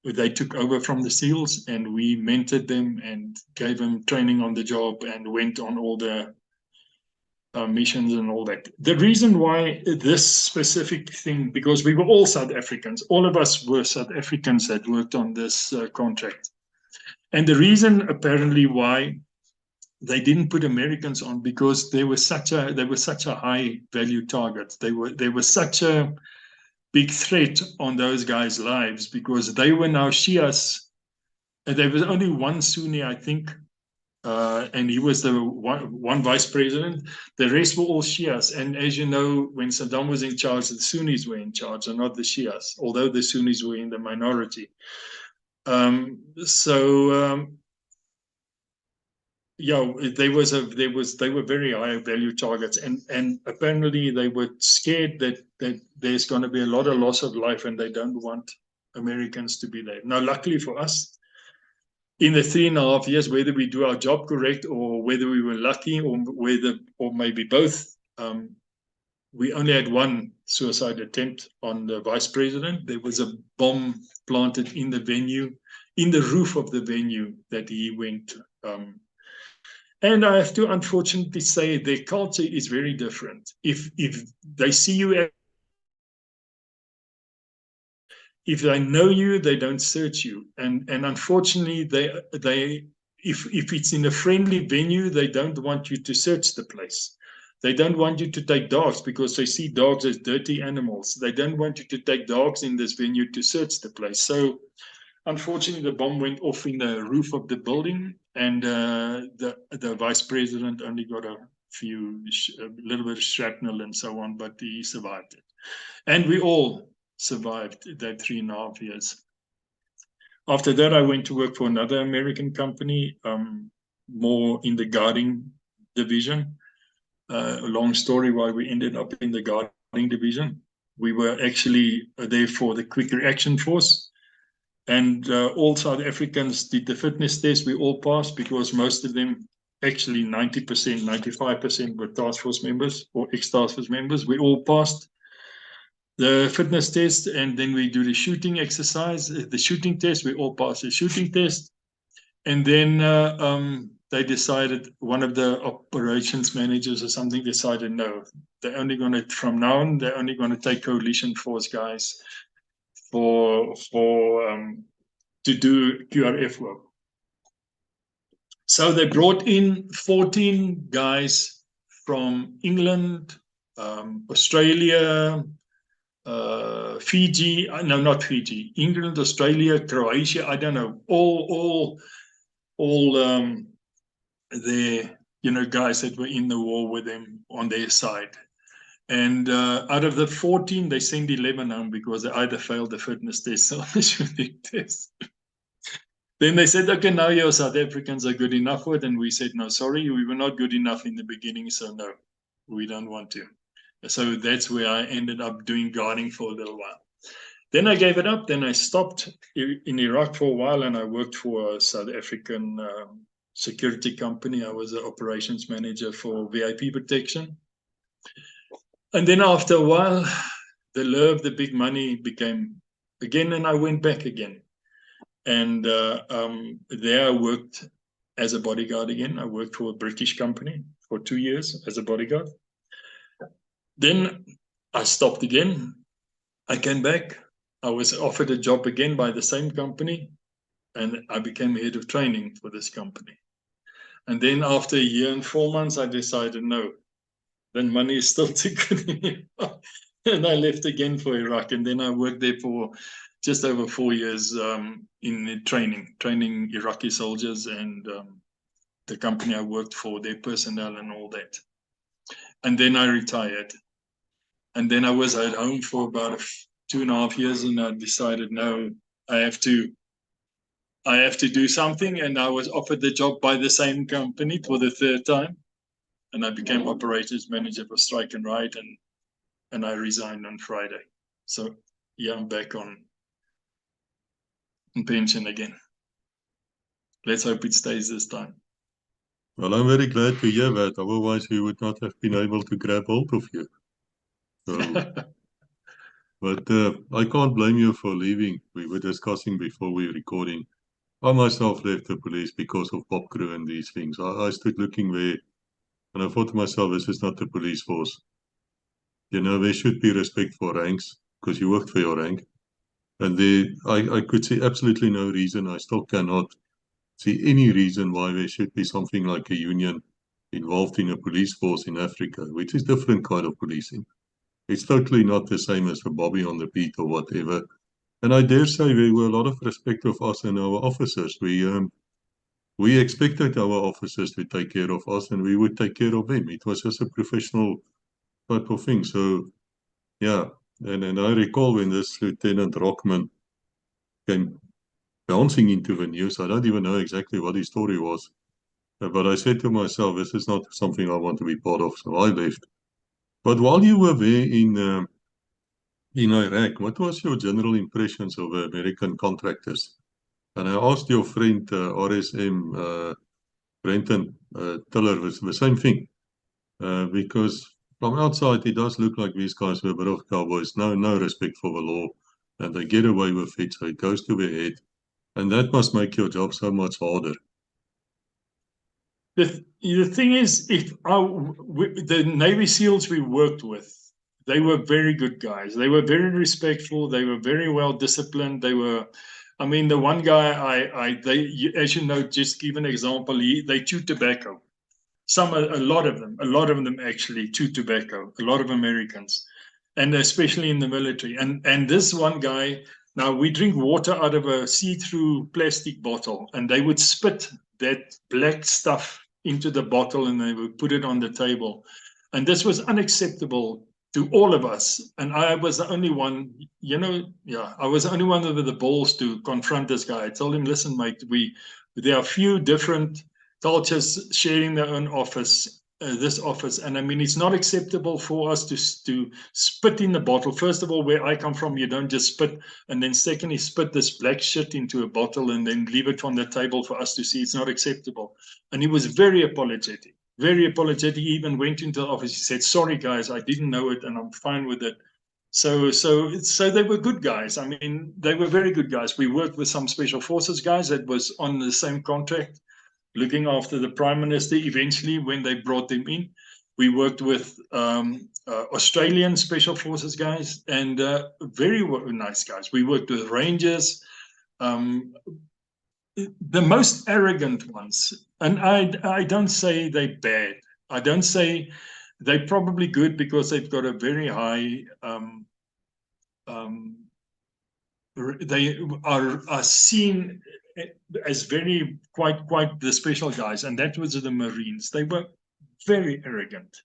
They took over from the SEALs, and we mentored them and gave them training on the job and went on all the missions and all that. The reason why this specific thing, because we were all South Africans, all of us were South Africans that worked on this contract. And the reason apparently why they didn't put Americans on, because they were such a high value target. They were such a big threat on those guys' lives, because they were now Shias. And there was only one Sunni, I think, and he was the one vice president. The rest were all Shias. And as you know, when Saddam was in charge, the Sunnis were in charge and not the Shias, although the Sunnis were in the minority. They were very high value targets, and apparently they were scared that there's going to be a lot of loss of life, and they don't want Americans to be there. Now, luckily for us, in the 3.5 years, whether we do our job correct or whether we were lucky or maybe both, we only had 1 suicide attempt on the vice president. There was a bomb planted in the venue, in the roof of the venue that he went And I have to unfortunately say their culture is very different. If they see you, if they know you, they don't search you. And unfortunately, they if it's in a friendly venue, they don't want you to search the place. They don't want you to take dogs because they see dogs as dirty animals. They don't want you to take dogs in this venue to search the place. So unfortunately, the bomb went off in the roof of the building, and the vice president only got a little bit of shrapnel and so on, but he survived it. And we all survived that 3.5 years. After that, I went to work for another American company, more in the guarding division. A long story why we ended up in the guarding division. We were actually there for the quick reaction force. And all South Africans did the fitness test. We all passed because most of them, actually 90%, 95% were task force members or ex-task force members. We all passed the fitness test, and then we do the shooting exercise, the shooting test. We all passed the shooting test. And then they decided, one of the operations managers or something decided, no, they're only going to, from now on, they're only going to take coalition force guys to do QRF work. So they brought in 14 guys from England, Australia, Fiji, no, not Fiji, England, Australia, Croatia, I don't know, all the guys that were in the war with them on their side. And out of the 14, they sent 11 home because they either failed the fitness test or the shooting test. Then they said, okay, now your South Africans are good enough for it. And we said, no, sorry, we were not good enough in the beginning, so no, we don't want to. So that's where I ended up doing guarding for a little while. Then I gave it up. Then I stopped in Iraq for a while, and I worked for a South African security company. I was an operations manager for VIP protection. And then after a while, the lure of the big money became again, and I went back again. And there I worked as a bodyguard again. I worked for a British company for 2 years as a bodyguard. Then I stopped again. I came back. I was offered a job again by the same company, and I became head of training for this company. And then after 1 year and 4 months, I decided, no, then money is still too good. And I left again for Iraq. And then I worked there for just over 4 years in training Iraqi soldiers and the company I worked for, their personnel and all that. And then I retired. And then I was at home for about 2.5 years, and I decided, no, I have to do something. And I was offered the job by the same company for the 3rd time. And I became operations manager for Strike and Ride, and I resigned on Friday. So yeah, I'm back on pension again. Let's hope it stays this time. Well, I'm very glad to hear that. Otherwise, we would not have been able to grab hold of you. So, but I can't blame you for leaving. We were discussing before we were recording. I myself left the police because of pop crew and these things. I stood looking there, and I thought to myself, this is not the police force. There should be respect for ranks because you worked for your rank. And I could see absolutely no reason. I still cannot see any reason why there should be something like a union involved in a police force in Africa, which is different kind of policing. It's totally not the same as a Bobby on the beat or whatever. And I dare say there were a lot of respect of us and our officers. We expected our officers to take care of us, and we would take care of them. It was just a professional type of thing. So, yeah. And I recall when this Lieutenant Rockman came bouncing into the news. I don't even know exactly what his story was. But I said to myself, this is not something I want to be part of. So I left. But while you were there in Iraq, what was your general impressions of American contractors? And I asked your friend RSM Brenton Tiller the same thing. Because from outside, it does look like these guys were a bit of cowboys. No respect for the law. And they get away with it, so it goes to their head. And that must make your job so much harder. The thing is, the Navy SEALs we worked with, they were very good guys. They were very respectful. They were very well disciplined. I mean, the one guy, as you know, just give an example. They chew tobacco. A lot of them actually chew tobacco. A lot of Americans, and especially in the military. And this one guy. Now we drink water out of a see-through plastic bottle, and they would spit that black stuff into the bottle and they would put it on the table. And this was unacceptable to all of us. And I was the only one, I was the only one with the balls to confront this guy. I told him, listen, mate, there are a few different cultures sharing their own office. This office, and I mean, it's not acceptable for us to spit in the bottle. First of all, where I come from, you don't just spit, and then secondly, spit this black shit into a bottle and then leave it on the table for us to see. It's not acceptable. And he was very apologetic. Very apologetic. He even went into the office. He said, "Sorry, guys, I didn't know it, and I'm fine with it." So they were good guys. I mean, they were very good guys. We worked with some special forces guys that was on the same contract, looking after the Prime Minister. Eventually, when they brought them in, we worked with Australian Special Forces guys and very nice guys. We worked with Rangers, the most arrogant ones. And I don't say they're bad. I don't say they're probably good because they've got a very high, they are seen as very quite the special guys, and that was the Marines. They were very arrogant.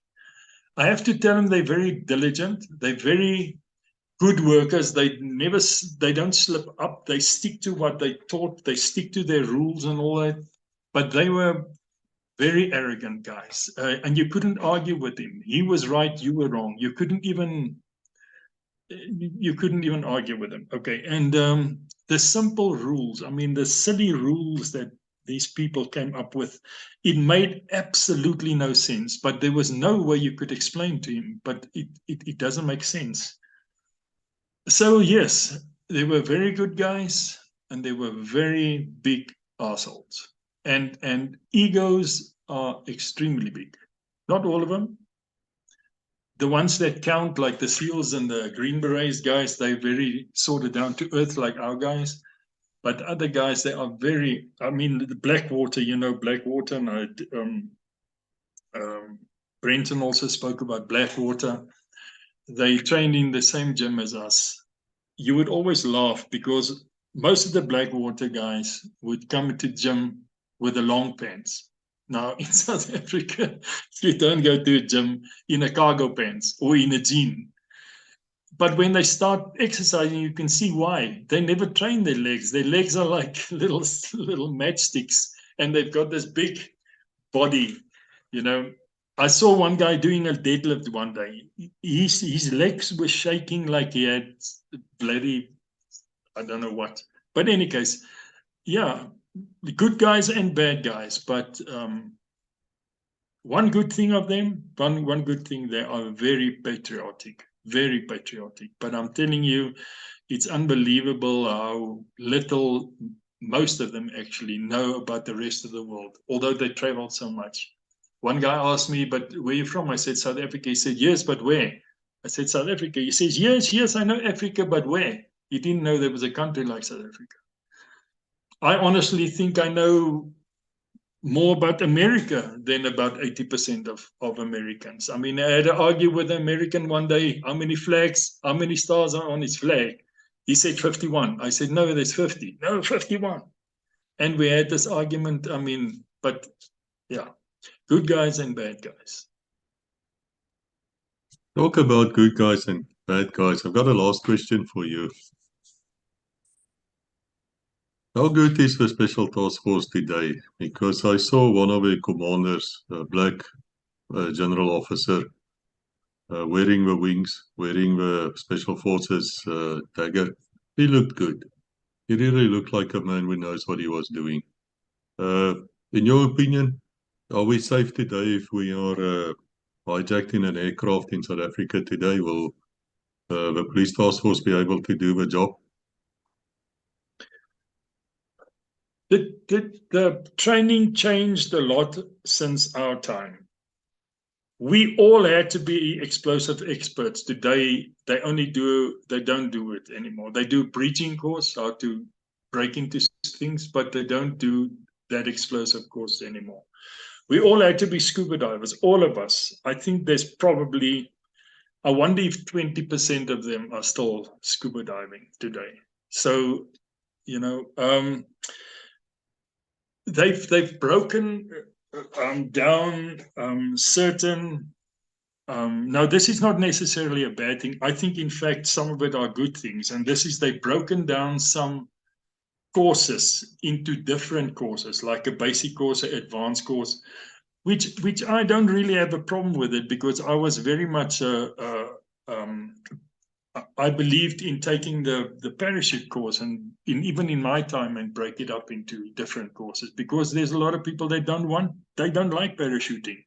I have to tell them they're very diligent. They're very good workers. They don't slip up. They stick to what they taught. They stick to their rules and all that. But they were very arrogant guys, and you couldn't argue with him. He was right. You were wrong. You couldn't even argue with him. Okay, and the simple rules, I mean, the silly rules that these people came up with, it made absolutely no sense, but there was no way you could explain to him, but it doesn't make sense. So yes, they were very good guys, and they were very big assholes. And egos are extremely big. Not all of them. The ones that count, like the SEALs and the Green Berets guys, they're very sort of down to earth like our guys. But other guys, they are very, I mean, the Blackwater, Blackwater, and Brenton also spoke about Blackwater. They trained in the same gym as us. You would always laugh because most of the Blackwater guys would come to the gym with the long pants. Now, in South Africa, you don't go to a gym in a cargo pants or in a jean. But when they start exercising, you can see why. They never train their legs. Their legs are like little matchsticks, and they've got this big body. I saw one guy doing a deadlift one day. His legs were shaking like he had bloody, I don't know what. But in any case, yeah, good guys and bad guys. But one good thing of them, one good thing, they are very patriotic. Very patriotic. But I'm telling you, it's unbelievable how little most of them actually know about the rest of the world, although they traveled so much. One guy asked me, but where are you from? I said, South Africa. He said, yes, but where? I said, South Africa. He says, yes, I know Africa, but where? He didn't know there was a country like South Africa. I honestly think I know more about America than about 80% of Americans. I mean, I had to argue with an American one day, how many stars are on his flag? He said 51. I said, no, there's 50. No, 51. And we had this argument. I mean, but yeah, good guys and bad guys. Talk about good guys and bad guys. I've got a last question for you. How good is the Special Task Force today? Because I saw one of the commanders, a black general officer, wearing the wings, wearing the Special Forces dagger. He looked good. He really looked like a man who knows what he was doing. In your opinion, are we safe today if we are hijacked in an aircraft in South Africa today? Will the police task force be able to do the job? The training changed a lot since our time. We all had to be explosive experts. Today, they don't do it anymore. They do breaching course, how to break into things, but they don't do that explosive course anymore. We all had to be scuba divers, all of us. I think there's probably, I wonder if 20% of them are still scuba diving today. So, they've broken down certain. Now, this is not necessarily a bad thing. I think, in fact, some of it are good things. And this is they've broken down some courses into different courses, like a basic course, an advanced course, which I don't really have a problem with it, because I was very much I believed in taking the parachute course and even in my time, and break it up into different courses, because there's a lot of people they don't like parachuting.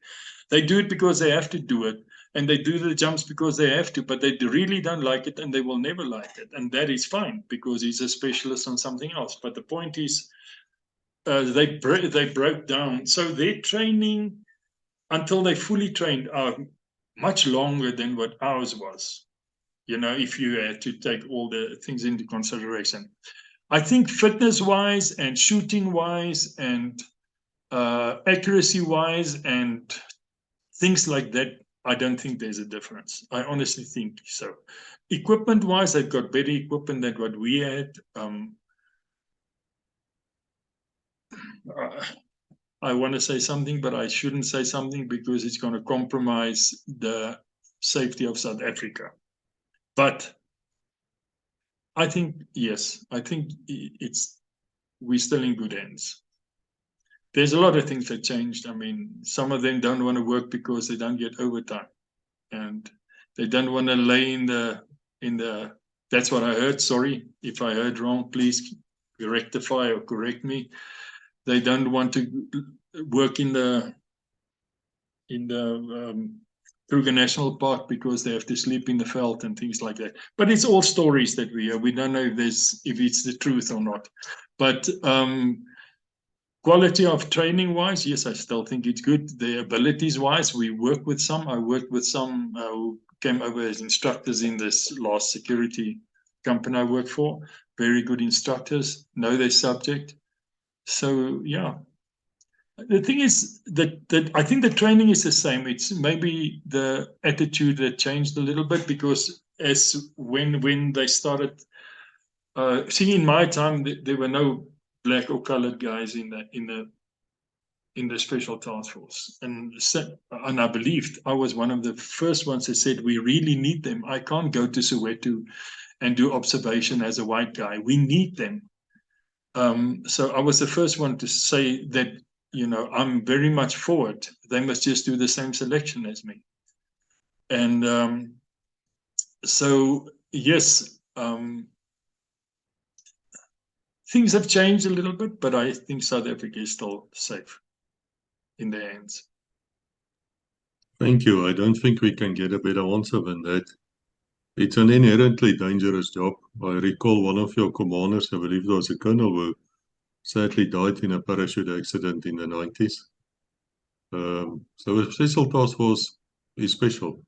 They do it because they have to do it, and they do the jumps because they have to, but they really don't like it, and they will never like it, and that is fine, because he's a specialist on something else. But the point is, they broke down, so their training until they fully trained are much longer than what ours was. If you had to take all the things into consideration. I think fitness-wise and shooting-wise and accuracy-wise and things like that, I don't think there's a difference. I honestly think so. Equipment-wise, they've got better equipment than what we had. I want to say something, but I shouldn't say something, because it's going to compromise the safety of South Africa. But I think, yes, I think we're still in good hands. There's a lot of things that changed. I mean, some of them don't want to work because they don't get overtime, and they don't want to lay in the. That's what I heard. Sorry if I heard wrong. Please rectify or correct me. They don't want to work in the Kruger National Park because they have to sleep in the veld and things like that. But it's all stories that we hear. We don't know if it's the truth or not. But quality of training wise, yes, I still think it's good. The abilities wise, we work with some. I worked with some who came over as instructors in this last security company I worked for. Very good instructors, know their subject. So yeah. The thing is that I think the training is the same. It's maybe the attitude that changed a little bit, because as when they started, see, in my time there were no black or colored guys in the special task force, and I believed I was one of the first ones that said we really need them. I can't go to Soweto and do observation as a white guy. We need them. So I was the first one to say that. I'm very much for it. They must just do the same selection as me. And so, yes, things have changed a little bit, but I think South Africa is still safe in their hands. Thank you. I don't think we can get a better answer than that. It's an inherently dangerous job. I recall one of your commanders, I believe it was a colonel, who sadly died in a parachute accident in the 90s. So a special task force is special.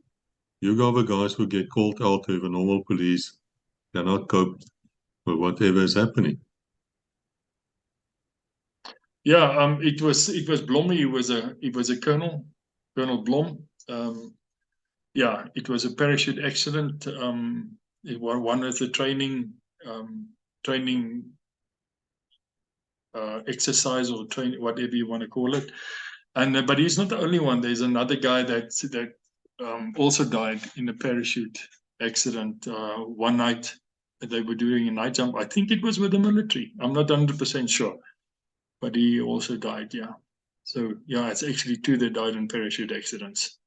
You got the guys who get called out to the normal police cannot cope with whatever is happening. Yeah, it was Blom. He was a colonel, Colonel Blom. Yeah, it was a parachute accident. It was one of the training exercise or training, whatever you want to call it. And but he's not the only one. There's another guy that also died in a parachute accident one night. They were doing a night jump. I think it was with the military. I'm not 100% sure, but he also died. Yeah. So yeah, it's actually two that died in parachute accidents.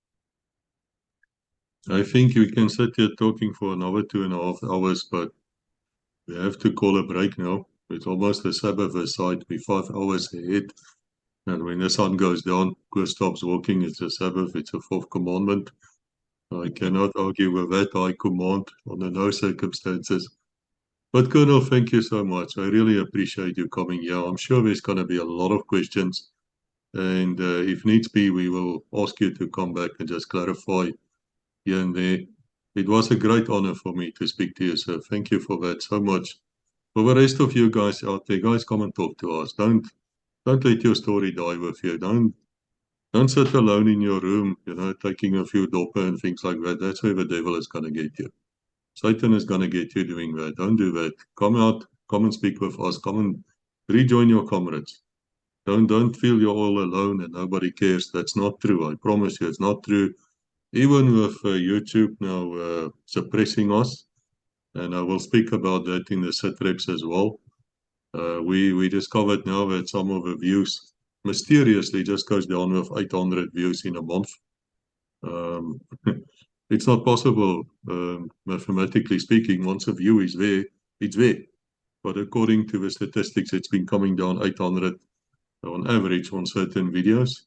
I think we can sit here talking for another 2.5 hours, but we have to call a break now. It's almost the Sabbath aside. We're 5 hours ahead. And when the sun goes down, Chris stops walking. It's a Sabbath. It's a fourth commandment. I cannot argue with that. I command under no circumstances. But Colonel, thank you so much. I really appreciate you coming here. I'm sure there's going to be a lot of questions. And if needs be, we will ask you to come back and just clarify here and there. It was a great honor for me to speak to you, so thank you for that so much. For the rest of you guys out there, guys, come and talk to us. Don't let your story die with you. Don't sit alone in your room, taking a few doper and things like that. That's where the devil is going to get you. Satan is going to get you doing that. Don't do that. Come out, come and speak with us. Come and rejoin your comrades. Don't feel you're all alone and nobody cares. That's not true. I promise you, it's not true. Even with YouTube now suppressing us, and I will speak about that in the SITREPs as well. We discovered now that some of the views mysteriously just goes down with 800 views in a month. It's not possible, mathematically speaking. Once a view is there, it's there. But according to the statistics, it's been coming down 800 on average on certain videos.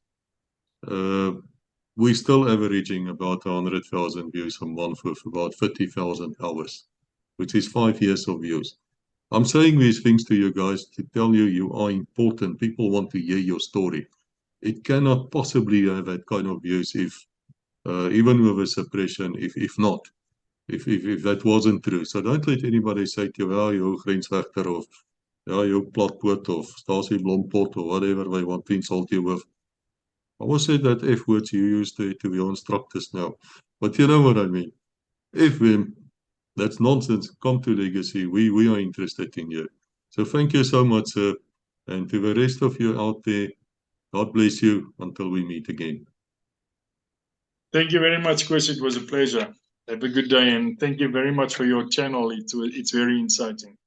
We're still averaging about 100,000 views a month with about 50,000 hours, which is 5 years of views. I'm saying these things to you guys to tell you you are important. People want to hear your story. It cannot possibly have that kind of views if, even with a suppression, if that wasn't true. So don't let anybody say to you, oh, you're grensvechter of, yeah, you're platpoot of Stasi Blompot or whatever they want to insult you with. I always said that F words you use to your instructors now. But you know what I mean. F them. That's nonsense. Come to Legacy. We are interested in you. So thank you so much, sir. And to the rest of you out there, God bless you until we meet again. Thank you very much, Chris. It was a pleasure. Have a good day, and thank you very much for your channel. It's very exciting.